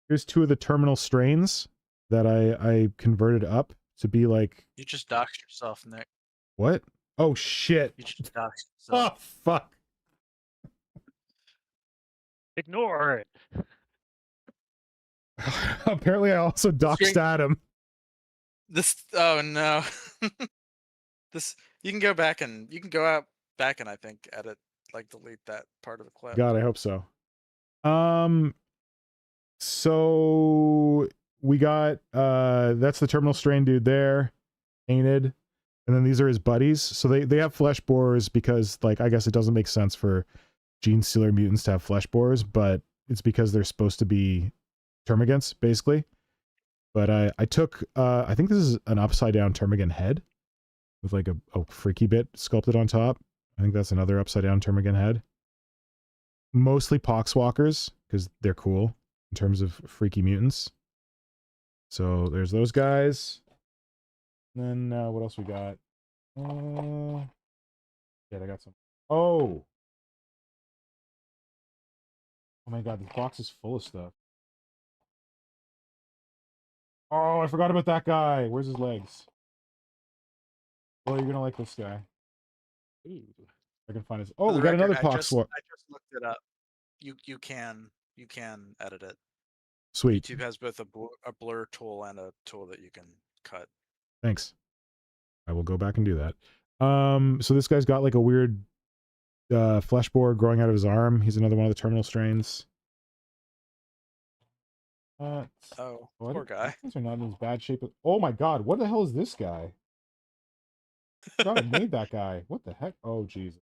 Here's two of the terminal strains that I converted up to be like... You just doxed yourself, Nick. What? Oh, shit. You just doxed yourself. Oh, fuck. Ignore it. Apparently I also doxed Adam. Oh no. You can go back and back and I think edit, like delete that part of the clip. God, I hope so. So we got that's the terminal strain dude there, painted, and then these are his buddies. So they have flesh borers because, like, I guess it doesn't make sense for Genestealer mutants to have flesh borers, but it's because they're supposed to be termagants, basically. But I took I think this is an upside down termagant head with like a freaky bit sculpted on top. I think that's another upside down termagant head. Mostly poxwalkers because they're cool in terms of freaky mutants. So there's those guys. And then what else we got? Yeah, I got some. Oh my god, this box is full of stuff. Oh, I forgot about that guy. Where's his legs? Well, you're gonna like this guy. Ooh. I can find his. Oh, we got another poxwalker. I just looked it up. You can edit it. Sweet. YouTube has both a blur tool and a tool that you can cut. Thanks. I will go back and do that. So this guy's got like a weird flesh borer growing out of his arm. He's another one of the terminal strains. Poor guy. These are not in as bad shape. Oh my god, what the hell is this guy? God made that guy. What the heck? Oh Jesus.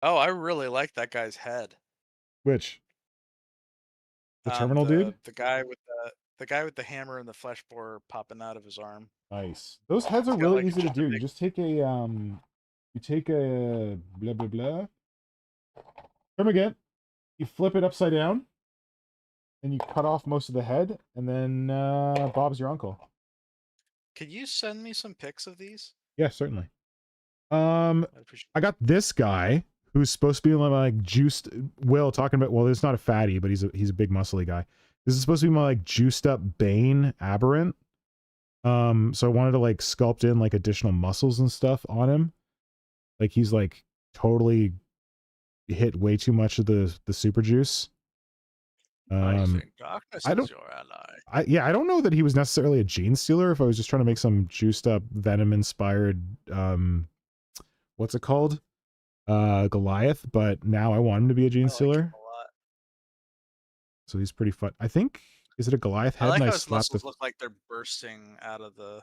Oh, I really like that guy's head. Which? The terminal dude? The guy with the hammer and the flesh borer popping out of his arm. Nice. Those heads are really easy to do. You just take a blah blah blah. Termagant. You flip it upside down, and you cut off most of the head, and then Bob's your uncle. Could you send me some pics of these? Yeah, certainly. I got this guy who's supposed to be like juiced. Will talking about. Well, it's not a fatty, but he's a big muscly guy. This is supposed to be my like juiced up Bane aberrant. So I wanted to like sculpt in like additional muscles and stuff on him. Like he's like totally hit way too much of the super juice. I think darkness is your ally. I don't know that he was necessarily a Genestealer. If I was just trying to make some juiced up Venom inspired what's it called? Goliath, but now I want him to be a Genestealer. Like so he's pretty fun. I think, is it a Goliath head? I like and how I his muscles look like they're bursting out of the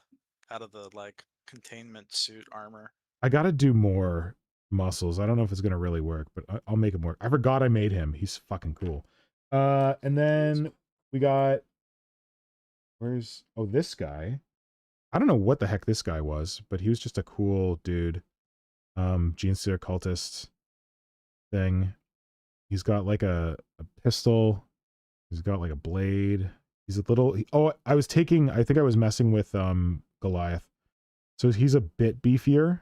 like containment suit armor. I gotta do more muscles. I don't know if it's gonna really work, but I'll make him work. I forgot I made him. He's fucking cool. And then we got this guy. I don't know what the heck this guy was, but he was just a cool dude. Genestealer cultist thing. He's got like a pistol. He's got like a blade. He's a little I think I was messing with Goliath. So he's a bit beefier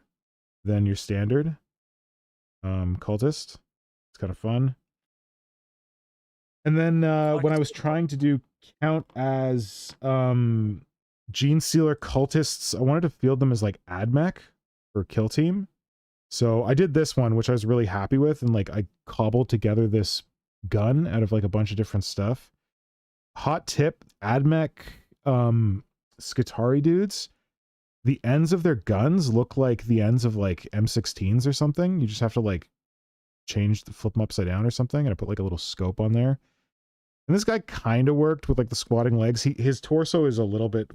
than your standard cultist. It's kind of fun. And then when I was trying to do count as Genestealer cultists, I wanted to field them as like AdMech or Kill Team. So I did this one, which I was really happy with, and like I cobbled together this gun out of like a bunch of different stuff. Hot tip, AdMech Skitari dudes, the ends of their guns look like the ends of like M16s or something. You just have to like flip them upside down or something, and I put like a little scope on there. And this guy kind of worked with like the squatting legs. His torso is a little bit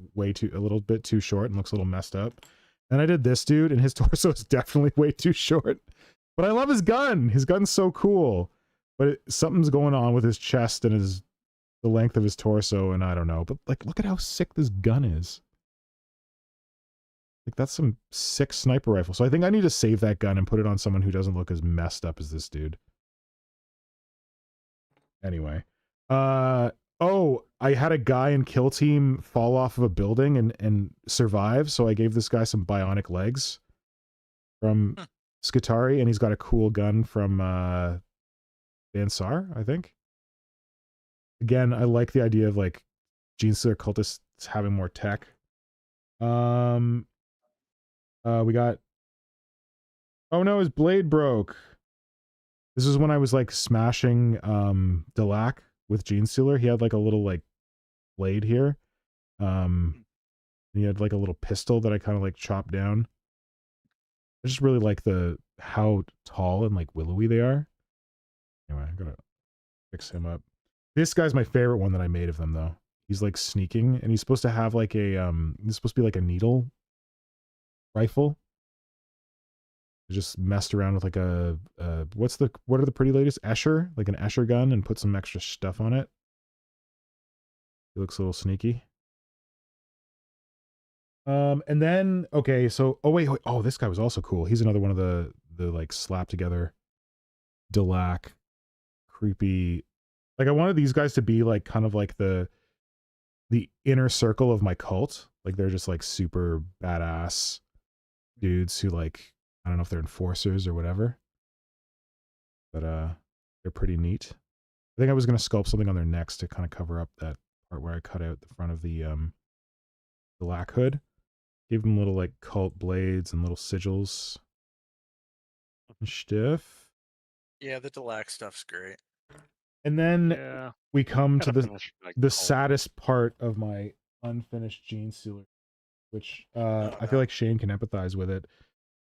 too short and looks a little messed up. And I did this dude, and his torso is definitely way too short. But I love his gun. His gun's so cool. But something's going on with his chest and the length of his torso, and I don't know. But like, look at how sick this gun is. Like, that's some sick sniper rifle. So I think I need to save that gun and put it on someone who doesn't look as messed up as this dude. Anyway. Oh, I had a guy in Kill Team fall off of a building and survive, so I gave this guy some bionic legs from Skitari, and he's got a cool gun from Bansar, I think. Again, I like the idea of like Genestealer cultists having more tech. We got, oh no, his blade broke. This is when I was like smashing Delac with Genestealer. He had like a little like blade here. He had like a little pistol that I kind of like chopped down. I just really like how tall and like willowy they are. Anyway, I'm gonna fix him up. This guy's my favorite one that I made of them though. He's like sneaking, and he's supposed to have like a he's supposed to be like a needle rifle. I just messed around with like a what are the pretty ladies? Escher, like an Escher gun, and put some extra stuff on it. He looks a little sneaky. And then okay, so wait, oh, this guy was also cool. He's another one of the like slap together Delac creepy. Like I wanted these guys to be like kind of like the inner circle of my cult. Like they're just like super badass dudes who like, I don't know if they're enforcers or whatever, but they're pretty neat. I think I was gonna sculpt something on their necks to kind of cover up that part where I cut out the front of the Delac hood. Gave them little like cult blades and little sigils and stuff. Yeah, the Delac stuff's great. And then Yeah. we come to Gotta finish my the cult. saddest part of my unfinished Genestealer, which I feel like Shane can empathize with it,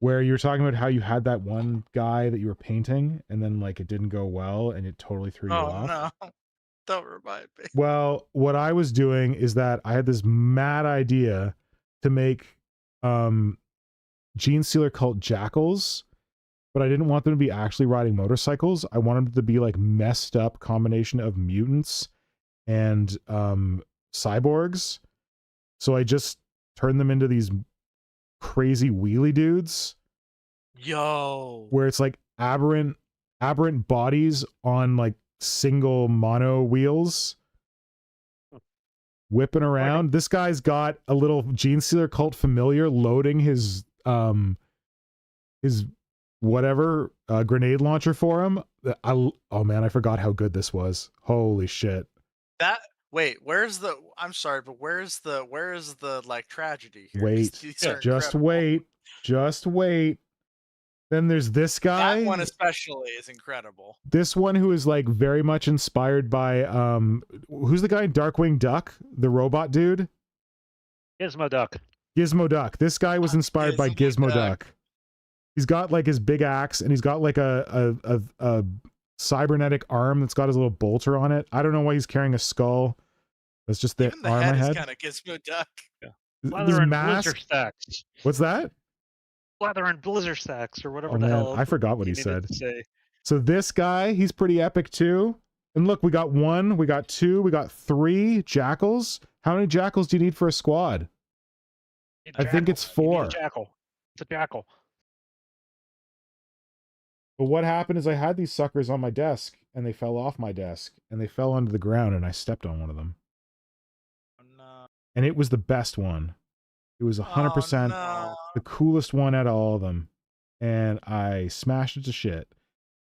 where you were talking about how you had that one guy that you were painting and then like it didn't go well and it totally threw you off. No. Don't remind me. Well, what I was doing is that I had this mad idea to make Genestealer cult jackals, but I didn't want them to be actually riding motorcycles. I wanted them to be like messed up combination of mutants and cyborgs. So I just turned them into these crazy wheelie dudes. Yo. Where it's like aberrant bodies on like single mono wheels whipping around. This guy's got a little Genestealer cult familiar loading his whatever grenade launcher for him. Oh man, I forgot how good this was. Holy shit. Wait, I'm sorry, but where's the like tragedy here? Wait, just wait. Then there's this guy. That one especially is incredible. This one who is like very much inspired by who's the guy? Darkwing Duck, the robot dude? Gizmo Duck. Gizmo Duck. This guy was inspired by Gizmo Duck. He's got like his big axe and he's got like a cybernetic arm that's got his little bolter on it. I don't know why he's carrying a skull. That's just the arm I had. Is kind of Gizmo Duck. Yeah. Leather and blizzard stacks. What's that? Leather and blizzard stacks or whatever oh, the man, hell. I forgot what he said. So this guy, he's pretty epic too. And look, we got 1, we got 2, we got 3 jackals. How many jackals do you need for a squad? I think it's 4. It's a jackal. It's a jackal. But what happened is I had these suckers on my desk and they fell off my desk and they fell onto the ground and I stepped on one of them. Oh, no. And it was the best one. It was 100% the coolest one out of all of them. And I smashed it to shit.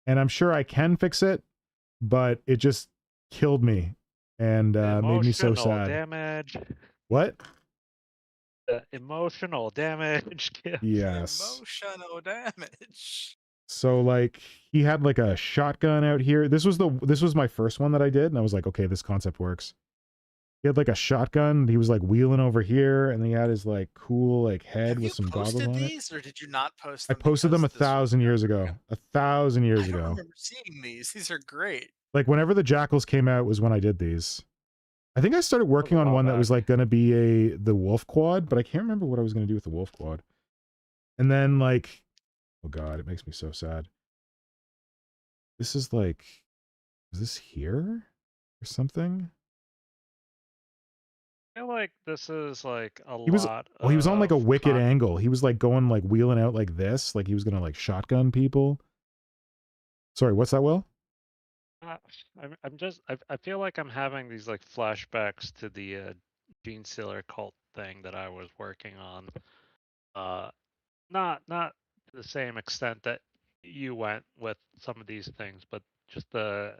And I'm sure I can fix it, but it just killed me and made me so sad. Damage. What? Emotional damage. Yes. Emotional damage. So like he had like a shotgun out here. This was my first one that I did, and I was like, okay, this concept works. He had like a shotgun. He was like wheeling over here, and he had his like cool like head with some goggles on it. Or did you not post them? I posted them 1,000 years ago. 1,000 years ago. I don't remember seeing these. These are great. Like whenever the jackals came out was when I did these. I think I started working on one that was like gonna be the wolf quad, but I can't remember what I was gonna do with the wolf quad. And then like, oh god, it makes me so sad. This is like, is this here or something? I feel like this is like a He was, lot oh, he was on like a of wicked angle. He was like going like wheeling out like this, like he was gonna like shotgun people. Sorry, what's that, Will? I feel like I'm having these like flashbacks to the GeneStealer cult thing that I was working on. Not to the same extent that you went with some of these things, but just the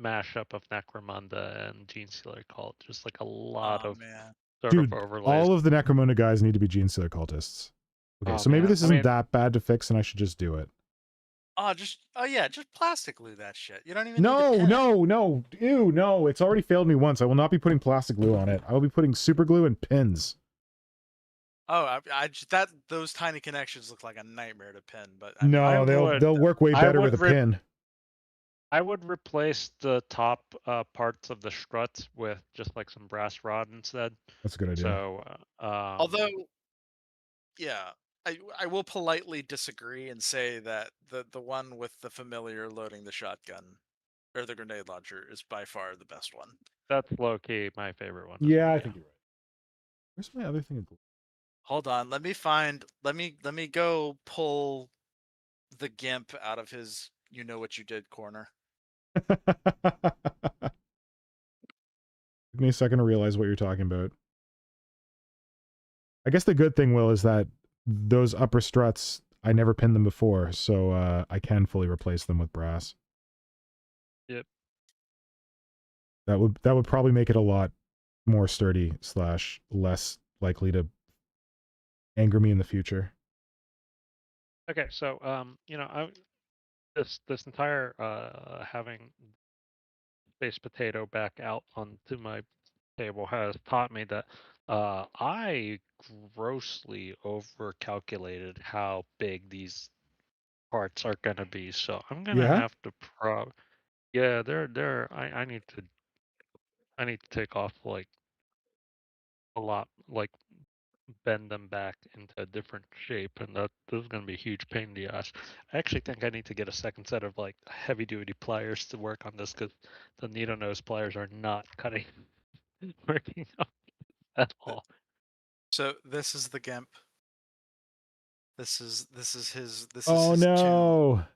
mashup of Necromunda and GeneStealer cult, just like a lot Oh of man. sort of Dude, overlays. all of the Necromunda guys need to be GeneStealer cultists. Okay, Oh so maybe man, this I isn't mean, that bad to fix and I should just do it. Oh yeah, just plastic glue that shit. You don't even need a No, pen. no. Ew, no. It's already failed me once. I will not be putting plastic glue on it. I will be putting super glue and pins. Oh, those tiny connections look like a nightmare to pin, but I mean, No, they'll work way I better with would a pin. I would replace the top parts of the struts with just like some brass rod instead. That's a good idea. So, although, yeah, I will politely disagree and say that the one with the familiar loading the shotgun or the grenade launcher is by far the best one. that's low key my favorite one. Yeah, I think you're right. Where's my other thing of glue? Hold on, let me go pull the gimp out of his you know what you did corner. Took me a second to realize what you're talking about. I guess the good thing, Will, is that those upper struts, I never pinned them before, so I can fully replace them with brass. Yep. That would probably make it a lot more sturdy / less likely to anger me in the future. Okay, so this entire having Space Potato back out onto my table has taught me that I grossly overcalculated how big these parts are gonna be. So I'm gonna Yeah? have to yeah, I need to take off like a lot, like bend them back into a different shape, and this is going to be a huge pain in the ass. I actually think I need to get a second set of like heavy duty pliers to work on this because the needle nose pliers are not cutting working at all. So this is the gimp. This is his Oh tomb no. that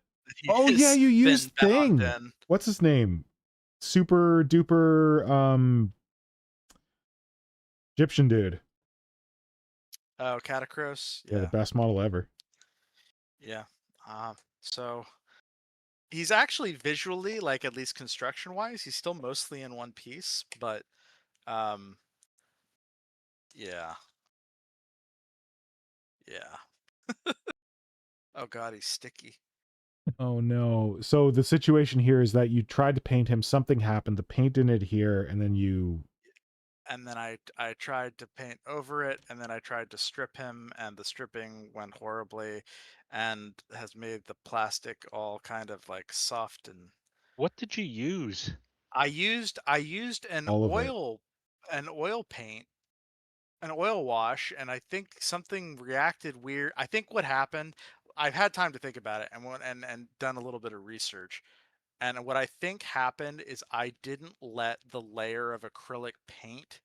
he Oh yeah, has you used been bound Thing. in. What's his name? Super duper Egyptian dude. Oh, Catacross. Yeah, the Yeah, best model ever. yeah. So he's actually visually, like at least construction wise, he's still mostly in one piece, but yeah. Yeah. Oh god, he's sticky. Oh no. So the situation here is that you tried to paint him, something happened, the paint didn't adhere, and then you And then I tried to paint over it, and then I tried to strip him, and the stripping went horribly, and has made the plastic all kind of like soft. And What did you use? I used an all of it. oil paint, an oil wash, and I think something reacted weird. I think what happened, I've had time to think about it and done a little bit of research. And what I think happened is I didn't let the layer of acrylic paint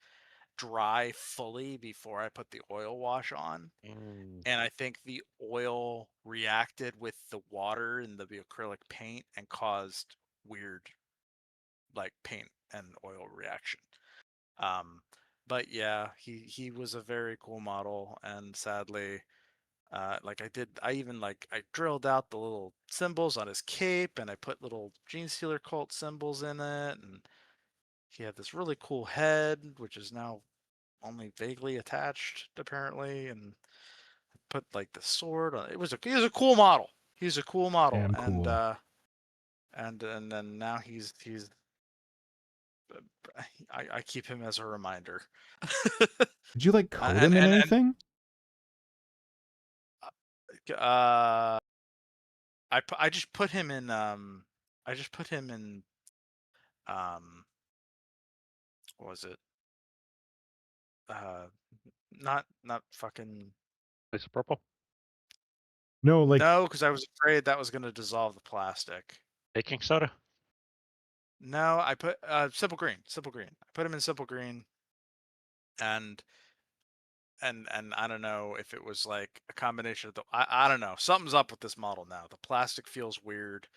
dry fully before I put the oil wash on. And I think the oil reacted with the water and the acrylic paint and caused weird like paint and oil reaction. But yeah, he was a very cool model, and sadly, like I drilled out the little symbols on his cape, and I put little GeneStealer cult symbols in it, and he had this really cool head, which is now only vaguely attached apparently, and put like the sword on. He was a cool model. He's a cool model, Damn cool. and then now he's I keep him as a reminder. Did you like coat him in And anything? I just put him in I just put him in what was it? Not fucking Is it purple? No, like No, because I was afraid that was going to dissolve the plastic. Baking soda. No, I put simple green. Simple green. I put them in simple green, and I don't know if it was like a combination of the. I don't know. Something's up with this model now. The plastic feels weird.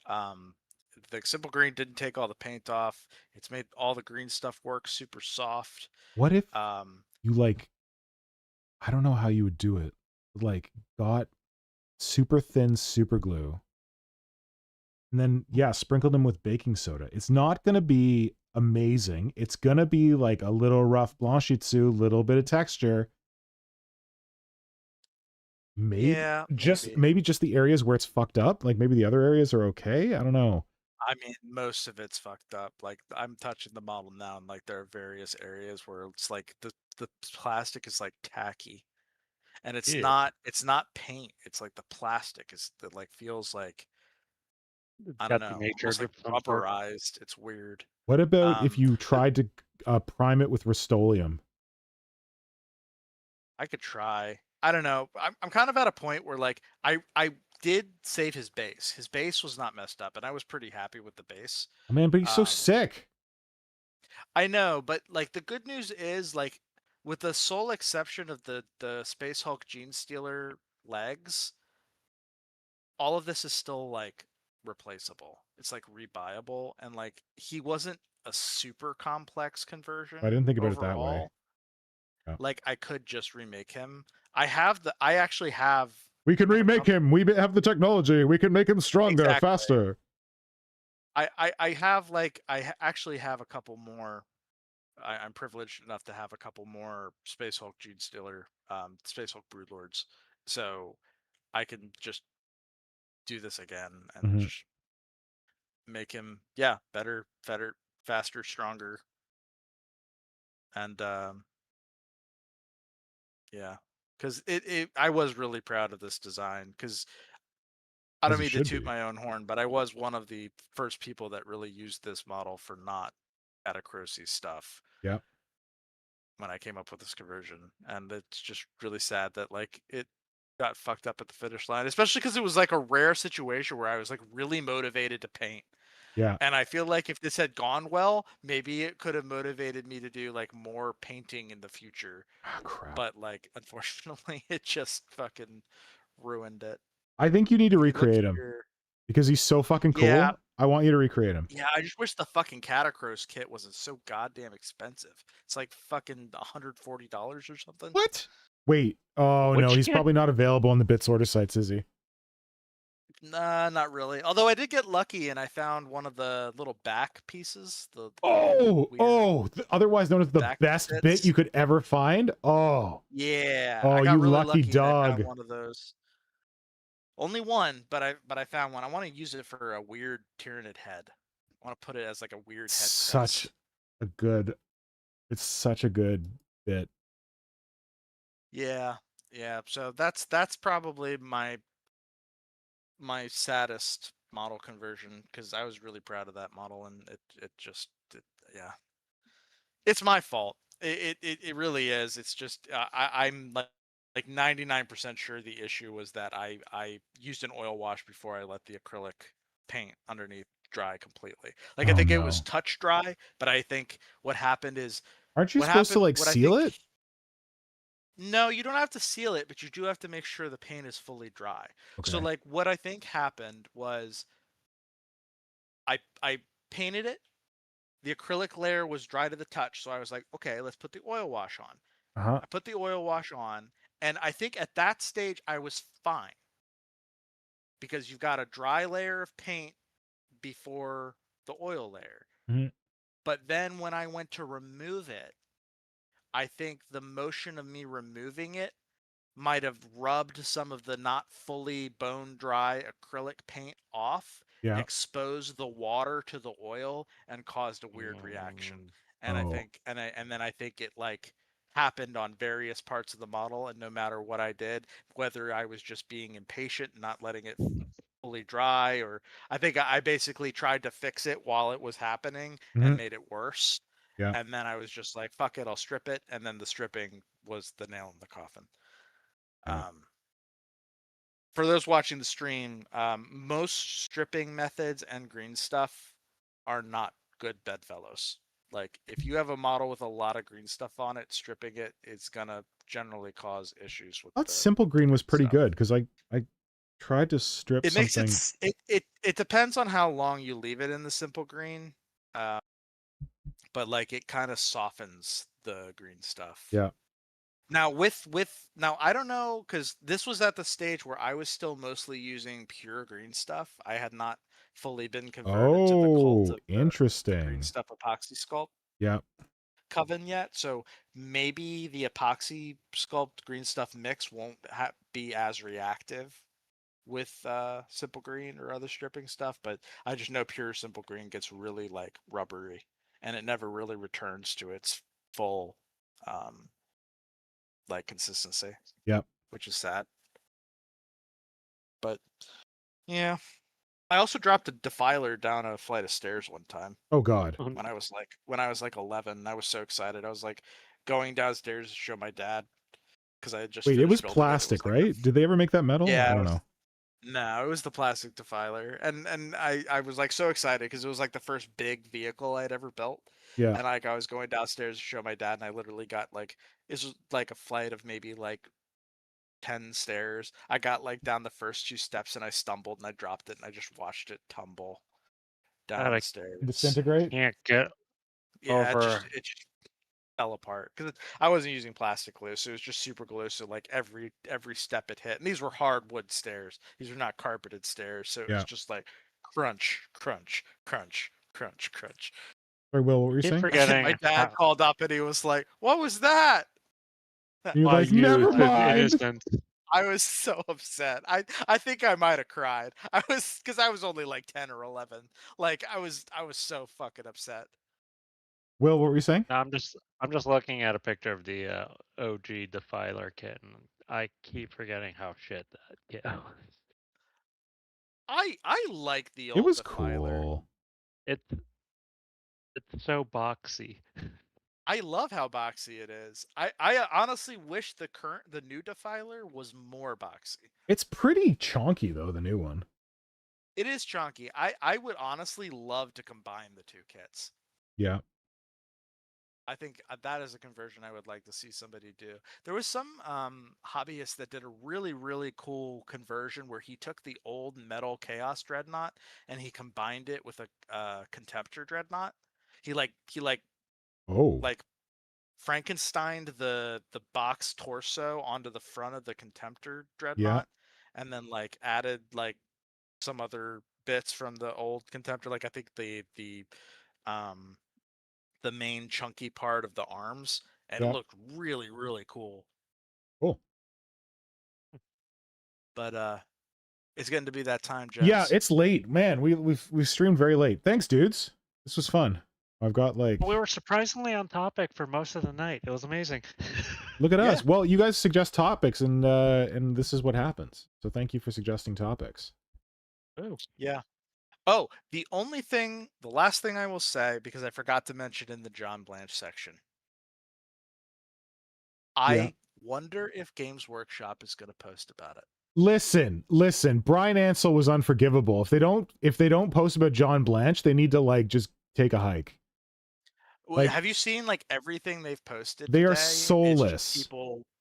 The simple green didn't take all the paint off. It's made all the green stuff work super soft. what if Um, you like I don't know how you would do it. Like got super thin super glue and then sprinkled them with baking soda. It's not going to be amazing. It's going to be like a little rough blanchitsu, little bit of texture. Maybe yeah, maybe just the areas where it's fucked up, like maybe the other areas are okay. I don't know. I mean, most of it's fucked up. Like I'm touching the model now, and like there are various areas where it's like the plastic is like tacky, and it's Ew. not paint. It's like the plastic is that like feels like I don't Got know, denatured almost like of some sort. rubberized. It's weird. What about if you The- tried to prime it with Rust-Oleum? I could try. I don't know. I'm kind of at a point where like I did save his base. His base was not messed up, and I was pretty happy with the base. Oh man, but he's so Um, sick. I know, but like the good news is like with the sole exception of the Space Hulk Genestealer legs, all of this is still like replaceable. It's like rebuyable, and like he wasn't a super complex conversion I didn't think about it that way. overall. Yeah. Like I could just remake him. I actually have We can remake him. We have the technology. We can make him stronger, Exactly. faster. I actually have a couple more. I'm privileged enough to have a couple more Space Hulk JuneStealer, Space Hulk Broodlords, so I can just do this again and just make him better, faster, stronger, and because I was really proud of this design because I don't As you mean to should toot be. my own horn, but I was one of the first people that really used this model for not Catacrosis stuff. Yeah. When I came up with this conversion, and it's just really sad that like it got fucked up at the finish line, especially because it was like a rare situation where I was like really motivated to paint. Yeah. And I feel like if this had gone well, maybe it could have motivated me to do like more painting in the future. Oh, crap. But like, unfortunately, it just fucking ruined it. I think you need to If you look recreate him here, because he's so fucking cool. Yeah. I want you to recreate him. Yeah, I just wish the fucking Catacross kit wasn't so goddamn expensive. It's like fucking $140 or something. What? Wait. Oh no, Which he's kit? probably not available on the Bits order sites, is he? Nah, not really. Although I did get lucky and I found one of the little back pieces. Otherwise known as the back best bits. bit you could ever find. Oh. Yeah. Oh, I got you really lucky lucky and I dog. found one of those. Only one, but I found one. I want to use it for a weird Tyranid head. I want to put it as like a weird head. Such a good. It's such a good bit. Yeah. So that's probably my saddest model conversion because I was really proud of that model, and it just it's my fault. It really is. It's just I'm like 99% sure the issue was that I used an oil wash before I let the acrylic paint underneath dry completely. Like I think it was touch dry, but I think what happened is aren't you supposed to like seal it? No, you don't have to seal it, but you do have to make sure the paint is fully dry. Okay. So like what I think happened was I painted it. The acrylic layer was dry to the touch, so I was like, okay, let's put the oil wash on. I put the oil wash on, and I think at that stage I was fine because you've got a dry layer of paint before the oil layer. Mm-hmm. But then when I went to remove it, I think the motion of me removing it might have rubbed some of the not fully bone dry acrylic paint off, exposed the water to the oil, and caused a weird reaction. And I think and then I think it like happened on various parts of the model, and no matter what I did, whether I was just being impatient and not letting it fully dry, or I think I basically tried to fix it while it was happening and made it worse. Yeah. And then I was just like, fuck it, I'll strip it. And then the stripping was the nail in the coffin. for those watching the stream, most stripping methods and green stuff are not good bedfellows. Like if you have a model with a lot of green stuff on it, stripping it, it's gonna generally cause issues with I thought the simple green was pretty stuff. good because I tried to strip It makes something. it depends on how long you leave it in the simple green, but like it kind of softens the green stuff. Yeah. Now now I don't know, because this was at the stage where I was still mostly using pure green stuff. I had not fully been converted to the cult Oh, of the green interesting. stuff epoxy sculpt Yeah. coven yet. So maybe the epoxy sculpt green stuff mix won't be as reactive with simple green or other stripping stuff, but I just know pure simple green gets really like rubbery, and it never really returns to its full like consistency. Yep. Which is sad. But yeah, I also dropped a defiler down a flight of stairs one time Oh God. when I was like 11. I was so excited. I was like going downstairs to show my dad because I had just Wait, it was finished building it. It was plastic, like right? Did they ever make that metal? Yeah, I it don't was, know. no, it was the plastic defiler, and I was like so excited because it was like the first big vehicle I'd ever built. Yeah. And like I was going downstairs to show my dad, and I literally got like, this was like a flight of maybe like 10 stairs. I got like down the first 2 steps and I stumbled and I dropped it and I just watched it tumble down God, I the stairs. Disintegrate? can't get Yeah, over. it just fell apart because I wasn't using plastic glue, so it was just super glue. So like every step it hit, and these were hardwood stairs. These were not carpeted stairs, so it was Yeah. just like crunch, crunch, crunch, crunch, crunch. Sorry, Will, what were you Keep saying? forgetting. My dad called up and he was like, "What was that?" You're Why like, you, never the mind. innocent. I was so upset. I think I might have cried. I was, because I was only like 10 or 11. Like I was so fucking upset. Will, what were you saying? No, I'm just looking at a picture of the OG Defiler kit, and I keep forgetting how shit that kit was. I like the It old was Defiler. cool. It's so boxy. I love how boxy it is. I honestly wish the new Defiler was more boxy. It's pretty chonky though, the new one. It is chunky. I would honestly love to combine the 2 kits. Yeah. I think that is a conversion I would like to see somebody do. There was some hobbyist that did a really, really cool conversion where he took the old metal Chaos Dreadnought and he combined it with a Contemptor Dreadnought. He Oh. Frankensteined the box torso onto the front of the Contemptor Dreadnought, and then like added like some other bits from the old Contemptor, like I think the main chunky part of the arms, and it looked really, really cool. Cool. But it's getting to be that time, Jones. Yeah, it's late. Man, we've streamed very late. Thanks, dudes. This was fun. I've got like We were surprisingly on topic for most of the night. It was amazing. Look at us. Well, you guys suggest topics and this is what happens. So thank you for suggesting topics. Oh. Yeah. Oh, the last thing I will say, because I forgot to mention in the John Blanche section, I wonder if Games Workshop is going to post about it. Listen. Brian Ansell was unforgivable. If they don't post about John Blanche, they need to like just take a hike. Like, have you seen like everything they've posted? They today? are soulless.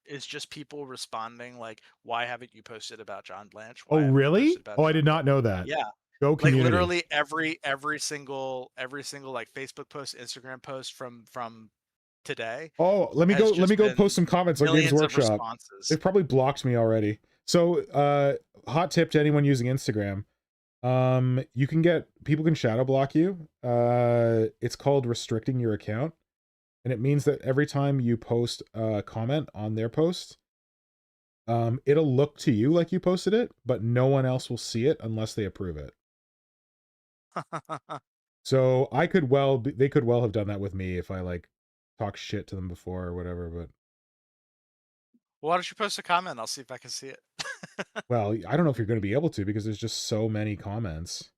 It's just people responding like, "Why haven't you posted about John Blanche?" Oh, really? Oh, I did not know that. Yeah. Go community. Like literally every single like Facebook post, Instagram post from today. Oh, let me go post some comments on Games Workshop. They've probably blocked me already. So, hot tip to anyone using Instagram. People can shadow block you. It's called restricting your account. And it means that every time you post a comment on their post, it'll look to you like you posted it, but no one else will see it unless they approve it. So they could well have done that with me if I like talk shit to them before or whatever, but why don't you post a comment? I'll see if I can see it. well, I don't know if you're going to be able to because there's just so many comments.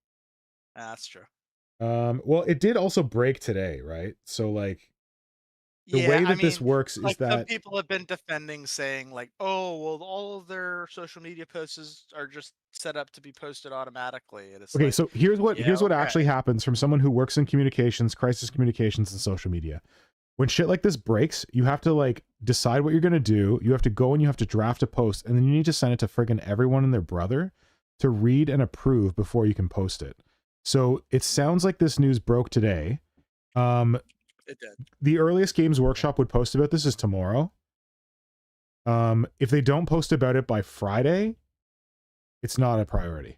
That's true. Well, it did also break today, right? So like The Yeah, way I that this mean, works is like some that people have been defending, saying like, "Oh, well, all of their social media posts are just set up to be posted automatically," and it's okay, like, so here's what yeah, actually okay, happens from someone who works in communications, crisis communications, and social media. When shit like this breaks, you have to like decide what you're gonna do. You have to go and you have to draft a post, and then you need to send it to friggin' everyone and their brother to read and approve before you can post it. So it sounds like this news broke today. it did. The earliest Games Workshop would post about this is tomorrow. If they don't post about it by Friday, it's not a priority.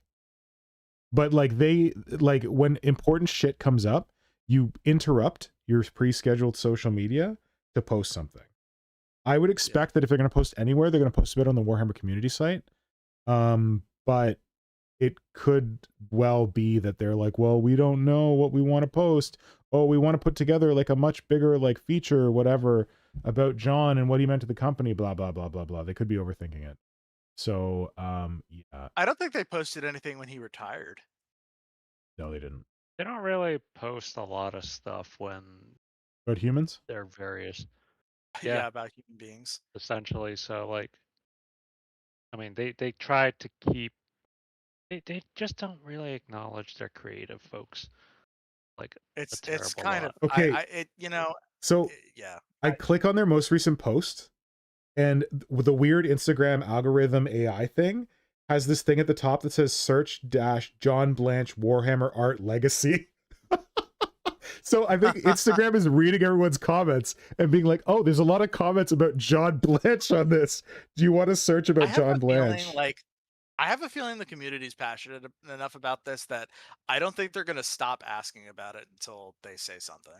But like when important shit comes up, you interrupt your pre-scheduled social media to post something. I would expect that if they're going to post anywhere, they're going to post about it on the Warhammer community site. But it could well be that they're like, well, we don't know what we want to post. Oh, we want to put together like a much bigger like feature or whatever about John and what he meant to the company, blah, blah, blah, blah, blah. They could be overthinking it. So, yeah. I don't think they posted anything when he retired. No, they didn't. They don't really post a lot of stuff when About humans? they're various, Yeah, Yeah. about human beings. essentially. So like, I mean, they try to keep. They just don't really acknowledge their creative folks. Like It's a terrible kind lot. of Okay. So yeah. I click on their most recent post, and with the weird Instagram algorithm AI thing has this thing at the top that says search John Blanche Warhammer Art Legacy. So I think Instagram is reading everyone's comments and being like, oh, there's a lot of comments about John Blanche on this. Do you want to search about John Blanche? I have a feeling the community's passionate enough about this that I don't think they're going to stop asking about it until they say something.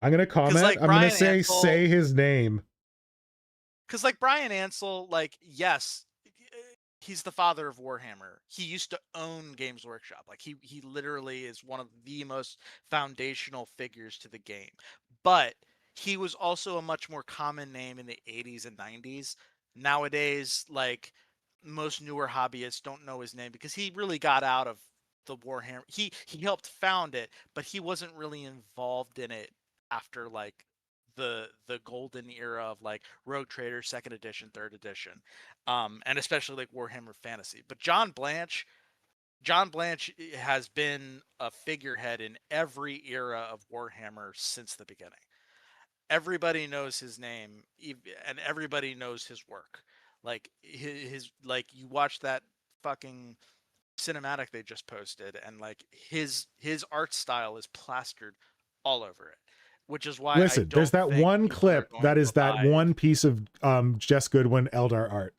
I'm going to comment. like, I'm going to Brian say, Ansel- say his name. Because like Brian Ansel, like, yes, he's the father of Warhammer. He used to own Games Workshop. Like he literally is one of the most foundational figures to the game. But he was also a much more common name in the 80s and 90s. Nowadays, like most newer hobbyists don't know his name because he really got out of the Warhammer. He helped found it, but he wasn't really involved in it after like the golden era of like Rogue Trader, 2nd edition, 3rd edition, and especially like Warhammer Fantasy. But John Blanche has been a figurehead in every era of Warhammer since the beginning. Everybody knows his name, and everybody knows his work. Like his like you watch that fucking cinematic they just posted, and like his art style is plastered all over it. Which is why Listen, there's that one clip that is that one piece of Jess Goodwin Eldar art.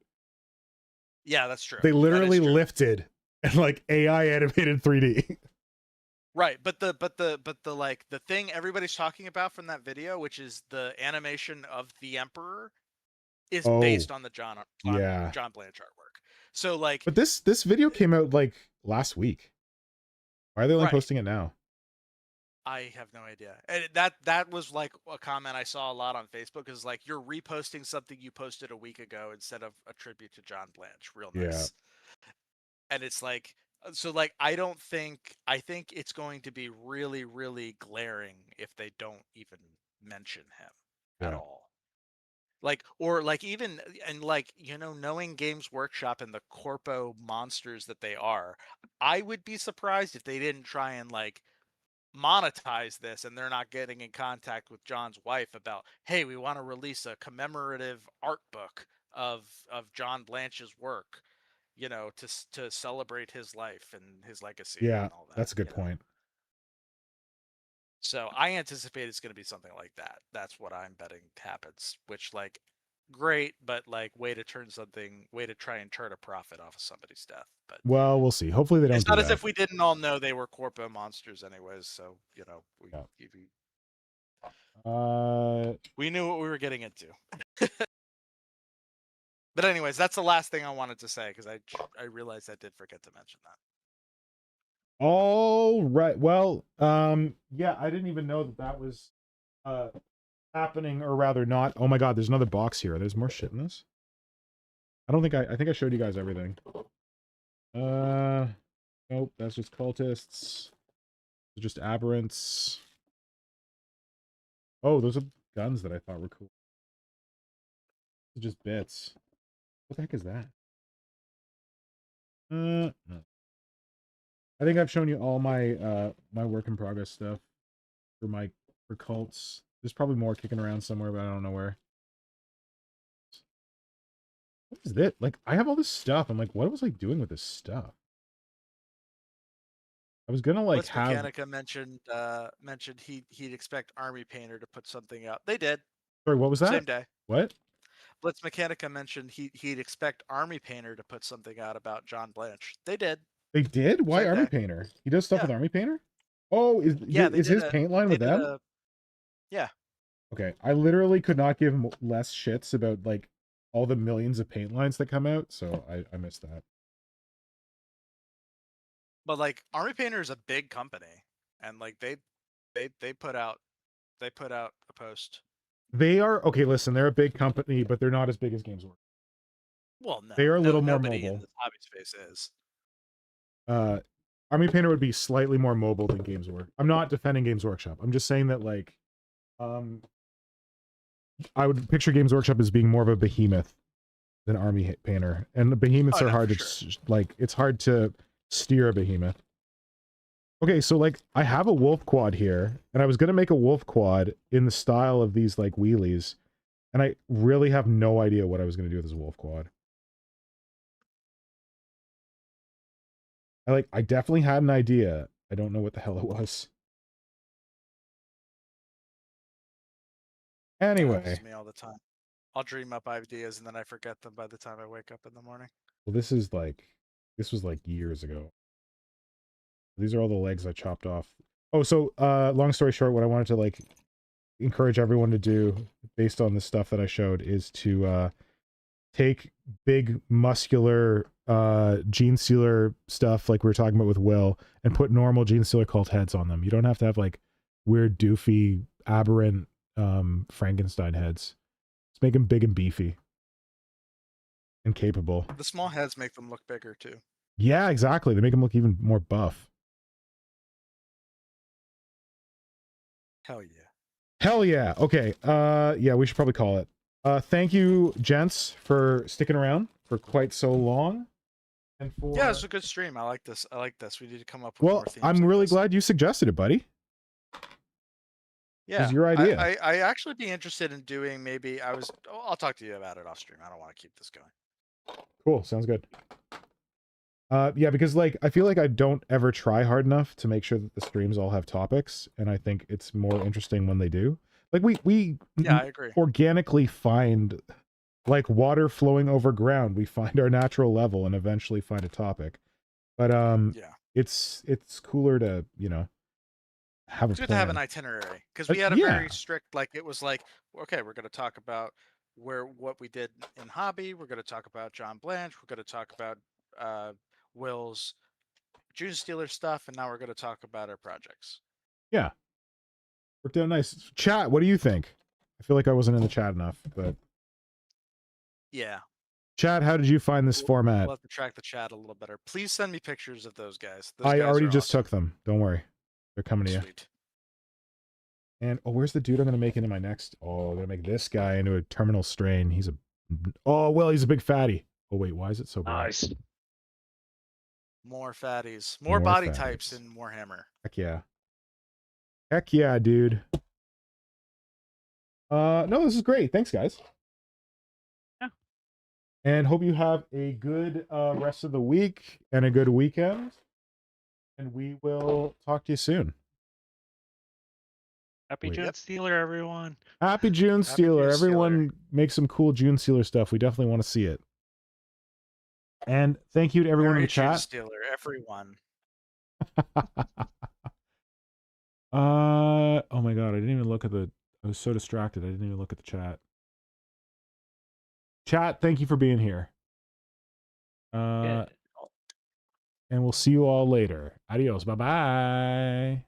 Yeah, that's true. They literally lifted and like AI animated 3D. Right, but the like the thing everybody's talking about from that video, which is the animation of the Emperor, is based on the John Blanche artwork. So like, but this video came out like last week. Why are they only posting it now? I have no idea. And that was like a comment I saw a lot on Facebook, is like, you're reposting something you posted a week ago instead of a tribute to John Blanche. Real nice. Yeah. And it's like, so like, I think it's going to be really, really glaring if they don't even mention him at all. Like, or like even, and like, you know, knowing Games Workshop and the corpo monsters that they are, I would be surprised if they didn't try and like monetize this and they're not getting in contact with John's wife about, hey, we want to release a commemorative art book of John Blanche's work, you know, to celebrate his life and his legacy. Yeah, and all that, that's a good point. So I anticipate it's going to be something like that. That's what I'm betting happens, which like, great, but like way to try and turn a profit off of somebody's death. But well, we'll see. Hopefully they don't. It's not as if we didn't all know they were corpo monsters anyways. So, you know, we knew what we were getting into. But anyways, that's the last thing I wanted to say, because I realized I did forget to mention that. All right. Well, yeah, I didn't even know that was happening, or rather not. Oh my god, there's another box here. There's more shit in this. I think I showed you guys everything. Nope, that's just cultists. They're just aberrants. Oh, those are guns that I thought were cool. It's just bits. What the heck is that? No. I think I've shown you all my my work in progress stuff for cults. There's probably more kicking around somewhere, but I don't know where. What is this? Like, I have all this stuff. I'm like, what was I doing with this stuff? I was gonna like Blitz Mechanica mentioned he'd expect Army Painter to put something out. They did. Sorry, what was that? Same day. What? Blitz Mechanica mentioned he'd expect Army Painter to put something out about John Blanche. They did. They did? Why Same Army day. Painter? He does stuff Yeah. with Army Painter? Oh, is his paint line with them? Yeah. Okay, I literally could not give less shits about like all the millions of paint lines that come out, so I missed that. But like Army Painter is a big company, and like they put out a post. They are okay. Listen, they're a big company, but they're not as big as Games Workshop. Well, no, they are a little more nobody mobile. in the hobby space is. Army Painter would be slightly more mobile than Games Workshop. I'm not defending Games Workshop. I'm just saying that like, I would picture Games Workshop as being more of a behemoth than Army Painter, and the behemoths are hard to like. It's hard to steer a behemoth. Okay, so like I have a wolf quad here, and I was gonna make a wolf quad in the style of these like wheelies, and I really have no idea what I was gonna do with this wolf quad. I definitely had an idea. I don't know what the hell it was. Anyway. That me all the time. I'll dream up ideas and then I forget them by the time I wake up in the morning. Well, this was like years ago. These are all the legs I chopped off. Oh, so long story short, what I wanted to like encourage everyone to do based on the stuff that I showed is to take big muscular GeneStealer stuff like we were talking about with Will and put normal GeneStealer cult heads on them. You don't have to have like weird, doofy, aberrant Frankenstein heads. Just make them big and beefy and capable. The small heads make them look bigger too. Yeah, exactly. They make them look even more buff. Hell yeah. Hell yeah. Okay. Yeah, we should probably call it. Thank you, gents, for sticking around for quite so long. And for... Yeah, it's a good stream. I like this. We need to come up with well, more themes. I'm really glad you suggested it, buddy. Yeah. It was your idea. I actually be interested in doing maybe I'll talk to you about it off stream. I don't want to keep this going. Cool. Sounds good. Yeah, because like I feel like I don't ever try hard enough to make sure that the streams all have topics, and I think it's more interesting when they do. Like we I agree. Organically find like water flowing over ground. We find our natural level and eventually find a topic. But yeah, it's cooler to, you know, have it's a good plan. to have an itinerary because we had a very strict, like it was like, okay, we're going to talk about what we did in hobby. We're going to talk about John Blanche. We're going to talk about Will's JuneStealer stuff, and now we're going to talk about our projects. Yeah, worked out nice. Chat, what do you think? I feel like I wasn't in the chat enough, but yeah. Chat, how did you find this format? We'll have to track the chat a little better. Please send me pictures of those guys. I already just took them. Don't worry, they're coming to you. Sweet. And oh, where's the dude I'm gonna make into my next? Oh, I'm gonna make this guy into a terminal strain. He's a he's a big fatty. Oh wait, why is it so bad? Nice. More fatties. More body types in Warhammer. Heck yeah. Heck yeah, dude. No, this is great. Thanks, guys. Yeah. And hope you have a good rest of the week and a good weekend. And we will talk to you soon. Happy JuneStealer, everyone. Happy JuneStealer. Everyone make some cool JuneStealer stuff. We definitely want to see it. And thank you to everyone in the chat. JuneStealer, everyone. Oh my god, I didn't even look at the... I was so distracted, I didn't even look at the chat. Chat, thank you for being here. And we'll see you all later. Adios. Bye-bye.